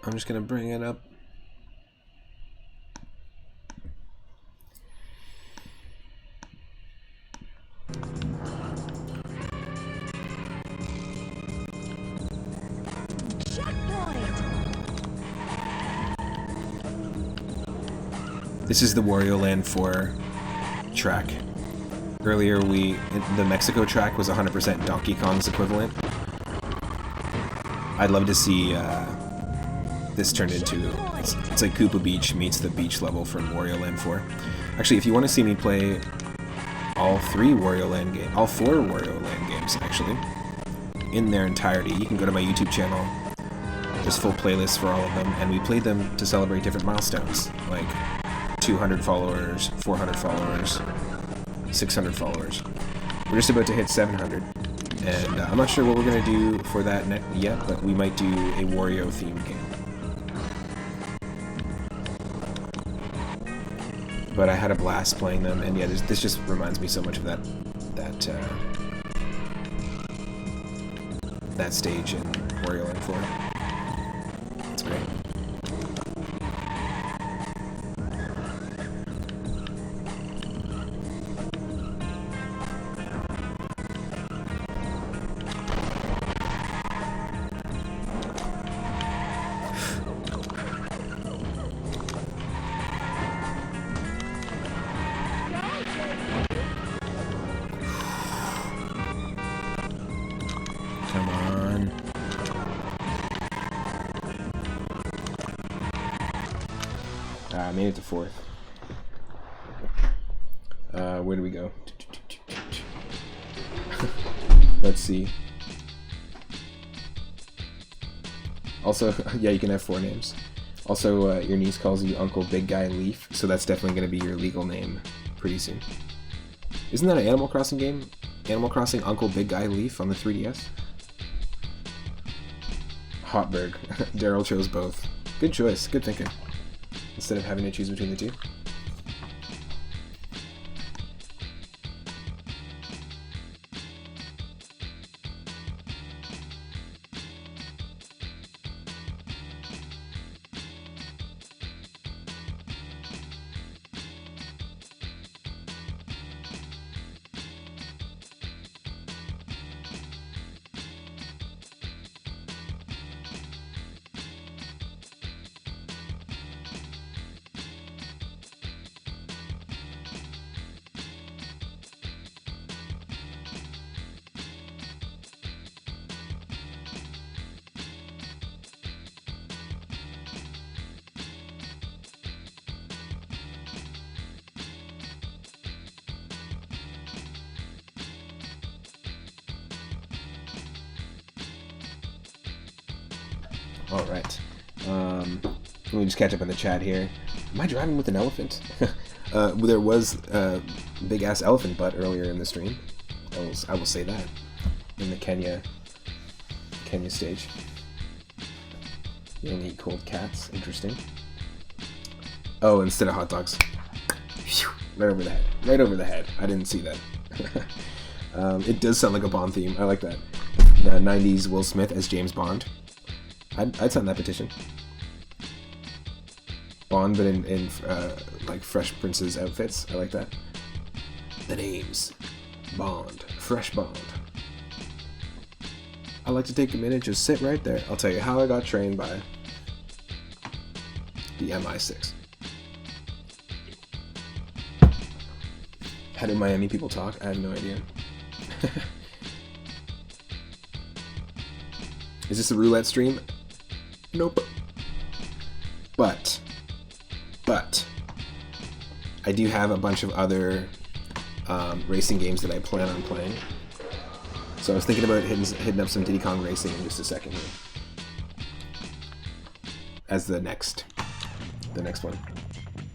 S1: I'm just gonna bring it up. This is the Wario Land 4 track. Earlier, the Mexico track was 100% Donkey Kong's equivalent. I'd love to see this turned into... It's like Koopa Beach meets the beach level from Wario Land 4. Actually, if you want to see me play all four Wario Land games, actually, in their entirety, you can go to my YouTube channel. There's full playlists for all of them, and we played them to celebrate different milestones, like 200 followers, 400 followers, 600 followers. We're just about to hit 700, and I'm not sure what we're going to do for that yet, but we might do a Wario-themed game. But I had a blast playing them, and yeah, this just reminds me so much of that stage in Wario Land 4. It's great. Come on. I made it to 4th. Where do we go? Let's see. Also, yeah, you can have 4 names. Also, your niece calls you Uncle Big Guy Leaf, so that's definitely going to be your legal name pretty soon. Isn't that an Animal Crossing game? Animal Crossing Uncle Big Guy Leaf on the 3DS? Hotberg. Daryl chose both. Good choice. Good thinking. Instead of having to choose between the two. Alright. Let me just catch up on the chat here. Am I driving with an elephant? There was a big-ass elephant butt earlier in the stream. I will say that. In the Kenya stage. You don't eat cold cats. Interesting. Oh, instead of hot dogs. Phew, right over the head. Right over the head. I didn't see that. It does sound like a Bond theme. I like that. The 90s Will Smith as James Bond. I'd sign that petition. Bond, but in like Fresh Prince's outfits. I like that. The name's Bond. Fresh Bond. I like to take a minute, just sit right there. I'll tell you how I got trained by the MI6. How do Miami people talk? I have no idea. Is this a roulette stream? Nope. But I do have a bunch of other racing games that I plan on playing. So I was thinking about hitting up some Diddy Kong Racing in just a second here. As the next one.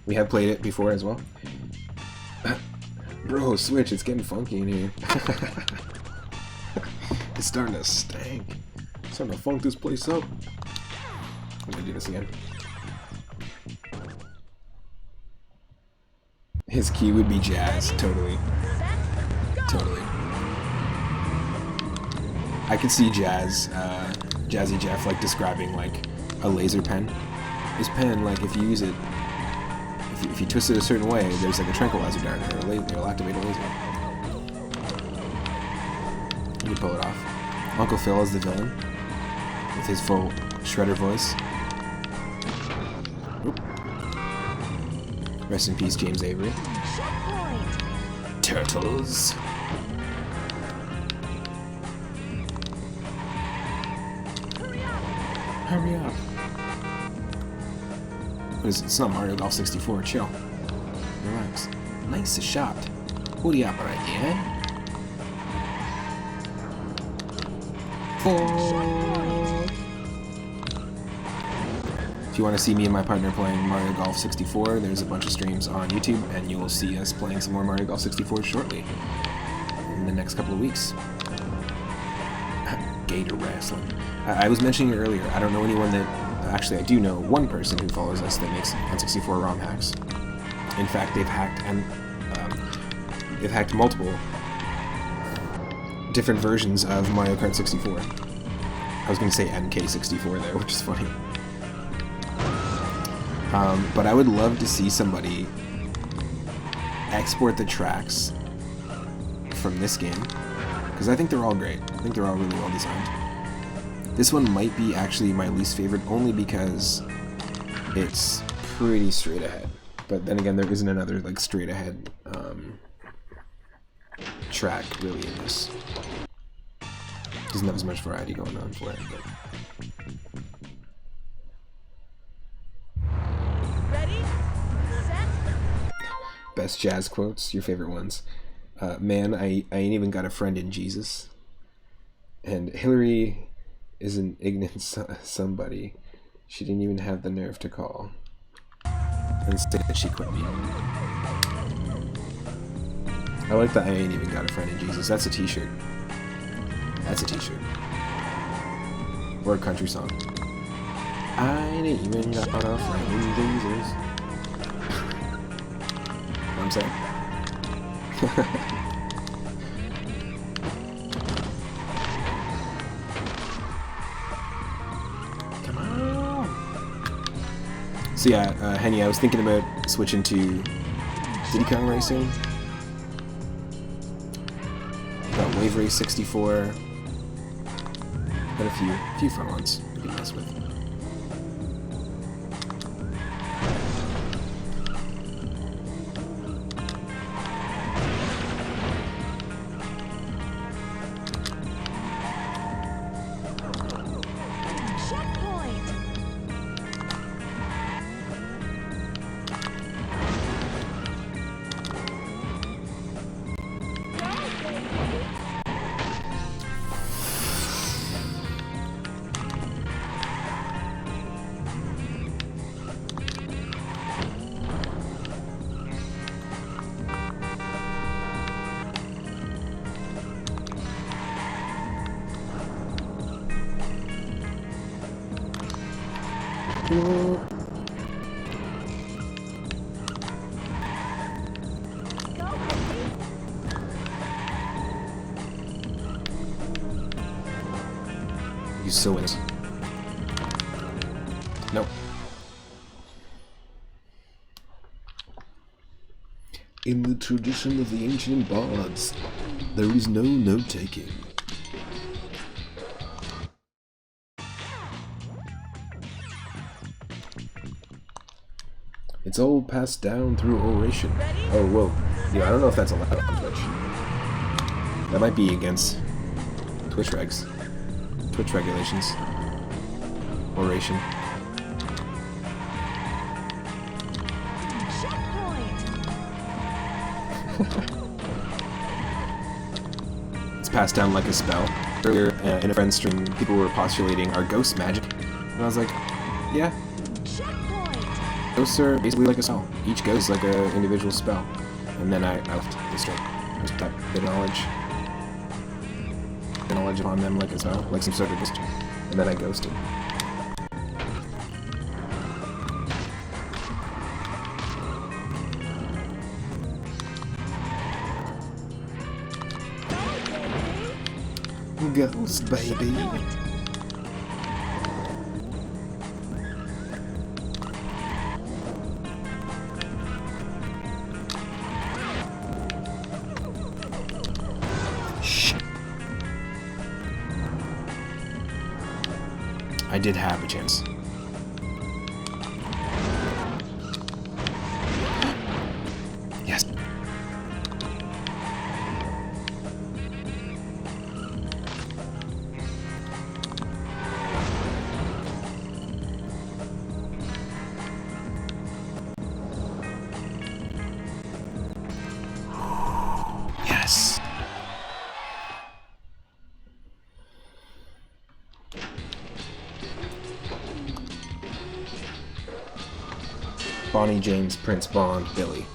S1: We have played it before as well. Bro, Switch, it's getting funky in here. It's starting to stank. It's starting to funk this place up. I'm gonna do this again. His key would be jazz, totally. Totally. I could see Jazzy Jeff like describing like a laser pen. This pen, like if you use it, if you twist it a certain way, there's like a tranquilizer dart or a laser, it'll activate a laser. You pull it off. Uncle Phil is the villain with his full shredder voice. Oop. Rest in peace, James Avery.
S2: Checkpoint.
S1: Turtles. Hurry up. What is it? It's not Mario Golf 64. Chill. Relax. Nice shot. Hurry up right here. If you want to see me and my partner playing Mario Golf 64, there's a bunch of streams on YouTube, and you will see us playing some more Mario Golf 64 shortly. In the next couple of weeks. Gator wrestling. I was mentioning it earlier, I don't know anyone that... Actually, I do know one person who follows us that makes N64 ROM hacks. In fact, they've hacked multiple different versions of Mario Kart 64. I was going to say MK64 there, which is funny. But I would love to see somebody export the tracks from this game, because I think they're all great. I think they're all really well designed. This one might be actually my least favorite, only because it's pretty straight ahead. But then again, there isn't another like straight ahead track really in this. Doesn't have as much variety going on for it. But...
S2: Ready? Set.
S1: Best jazz quotes, your favorite ones. Man, I ain't even got a friend in Jesus. And Hillary is an ignorant somebody. She didn't even have the nerve to call. Instead, she quit me. I like that I ain't even got a friend in Jesus. That's a t-shirt. That's a t-shirt. Or a country song. I ain't even got a friend in Jesus. You know what I'm saying? Come on. So yeah, Henny, I was thinking about switching to Diddy Kong Racing. Got Wave Race 64. Got a few fun ones to be messed with.
S2: Checkpoint. Go, baby.
S1: He's so in it. Nope. In the tradition of the ancient bards, there is no note-taking. It's all passed down through oration. Oh, whoa. Yeah, I don't know if that's allowed on Twitch. That might be against Twitch regs. Twitch regulations. Oration. It's passed down like a spell. Earlier, in a friend's stream, people were postulating our ghost magic. And I was like, yeah. Ghosts are basically like a spell. Each ghost is like an individual spell. And then I left the stream. Just that bit of knowledge upon them like a spell, like some sort of ghost. And then I ghosted. Ghost baby. Shh. I did have a chance. Yes. Yes. Bonnie, James, Prince, Bond, Billy.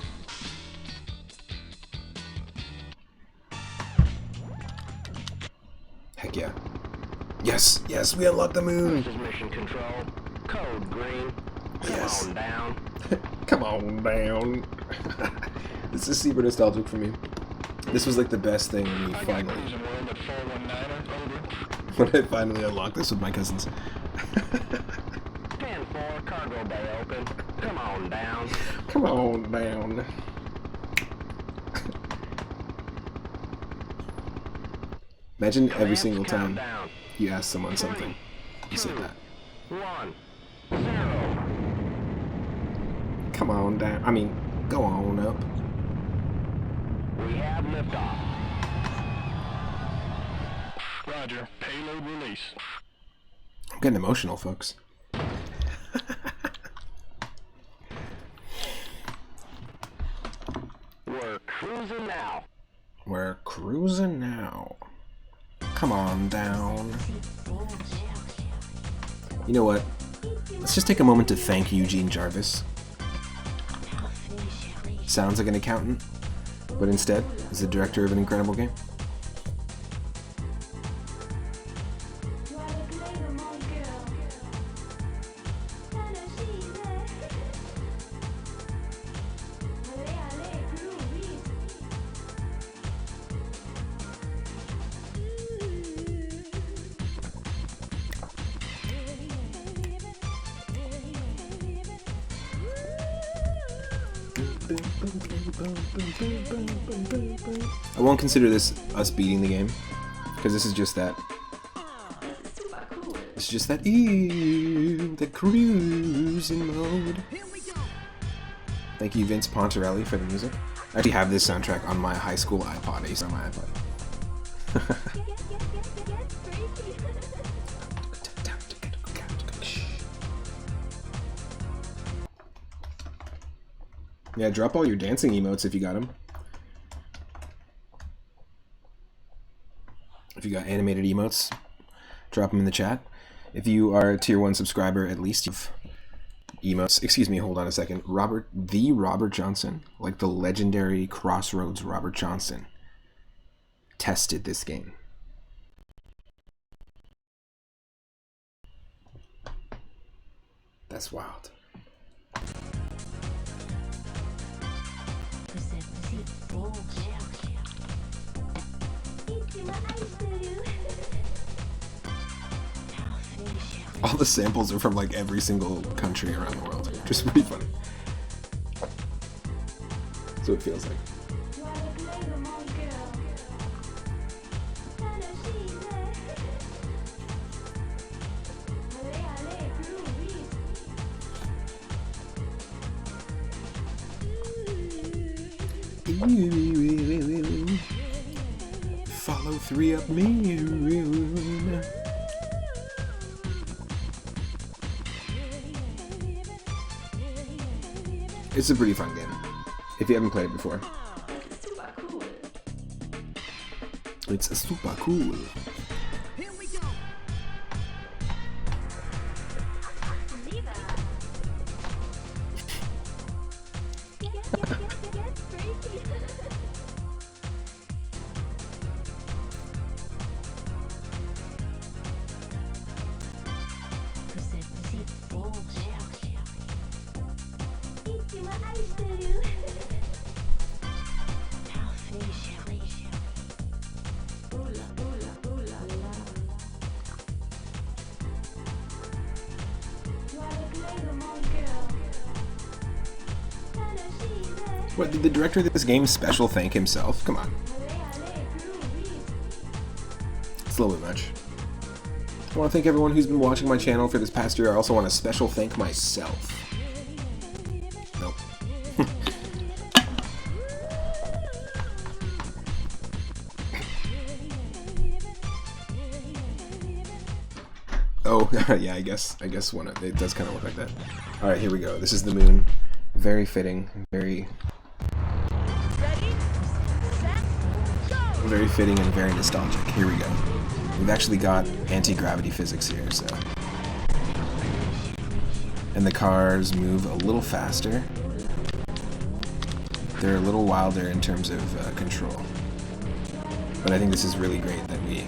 S1: Heck yeah. Yes, yes, we unlocked the moon.
S3: This is mission control. Code green.
S1: Yes.
S3: Come on down.
S1: Come on down. This is super nostalgic for me. This was like the best thing when we finally,
S3: Cruis'n world at 419er. Over.
S1: when I finally unlocked this with my cousins.
S3: 10-4, cargo bay open. Come on down.
S1: Come on down. Imagine every single time
S3: Countdown.
S1: you ask someone something, you say that.
S3: 1, 0.
S1: Come on down. I mean, go on up.
S3: We have liftoff. Roger. Payload release.
S1: I'm getting emotional, folks.
S3: We're cruising now.
S1: We're cruising now. Come on down. You know what? Let's just take a moment to thank Eugene Jarvis. Sounds like an accountant, but instead is the director of an incredible game. I won't consider this us beating the game, because this is just that. It's just that the cruising mode. Thank you, Vince Pontarelli, for the music. I actually have this soundtrack on my high school iPod. I used it on my iPod. Yeah, drop all your dancing emotes if you got them. If you got animated emotes, drop them in the chat. If you are a tier 1 subscriber, at least you've emotes. Excuse me, hold on a second. Robert Johnson, like the legendary Crossroads Robert Johnson, tested this game. That's wild. All the samples are from like every single country around the world. Just pretty funny. So it feels like. Follow 3-Up Moon. It's a pretty fun game, if you haven't played it before. It's super cool.
S2: Here we go.
S1: What, did the director of this game special thank himself? Come on. It's a little bit much. I want to thank everyone who's been watching my channel for this past year. I also want to special thank myself. Nope. Oh, yeah, I guess one of it does kind of look like that. All right, here we go. This is the moon. Very fitting, very fitting and very nostalgic. Here we go. We've actually got anti-gravity physics here, so. And the cars move a little faster. They're a little wilder in terms of control. But I think this is really great that we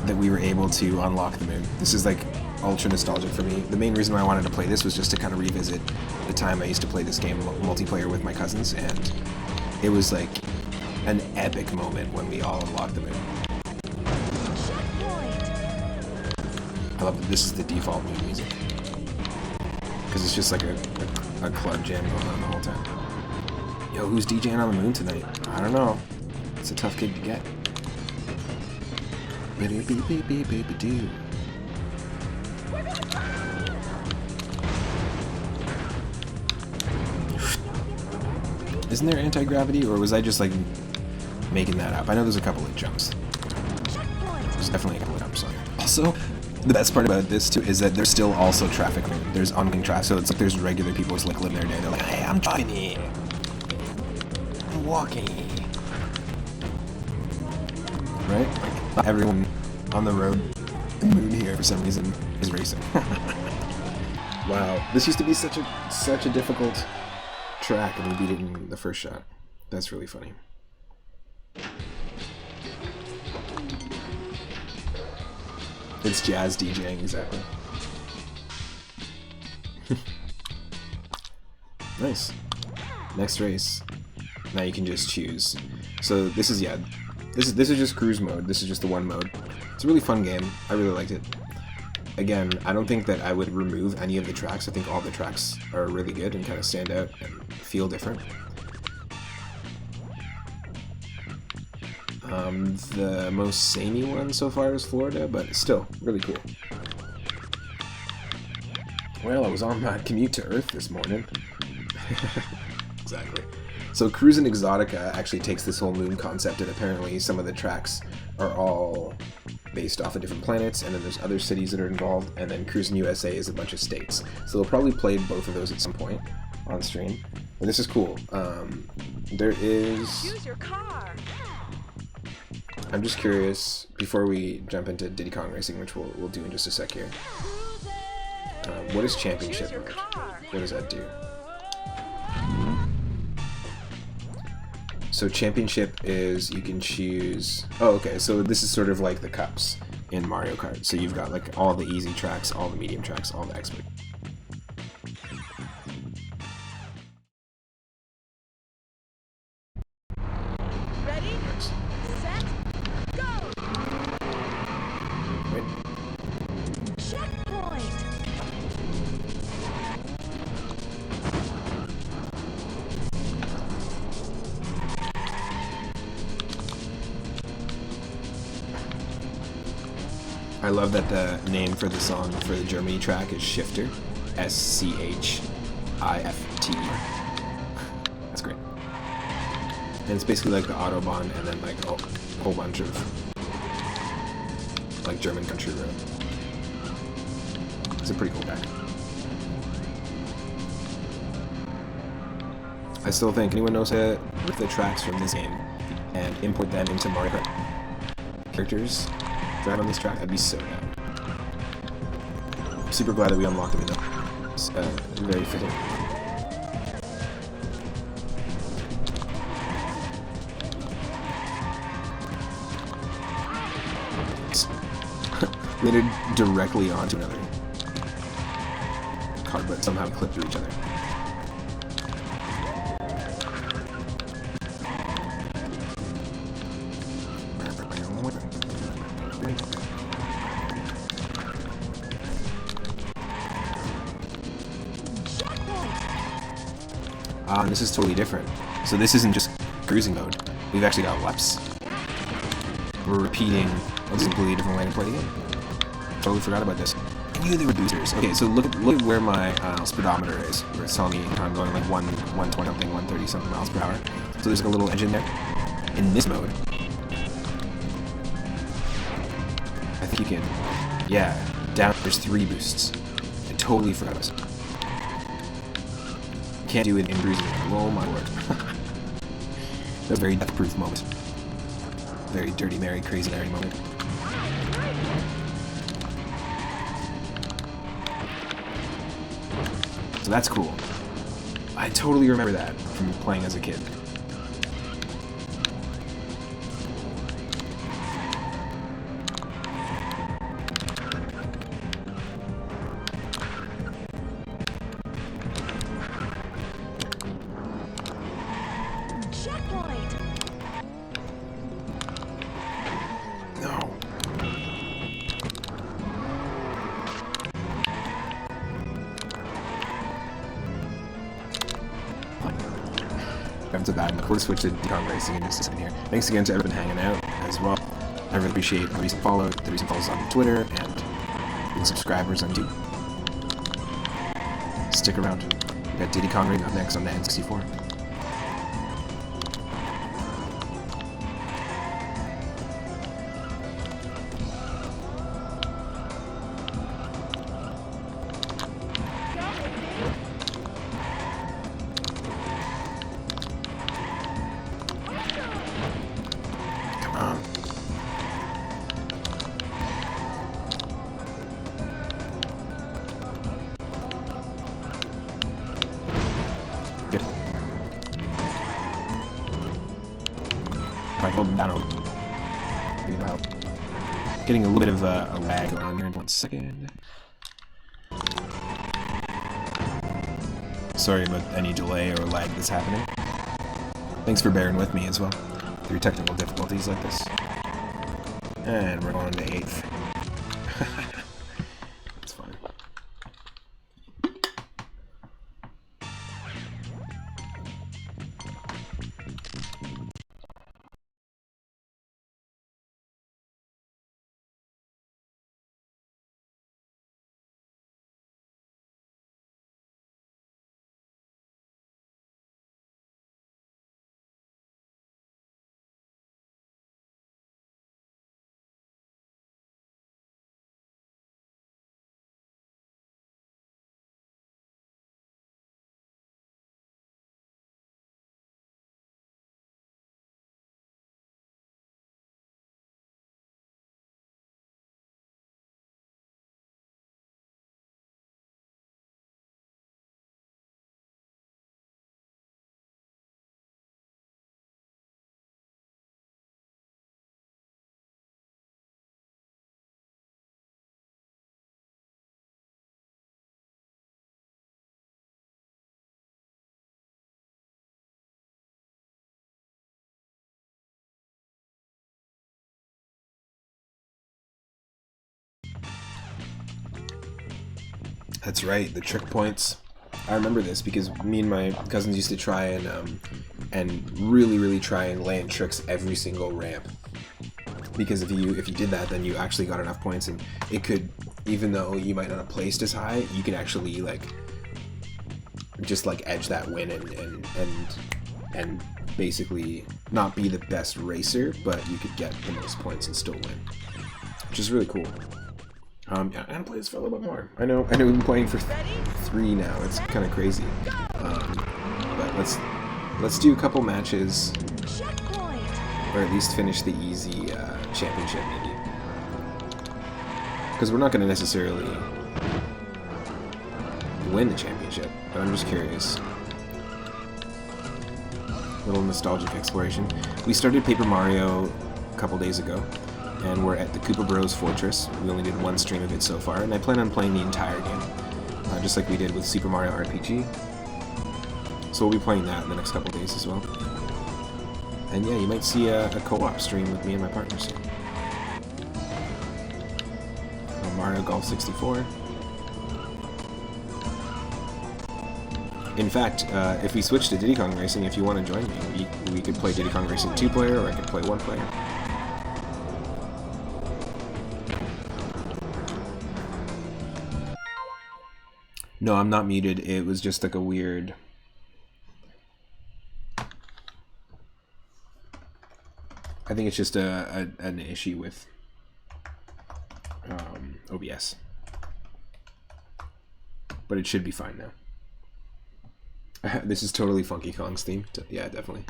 S1: that we were able to unlock the moon. This is like ultra nostalgic for me. The main reason why I wanted to play this was just to kind of revisit the time I used to play this game multiplayer with my cousins, and it was like an epic moment when we all unlocked the moon. I love that this is the default moon music, because it's just like a club jam going on the whole time. Yo, who's DJing on the moon tonight? I don't know. It's a tough gig to get. Beep-beep-beep-beep-beep-doo. Isn't there anti-gravity, or was I just like making that up? I know there's a couple of jumps. There's definitely a couple of jumps on here. Also, the best part about this too is that there's still also traffic. There's oncoming traffic, so it's like there's regular people just like living their day. They're like, hey, I'm driving here. I'm walking. Right? Like, everyone on the road in the moon here for some reason is racing. Wow, this used to be such a difficult track, and we beat it in the first shot. That's really funny. It's jazz DJing, exactly. Nice. Next race. Now you can just choose. So this is this is just cruise mode. This is just the one mode. It's a really fun game. I really liked it. Again, I don't think that I would remove any of the tracks. I think all the tracks are really good and kind of stand out and feel different. The most samey one so far is Florida, but still, really cool. Well, I was on my commute to Earth this morning. Exactly. So Cruis'n Exotica actually takes this whole moon concept, and apparently some of the tracks are all based off of different planets, and then there's other cities that are involved, and then Cruis'n USA is a bunch of states. So they'll probably play both of those at some point on stream. And this is cool. There is...
S2: Choose your car.
S1: I'm just curious, before we jump into Diddy Kong Racing, which we'll do in just a sec here. What is championship mode? What does that do? So championship is, you can choose... Oh, okay, so this is sort of like the cups in Mario Kart. So you've got like all the easy tracks, all the medium tracks, all the expert.
S2: Ready, set, go!
S1: I love that the name for the song for the Germany track is Shifter. SCHIFTE. That's great. And it's basically like the Autobahn and then like a whole bunch of like German country road. It's a pretty cool track. I still think anyone knows how to rip the tracks from this game and import them into Mario Kart characters drive on this track. That'd be so down. Super glad that we unlocked them though. It's very fitting. Landed directly onto another car, but somehow clipped through each other. And this is totally different. So this isn't just cruising mode. We've actually got LEPs. We're repeating. This is a completely different way to play the game. Totally forgot about this. I knew they were boosters. Okay, so look at where my speedometer is. Where it's telling me I'm going like 120 something, 130 something miles per hour. So there's like a little engine there. In this mode, I think you can. Yeah, down. There's 3 boosts. I totally forgot about this. Can't do it in cruising. Oh my lord. That's a very death-proof moment. Very Dirty Mary, Crazy Larry moment. So that's cool. I totally remember that from playing as a kid. To that. We're going to switch to car racing in just a second here. Thanks again to everyone hanging out as well. I really appreciate the recent follows on Twitter and subscribers on YouTube. Stick around. We got Diddy Congrade up next on the N64. Getting a little bit of a lag going on here in 1 second. Sorry about any delay or lag that's happening. Thanks for bearing with me as well through technical difficulties like this. And we're going to 8th. That's fine. That's right, the trick points. I remember this because me and my cousins used to try and really try and land tricks every single ramp. Because if you did that, then you actually got enough points, and it could, even though you might not have placed as high, you could actually like just like edge that win and basically not be the best racer, but you could get the most points and still win, which is really cool. Yeah, I'm gonna play this for a little bit more. I know we've been playing for 3 now. It's kind of crazy, but let's do a couple matches, or at least finish the easy championship maybe, because we're not gonna necessarily win the championship, but I'm just curious. Little nostalgic exploration. We started Paper Mario a couple days ago, and we're at the Koopa Bros Fortress. We only did 1 stream of it so far, and I plan on playing the entire game, just like we did with Super Mario RPG. So we'll be playing that in the next couple days as well. And yeah, you might see a co-op stream with me and my partner soon. Mario Golf 64. In fact, if we switch to Diddy Kong Racing, if you want to join me, we could play Diddy Kong Racing 2-player, or I could play 1-player. No, I'm not muted. It was just like a weird... I think it's just an issue with OBS. But it should be fine now. This is totally Funky Kong's theme. Yeah, definitely.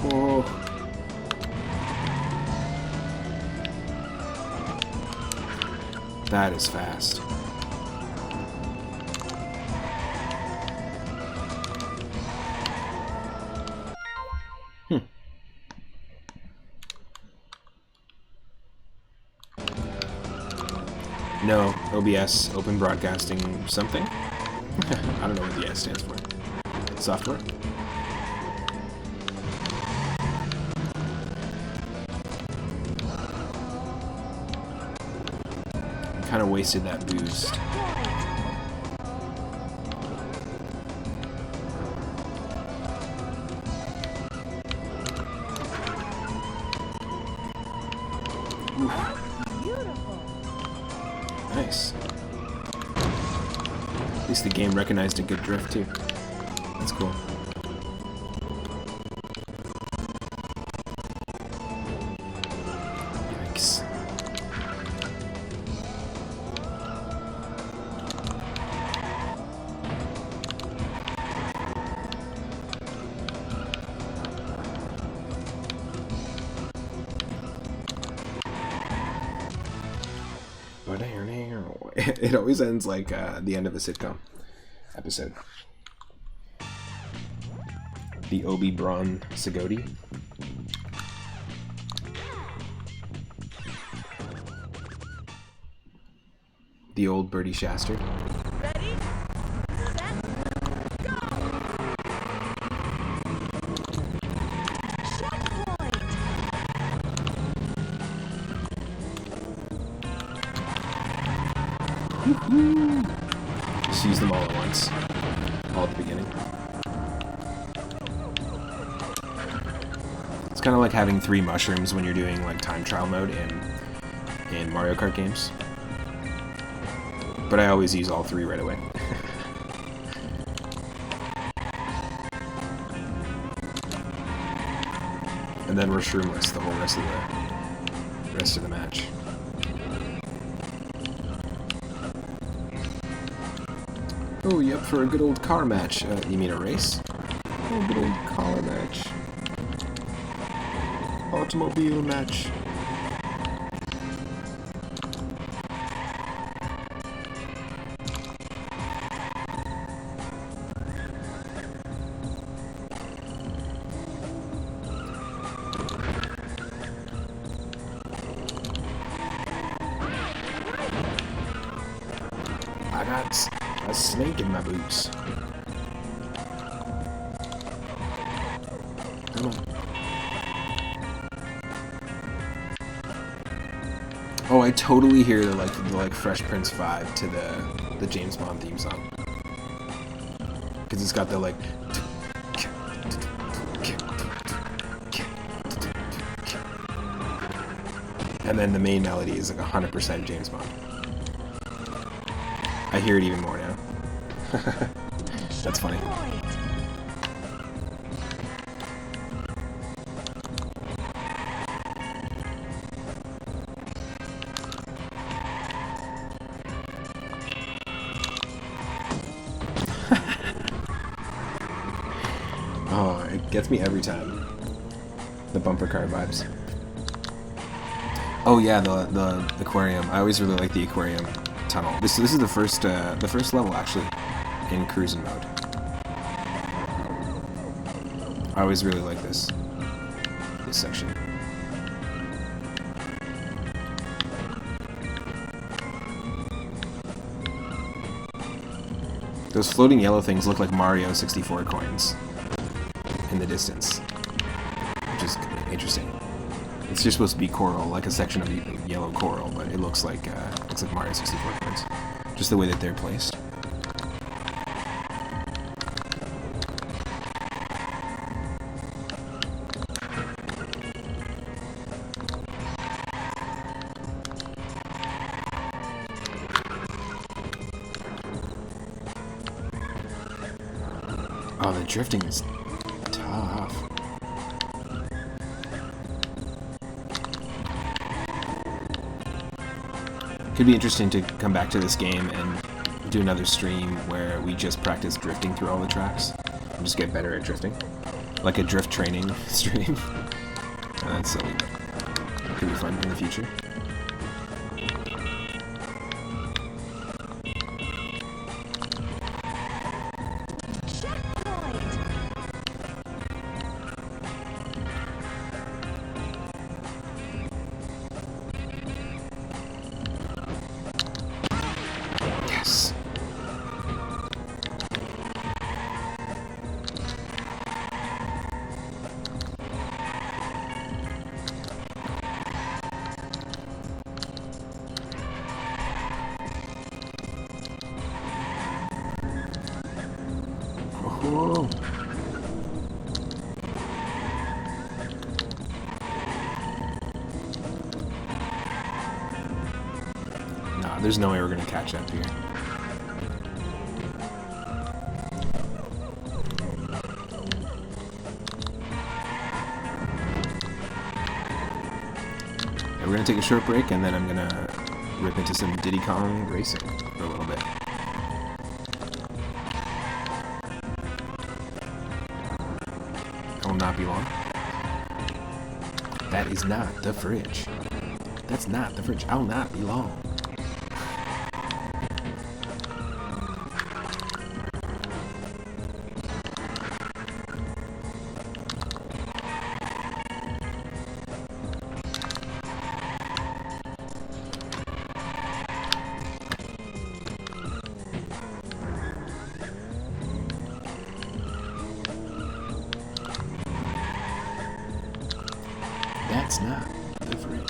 S1: Oh. That is fast. No, OBS, Open Broadcasting something? I don't know what the S stands for. Software? Kind of wasted that boost. Nice. At least the game recognized a good drift too. That's cool. Yikes. It always ends like the end of a sitcom episode. The Obi Braun Sigodi. The old Birdie Shaster.
S2: Ready, set, go! Checkpoint!
S1: Just use them all at once. All at the beginning. It's kind of like having 3 mushrooms when you're doing like time trial mode in Mario Kart games. But I always use all 3 right away. And then we're shroomless the whole rest of the match. Oh, you up for a good old car match? You mean a race? Oh, good old car match. Automobile match. I got a snake in my boots. Come on. Oh, I totally hear the Fresh Prince vibe to the James Bond theme song. because it's got the like. And then the main melody is like 100% James Bond. I hear it even more now. That's funny. Oh, it gets me every time. The bumper car vibes. Oh yeah, the aquarium. I always really like the Aquarium Tunnel. This is the first level actually in Cruis'n mode. I always really like this section. Those floating yellow things look like Mario 64 coins in the distance, which is interesting. It's just supposed to be coral, like a section of yellow coral, but it looks like Mario 64 coins. Just the way that they're placed. Oh, the drifting is tough. Could be interesting to come back to this game and do another stream where we just practice drifting through all the tracks and just get better at drifting. Like a drift training stream. That's silly, but it could be fun in the future. Whoa. Nah, there's no way we're gonna catch up here. Okay, we're gonna take a short break and then I'm gonna rip into some Diddy Kong racing for a little bit. Will not be long. That is not the fridge. That's not the fridge. I'll not be long. That's not the fridge.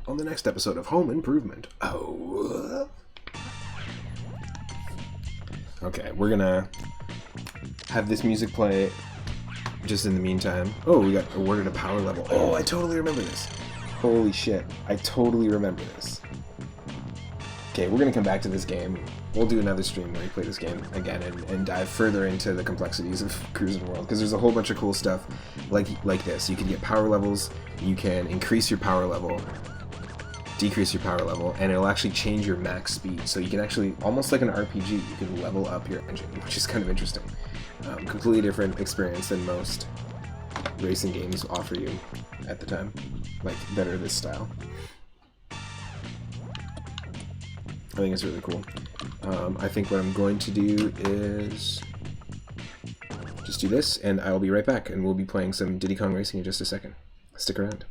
S1: On the next episode of Home Improvement. Oh. Okay, we're gonna have this music play just in the meantime. Oh, we got awarded a power level. Oh, I totally remember this. Holy shit. I totally remember this. Okay, we're gonna come back to this game. We'll do another stream where we play this game again and dive further into the complexities of Cruis'n World, because there's a whole bunch of cool stuff like this. You can get power levels, you can increase your power level, decrease your power level, and it'll actually change your max speed. So you can actually, almost like an RPG, you can level up your engine, which is kind of interesting. Completely different experience than most racing games offer you at the time, like that are this style. I think it's really cool. I think what I'm going to do is just do this, and I'll be right back, and we'll be playing some Diddy Kong Racing in just a second. Stick around.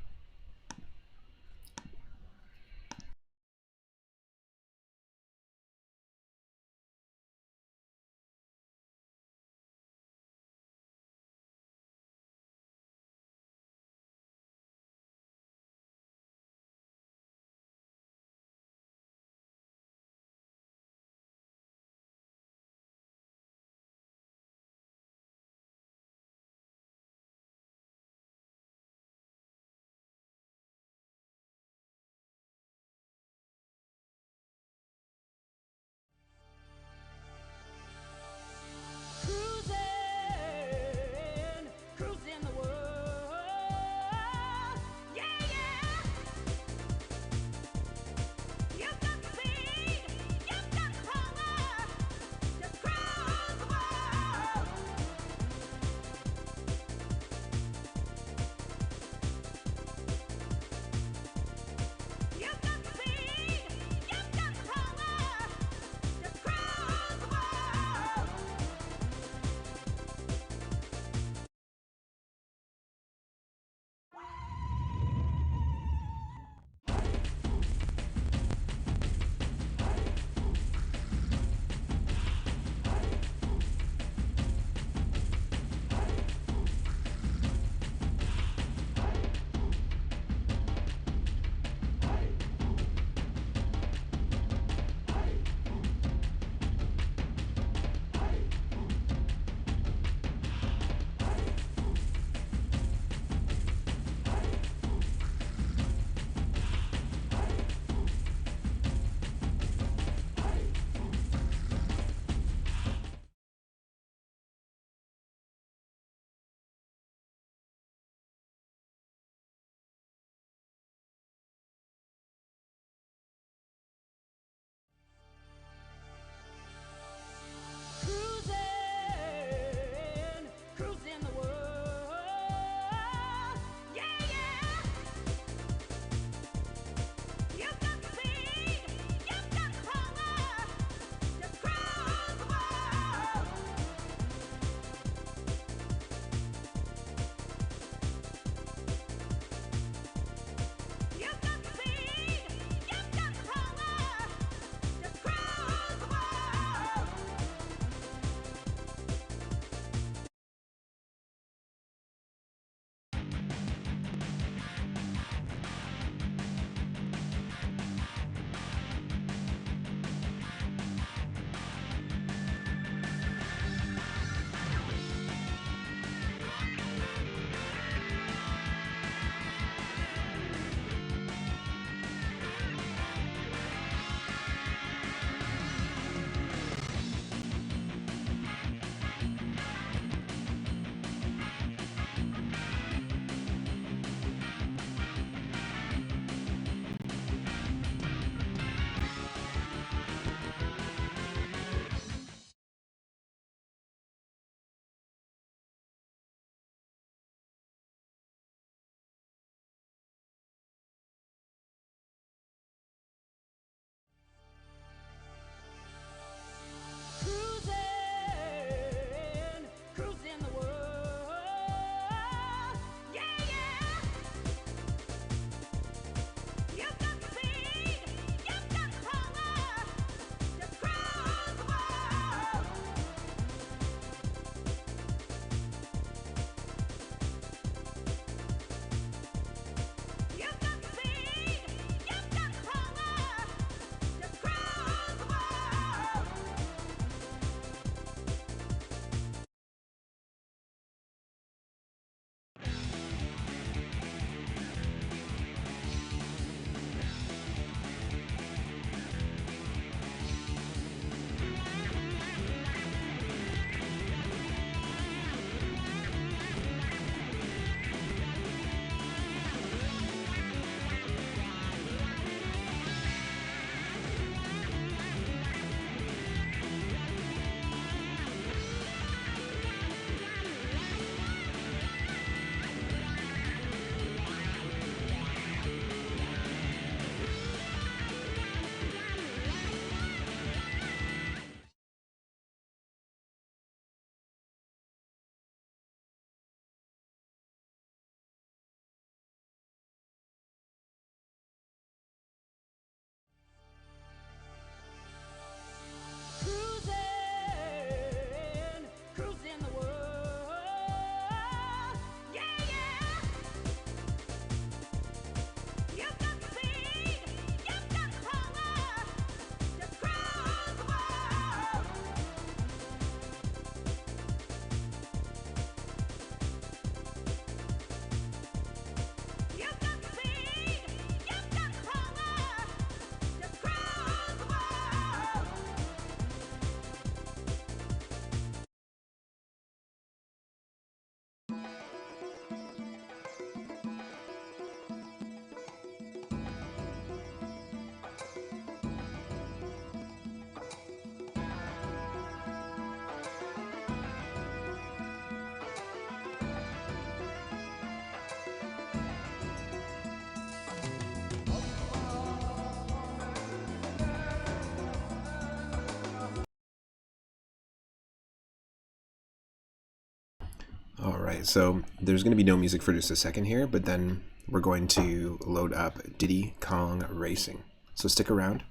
S1: Alright, so there's going to be no music for just a second here, but then we're going to load up Diddy Kong Racing. So stick around.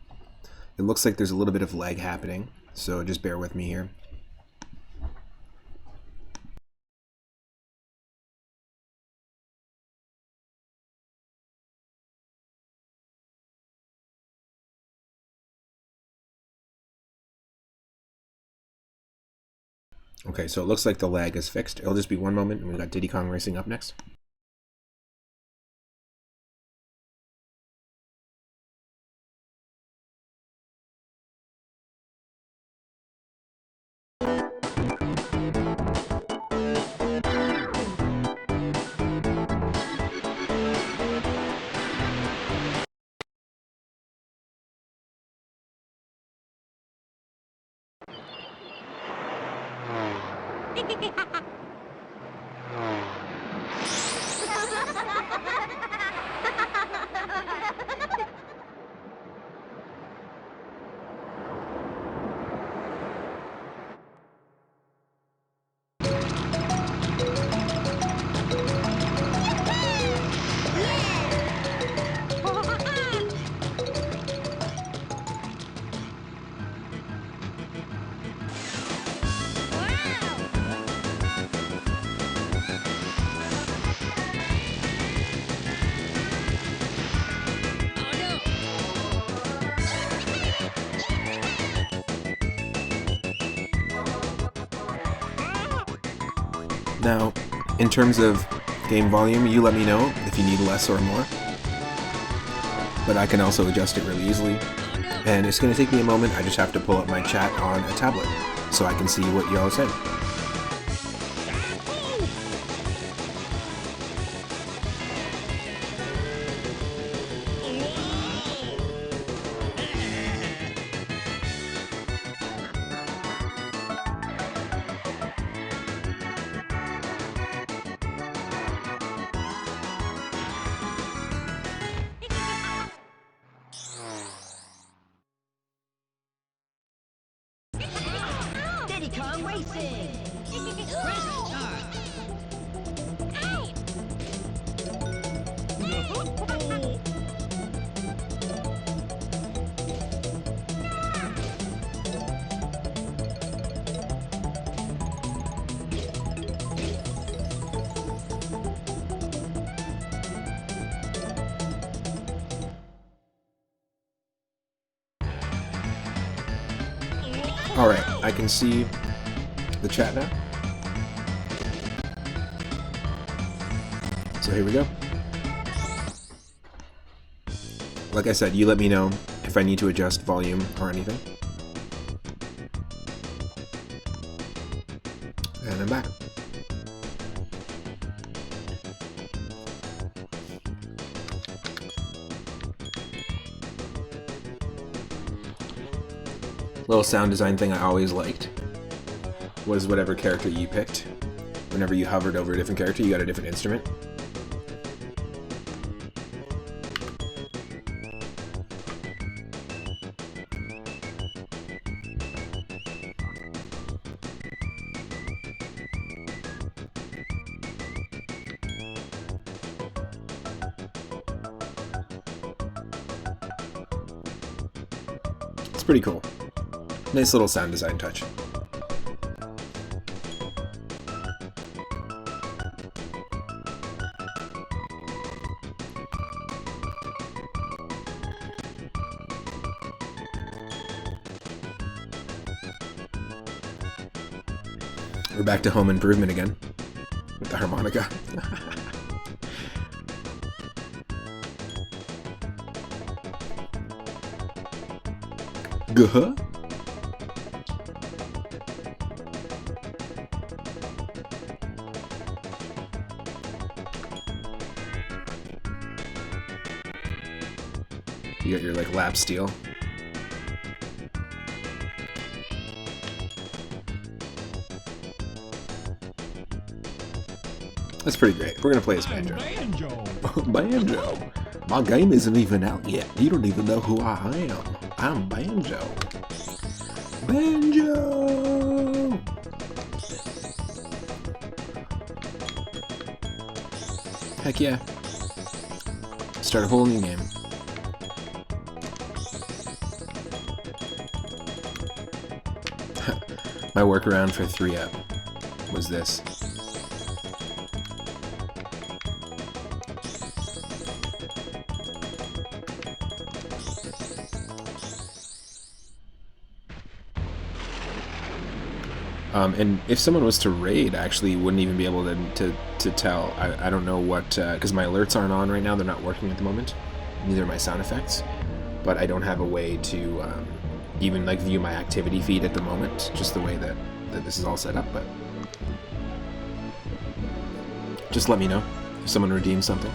S1: It looks like there's a little bit of lag happening, so just bear with me here. Okay, so it looks like the lag is fixed. It'll just be one moment, and we've got Diddy Kong Racing up next. Now, in terms of game volume, you let me know if you need less or more. But I can also adjust it really easily. And it's going to take me a moment. I just have to pull up my chat on a tablet so I can see what y'all are saying.
S2: Diddy Kong Racing! Press start!
S1: Alright, I can see the chat now. So here we go. Like I said, you let me know if I need to adjust volume or anything. And I'm back. Little sound design thing I always liked was whatever character you picked. Whenever you hovered over a different character, you got a different instrument. It's pretty cool. Nice little sound design touch. We're back to home improvement again with the harmonica. Guh. You got your like lap steel. That's pretty great. We're gonna play as Banjo. Banjo. My game isn't even out yet. You don't even know who I am. I'm Banjo. Banjo. Heck yeah. Start a whole new game. My workaround for 3-up was this. And if someone was to raid, I actually wouldn't even be able to tell. I don't know what, because my alerts aren't on right now. They're not working at the moment. Neither are my sound effects. But I don't have a way to even like view my activity feed at the moment, just the way that this is all set up. But just let me know if someone redeems something.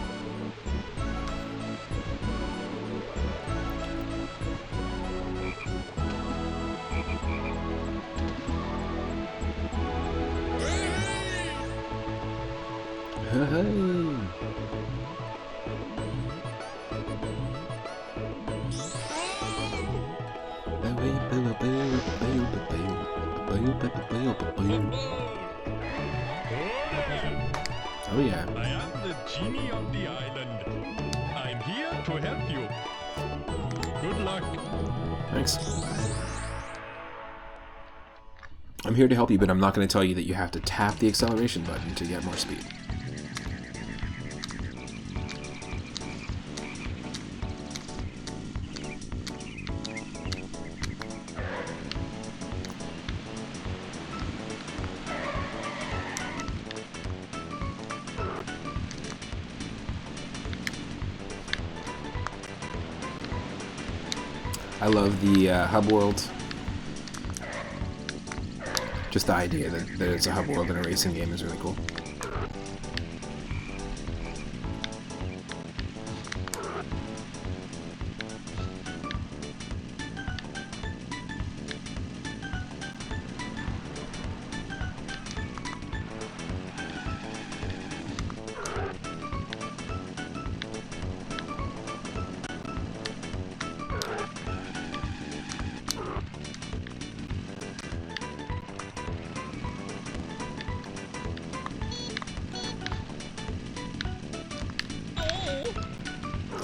S1: Oh yeah.
S4: I am the genie of the island. I'm here to help you. Good luck.
S1: Thanks. I'm here to help you, but I'm not going to tell you that you have to tap the acceleration button to get more speed. I love the hub world. Just the idea that it's a hub world in a racing game is really cool.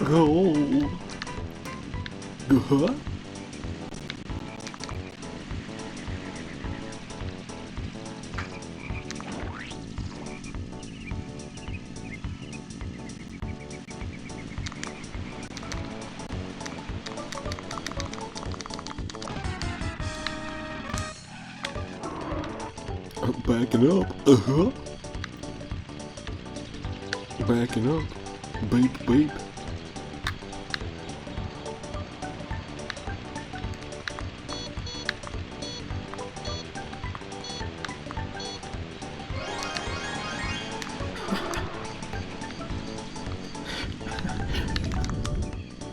S1: Go. Backing up. Backing up. Beep, beep.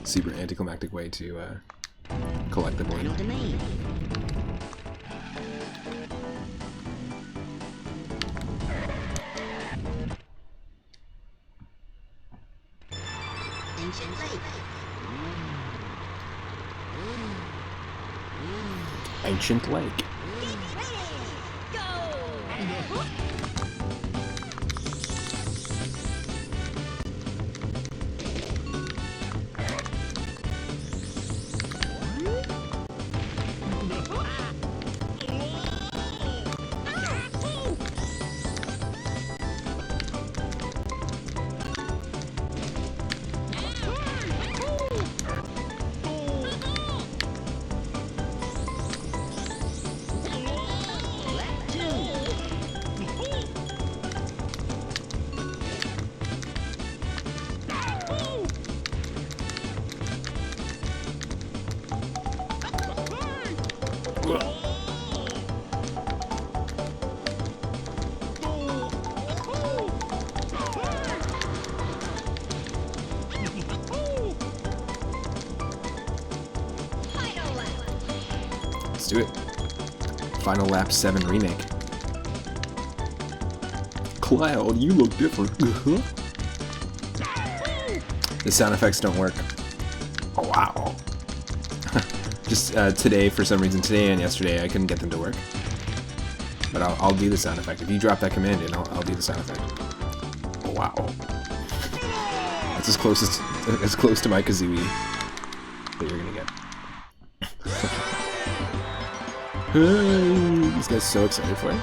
S1: Super anticlimactic way to collect the
S2: Final
S1: point.
S2: domain. Ancient lake.
S1: Ancient lake.
S2: Go!
S1: Let's do it. Final Lap 7 remake. Cloud, you look different. The sound effects don't work. Oh, wow. Just today, for some reason, today and yesterday, I couldn't get them to work. But I'll do the sound effect. If you drop that command in, I'll do the sound effect. Oh, wow. That's as close to my Kazooie that you're gonna get. This guy's so excited for it.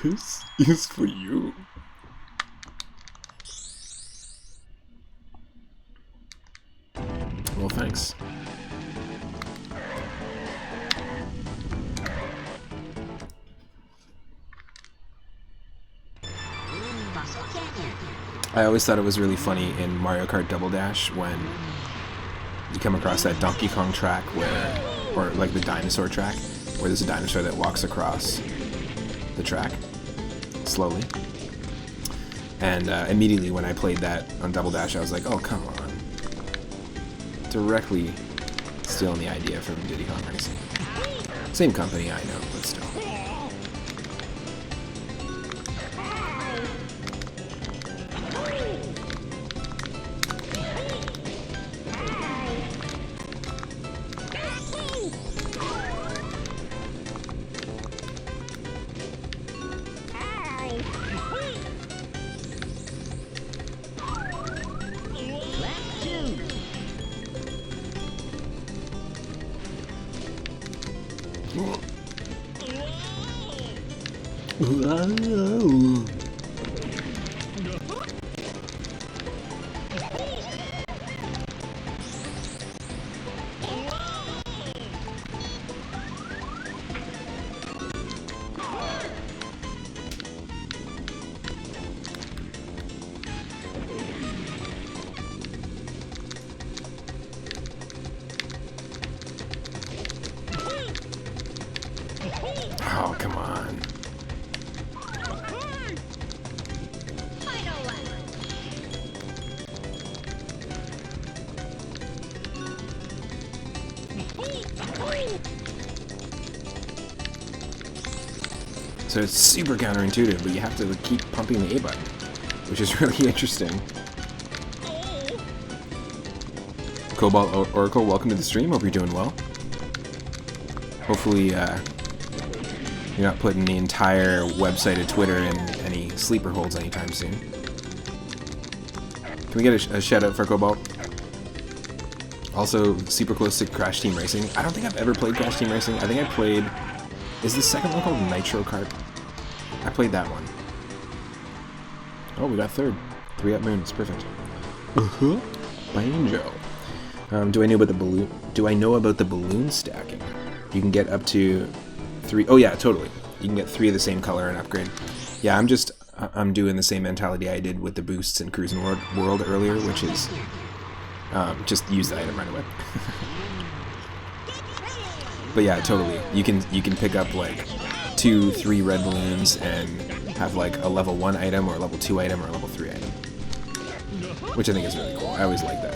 S1: This is for you. Well, thanks. I always thought it was really funny in Mario Kart Double Dash when you come across that Donkey Kong track or like the dinosaur track, where there's a dinosaur that walks across the track slowly. And immediately when I played that on Double Dash, I was like, oh, come on. Directly stealing the idea from Diddy Kong Racing. Same company, I know, but still. Oh, come on. So it's super counterintuitive, but you have to keep pumping the A button, which is really interesting. Cobalt Oracle, welcome to the stream. Hope you're doing well. Hopefully, you're not putting the entire website of Twitter in any sleeper holds anytime soon. Can we get a shout out for Cobalt? Also, super close to Crash Team Racing. I don't think I've ever played Crash Team Racing. I think I played... Is the second one called Nitro Kart? I played that one. Oh, we got third. 3 up moon. It's perfect. Banjo. Do I know about the balloon? Do I know about the balloon stacking? You can get up to 3. Oh yeah, totally. You can get 3 of the same color and upgrade. Yeah, I'm doing the same mentality I did with the boosts in Cruis'n World earlier, which is just use the item right away. But yeah, totally. You can pick up like 2, 3 red balloons and have like a level 1 item or a level 2 item or a level 3 item, which I think is really cool. I always like that.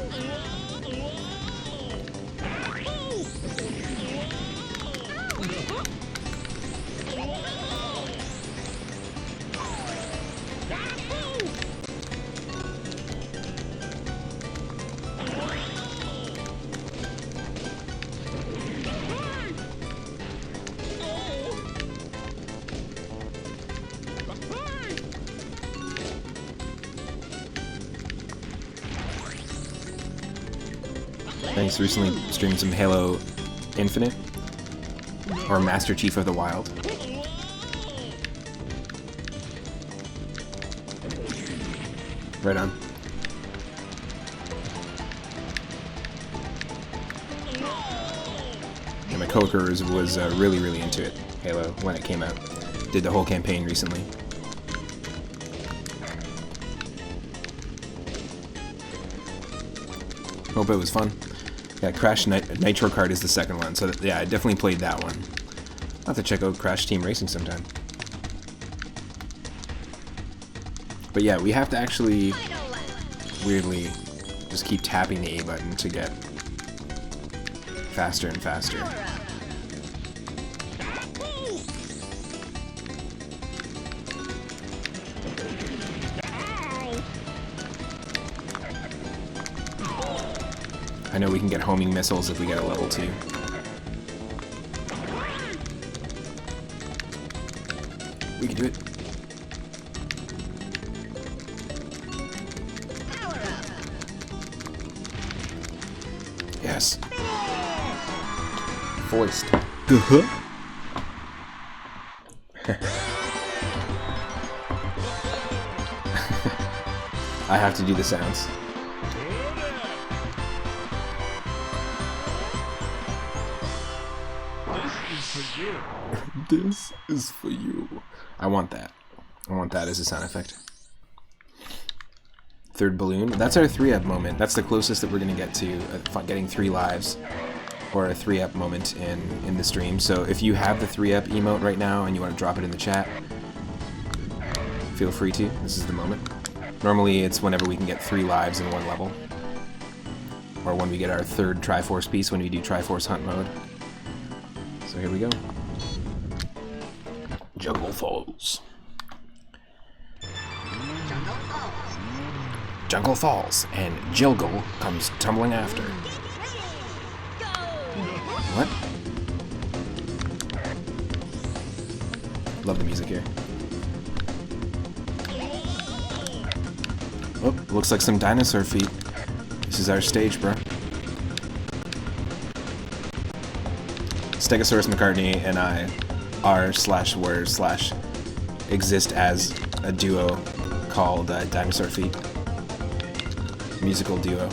S1: Thanks. Recently streamed some Halo Infinite or Master Chief of the Wild. Right on. And my coworker was really into it, Halo, when it came out. Did the whole campaign recently. Hope it was fun. Yeah, Crash Nitro Kart is the second one, so yeah, I definitely played that one. I'll have to check out Crash Team Racing sometime. But yeah, we have to actually, weirdly, just keep tapping the A button to get faster and faster. I know we can get homing missiles if we get a level 2. We can do it.
S2: Power up.
S1: Yes. Foist. Uh-huh. I have to do the sounds. This is for you. I want that. I want that as a sound effect. Third balloon. That's our 3-up moment. That's the closest that we're going to get to getting 3 lives. Or a 3-up moment in the stream. So if you have the 3-up emote right now and you want to drop it in the chat, feel free to. This is the moment. Normally it's whenever we can get 3 lives in one level. Or when we get our 3rd Triforce piece when we do Triforce Hunt mode. So here we go. Jungle Falls. Jungle Falls, and Jilgle comes tumbling after. What? Love the music here. Oh, looks like some dinosaur feet. This is our stage, bro. Stegosaurus McCartney and I are/were/exist as a duo called Dinosaur Feet. Musical duo.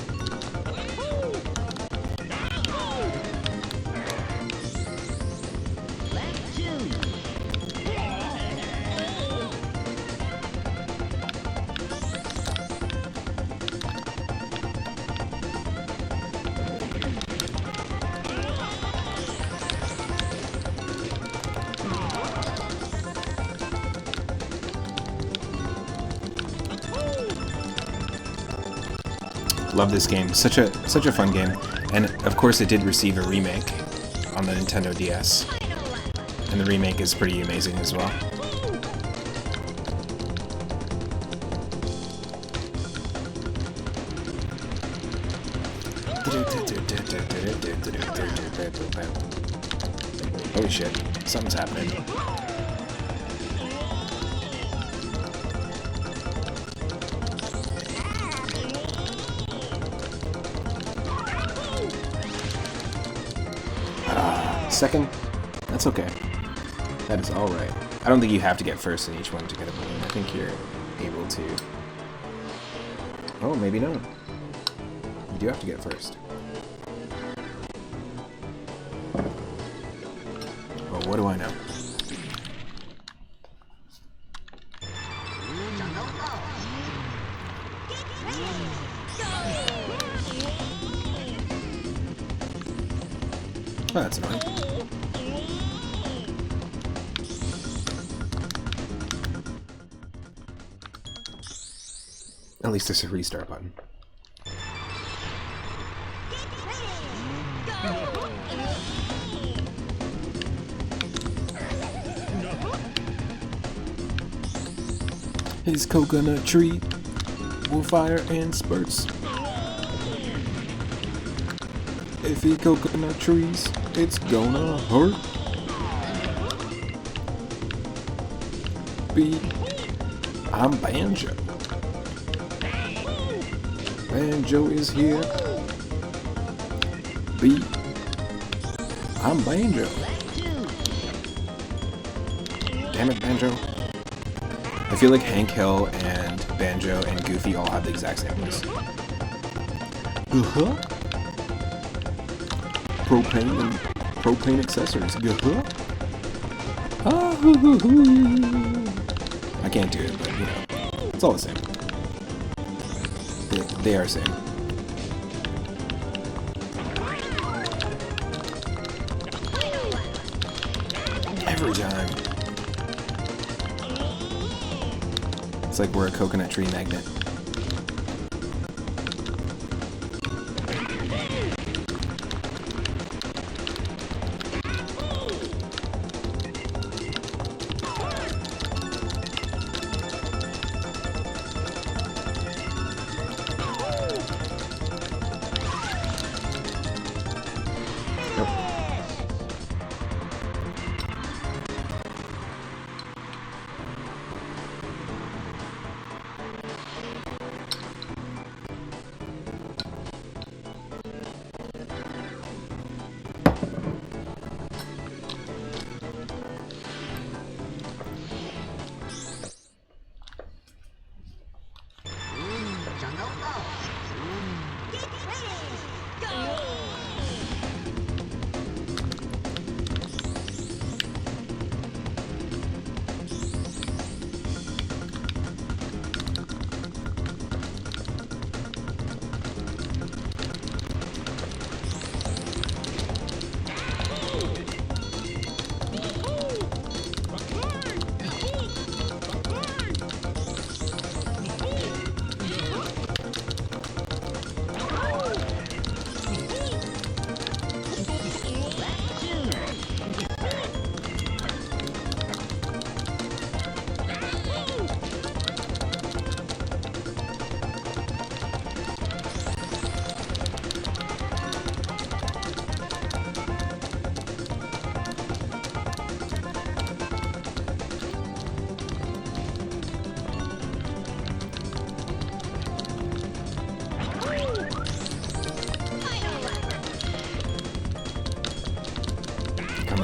S1: Love this game. Such a fun game. And of course it did receive a remake on the Nintendo DS. And the remake is pretty amazing as well. Holy shit. Something's happening. Second? That's okay. That is alright. I don't think you have to get first in each one to get a balloon. I think you're able to... Oh, maybe not. You do have to get first. Oh, what do I know? Oh, that's annoying. At least there's a restart button. His coconut tree will fire in spurts. If he coconut trees, it's gonna hurt. B, I'm Banjo. Banjo is here. B, I'm Banjo. Damn it, Banjo. I feel like Hank Hill and Banjo and Goofy all have the exact same voice. Uh-huh. Propane accessories. Uh-huh. I can't do it, but you know, it's all the same. They are the same. Every time. It's like we're a coconut tree magnet.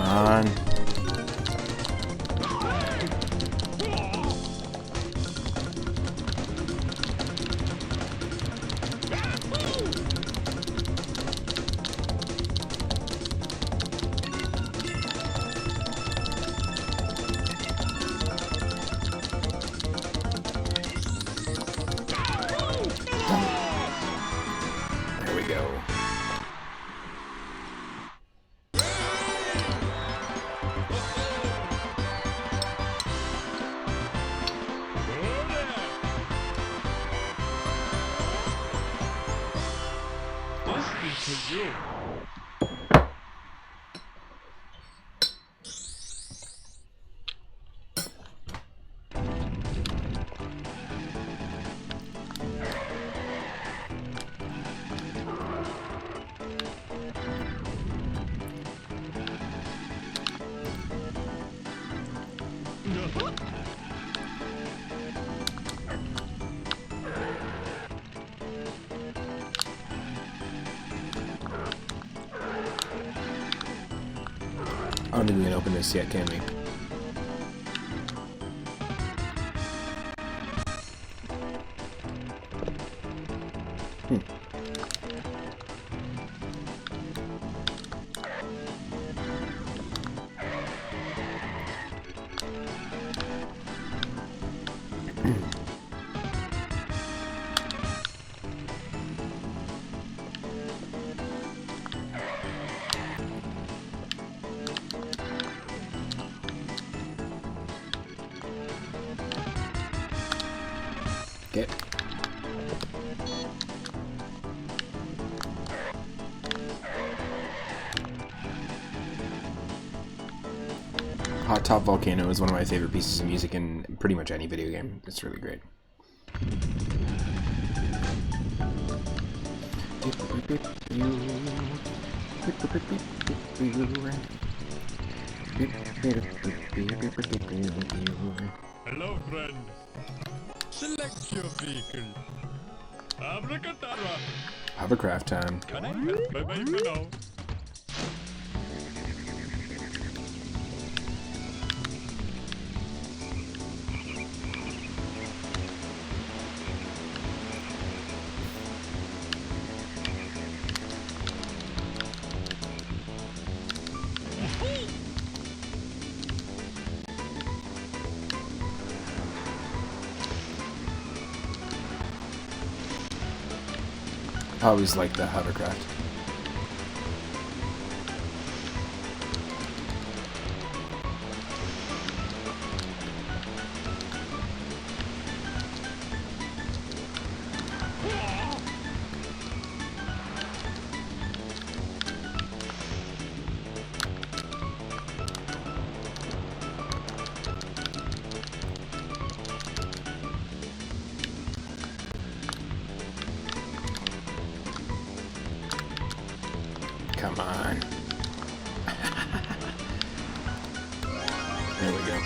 S1: on. There we go.
S4: This is for you.
S1: I don't think we can open this yet, can we? Okay. Hot Top Volcano is one of my favorite pieces of music in pretty much any video game. It's really great.
S4: Hello, friend. Select your vehicle. Abracadabra.
S1: Hovercraft time.
S4: Can I help? Bye-bye for now.
S1: I always like the hovercraft. Come on. There we go.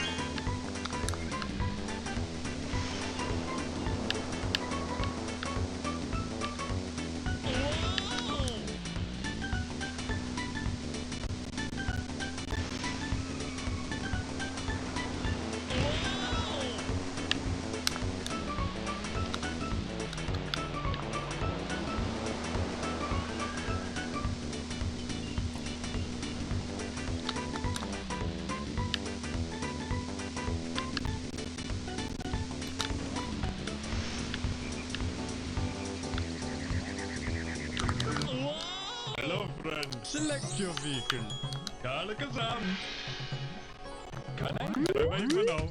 S4: Hello, friend. Select your vehicle. Kalakazam. Can I? Bye-bye for now.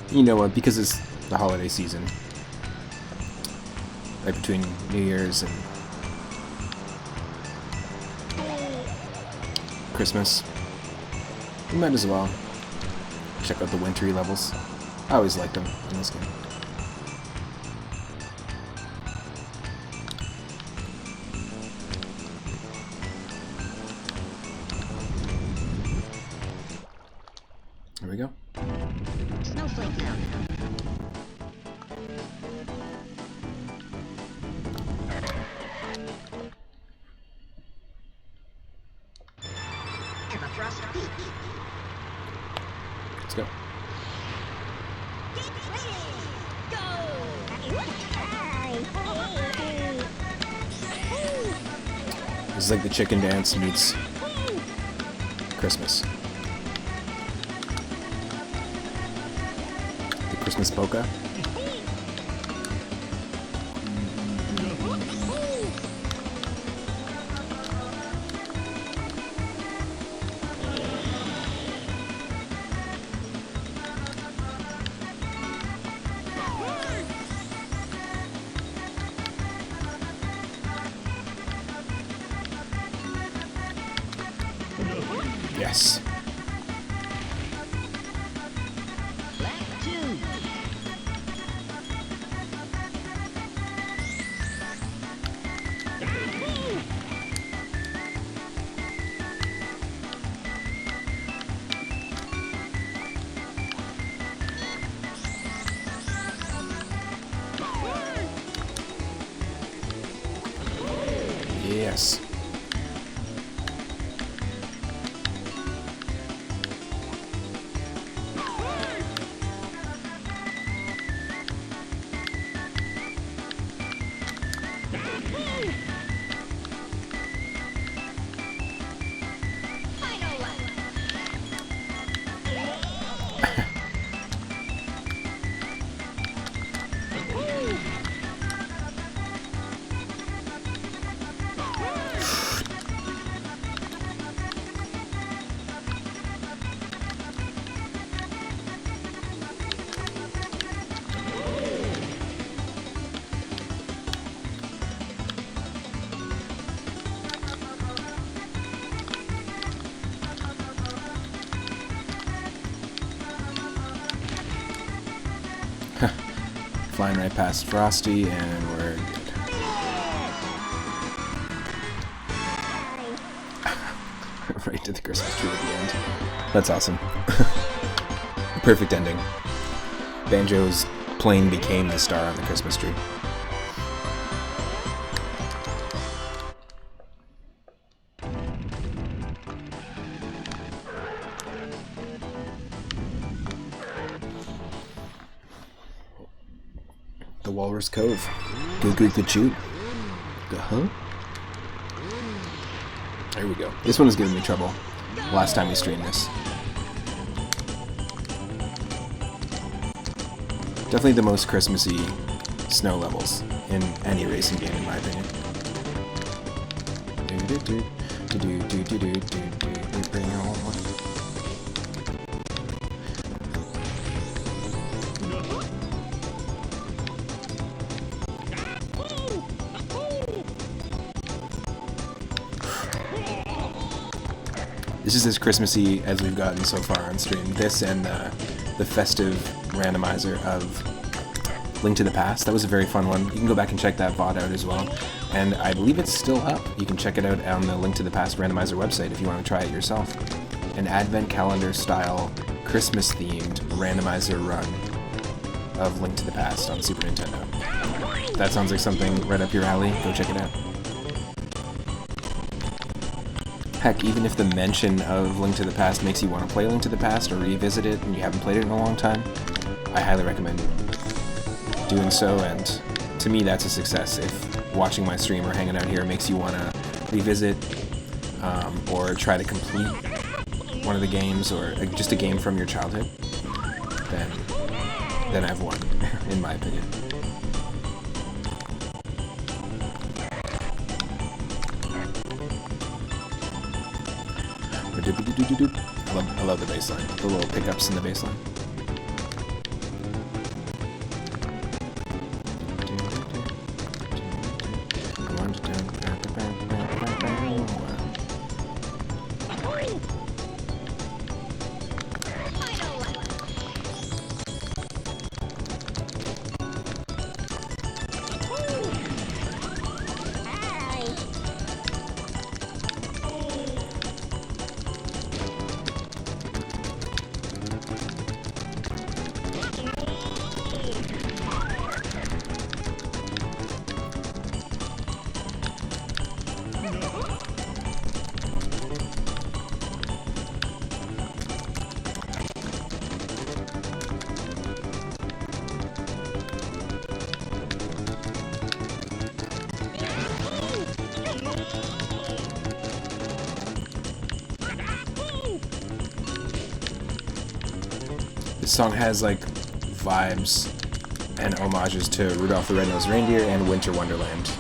S1: You know what? Because it's the holiday season, right between New Year's and Christmas, you might as well check out the wintry levels. I always like them in this game. Here we go.
S2: Snowflake now. Everfrost Peak.
S1: Let's go.
S2: Get ready. Go.
S1: This is like the chicken dance meets Christmas. The Christmas polka. Yes.
S2: Lap 2.
S1: Yes.
S2: Final lap.
S1: Flying right past Frosty, and we're good. Right to the Christmas tree at the end. That's awesome. Perfect ending. Banjo's plane became the star on the Christmas tree. The Walrus Cove. Good shoot. Huh? There we go. This one was giving me trouble last time we streamed this. Definitely the most Christmassy snow levels in any racing game, in my opinion. Bring it on. This is as Christmassy as we've gotten so far on stream. This and the festive randomizer of Link to the Past. That was a very fun one. You can go back and check that VOD out as well. And I believe it's still up. You can check it out on the Link to the Past randomizer website if you want to try it yourself. An advent calendar style, Christmas themed randomizer run of Link to the Past on Super Nintendo. That sounds like something right up your alley. Go check it out. Heck, even if the mention of Link to the Past makes you want to play Link to the Past or revisit it and you haven't played it in a long time, I highly recommend doing so, and to me that's a success. If watching my stream or hanging out here makes you want to revisit or try to complete one of the games or just a game from your childhood, then I've won, in my opinion. I love the bass line, the little pickups in the bass line. This song has like vibes and homages to Rudolph the Red-Nosed Reindeer and Winter Wonderland.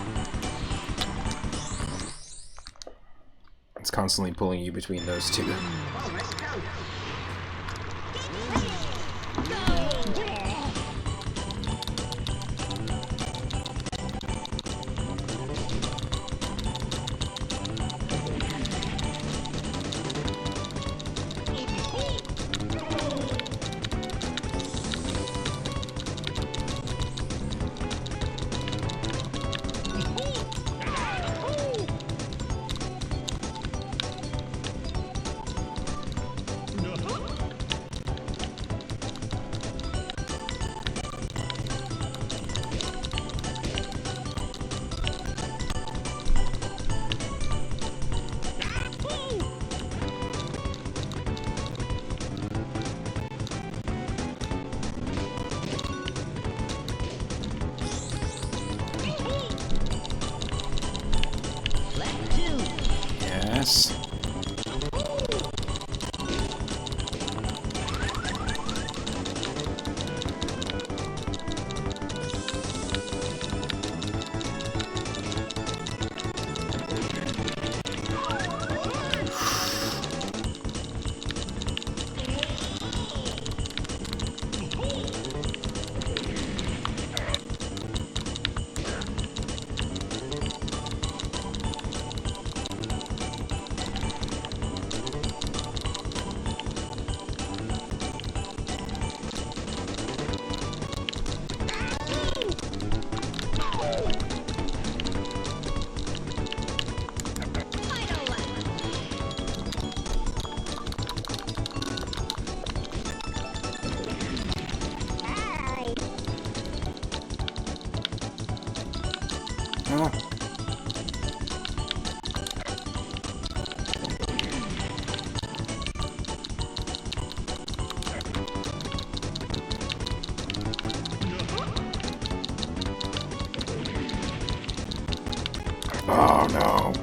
S1: It's constantly pulling you between those two.
S2: Walrus Cove.
S1: Yes. Oh. Oh no.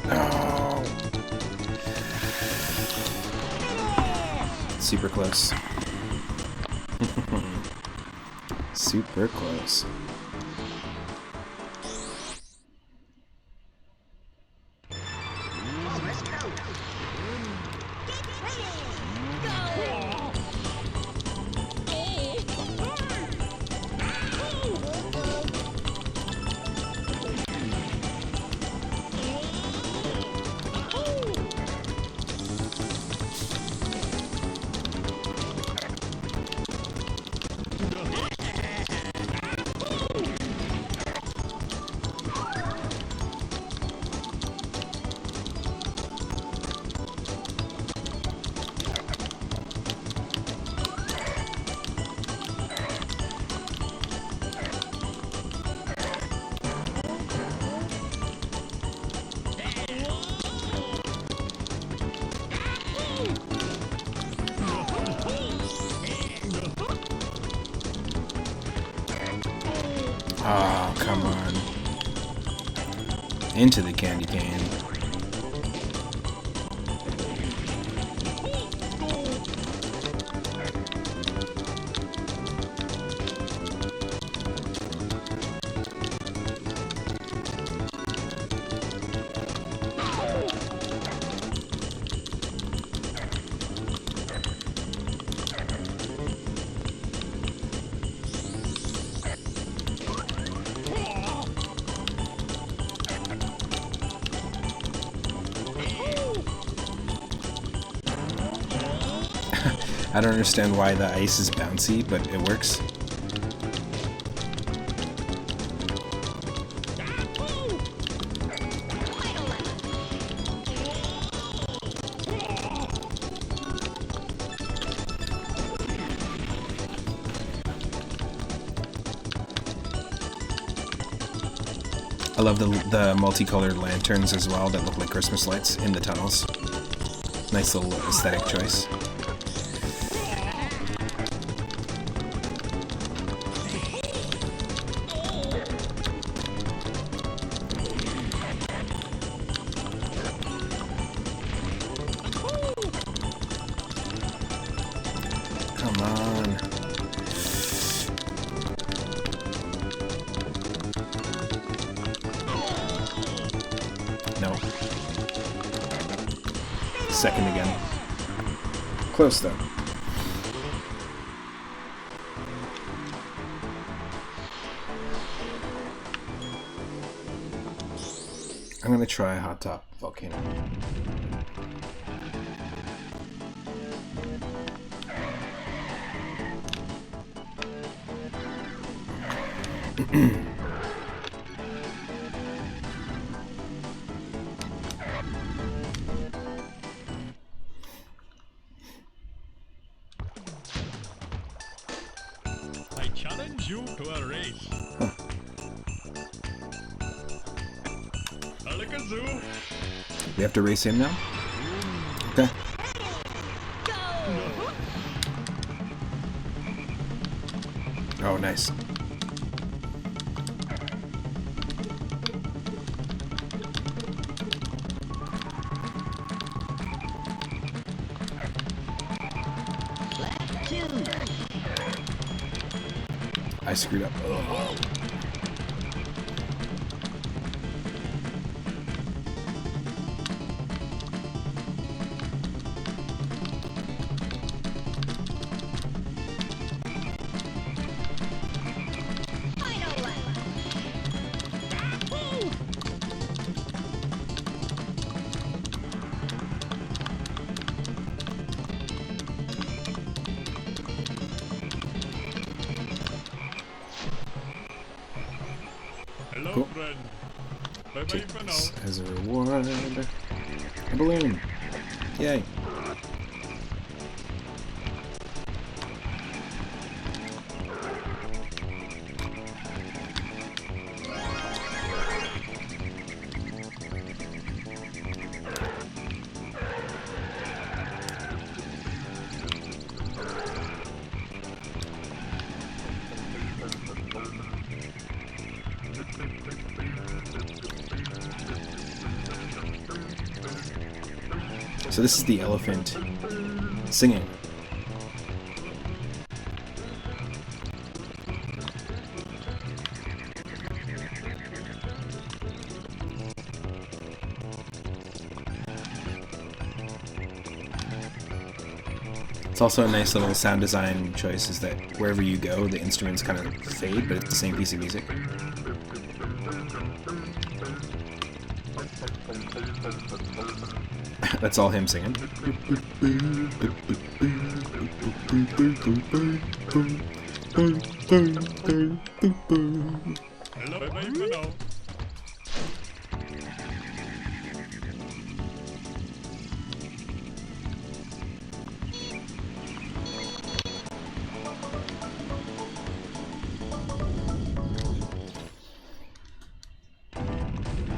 S1: No. Super close. Super close.
S2: Walrus Cove. Get ready. Go.
S1: Oh, come on. Into the candy cane. I don't understand why the ice is bouncy, but it works. I love the multicolored lanterns as well that look like Christmas lights in the tunnels. Nice little aesthetic choice. Come on. No. Second again. Close though. I'm gonna try Hot Top Volcano.
S4: I challenge you to a race. Alakazoo.
S1: We have to race him now? Okay. Oh, nice.
S2: Left 2.
S1: I screwed up.
S2: Final lap. Woo!
S4: Hello,
S1: Cool.
S4: friend. Bye bye
S1: Take
S4: for
S1: this
S4: now.
S1: as a reward. A balloon. Yay. So this is the elephant singing. It's also a nice little sound design choice, is that wherever you go, the instruments kind of fade, but it's the same piece of music. That's all him singing.
S4: Hello, bye bye for now.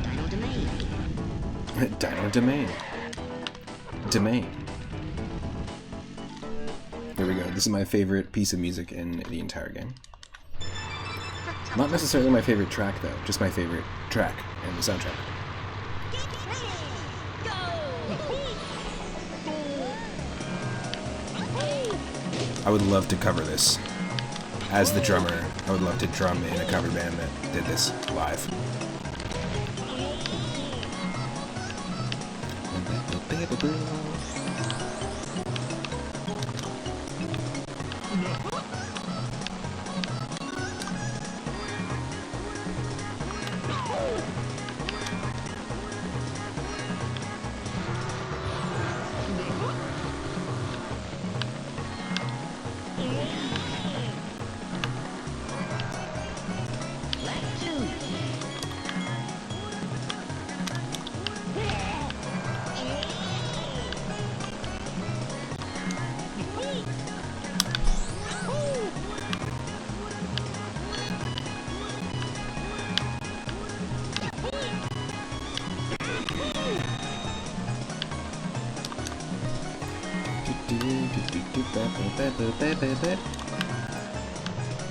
S2: Dino Domain.
S1: Dino Domain. Domain. There we go. This is my favorite piece of music in the entire game. Not necessarily my favorite track, though. Just my favorite track in the soundtrack. I would love to cover this. As the drummer, I would love to drum in a cover band that did this live.
S2: Left 2.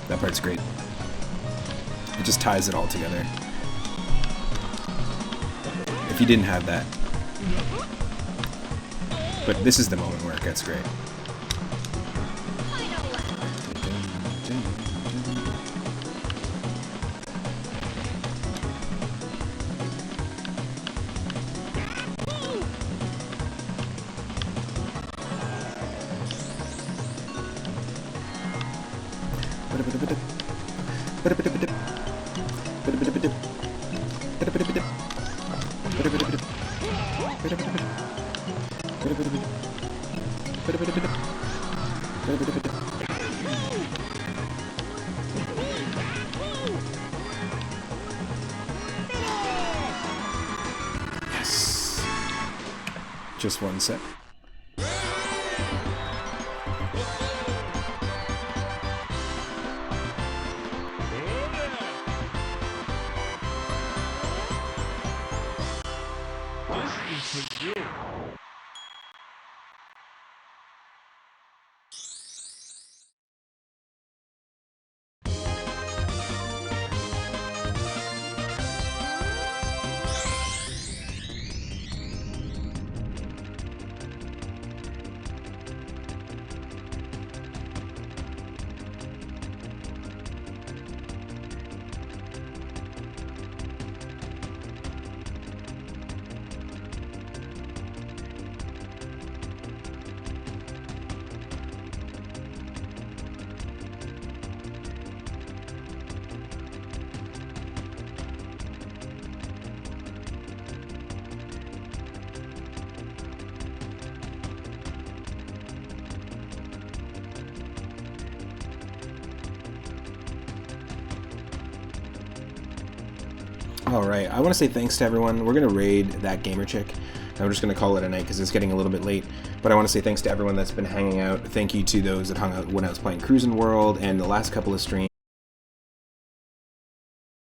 S1: That part's great. It just ties it all together. If you didn't have that. But this is the moment where it gets great.
S2: Final
S1: Yes. Just one sec.
S4: This is for you.
S1: Alright, I want to say thanks to everyone. We're going to raid that gamer chick. I'm just going to call it a night because it's getting a little bit late. But I want to say thanks to everyone that's been hanging out. Thank you to those that hung out when I was playing Cruis'n World and the last couple of streams.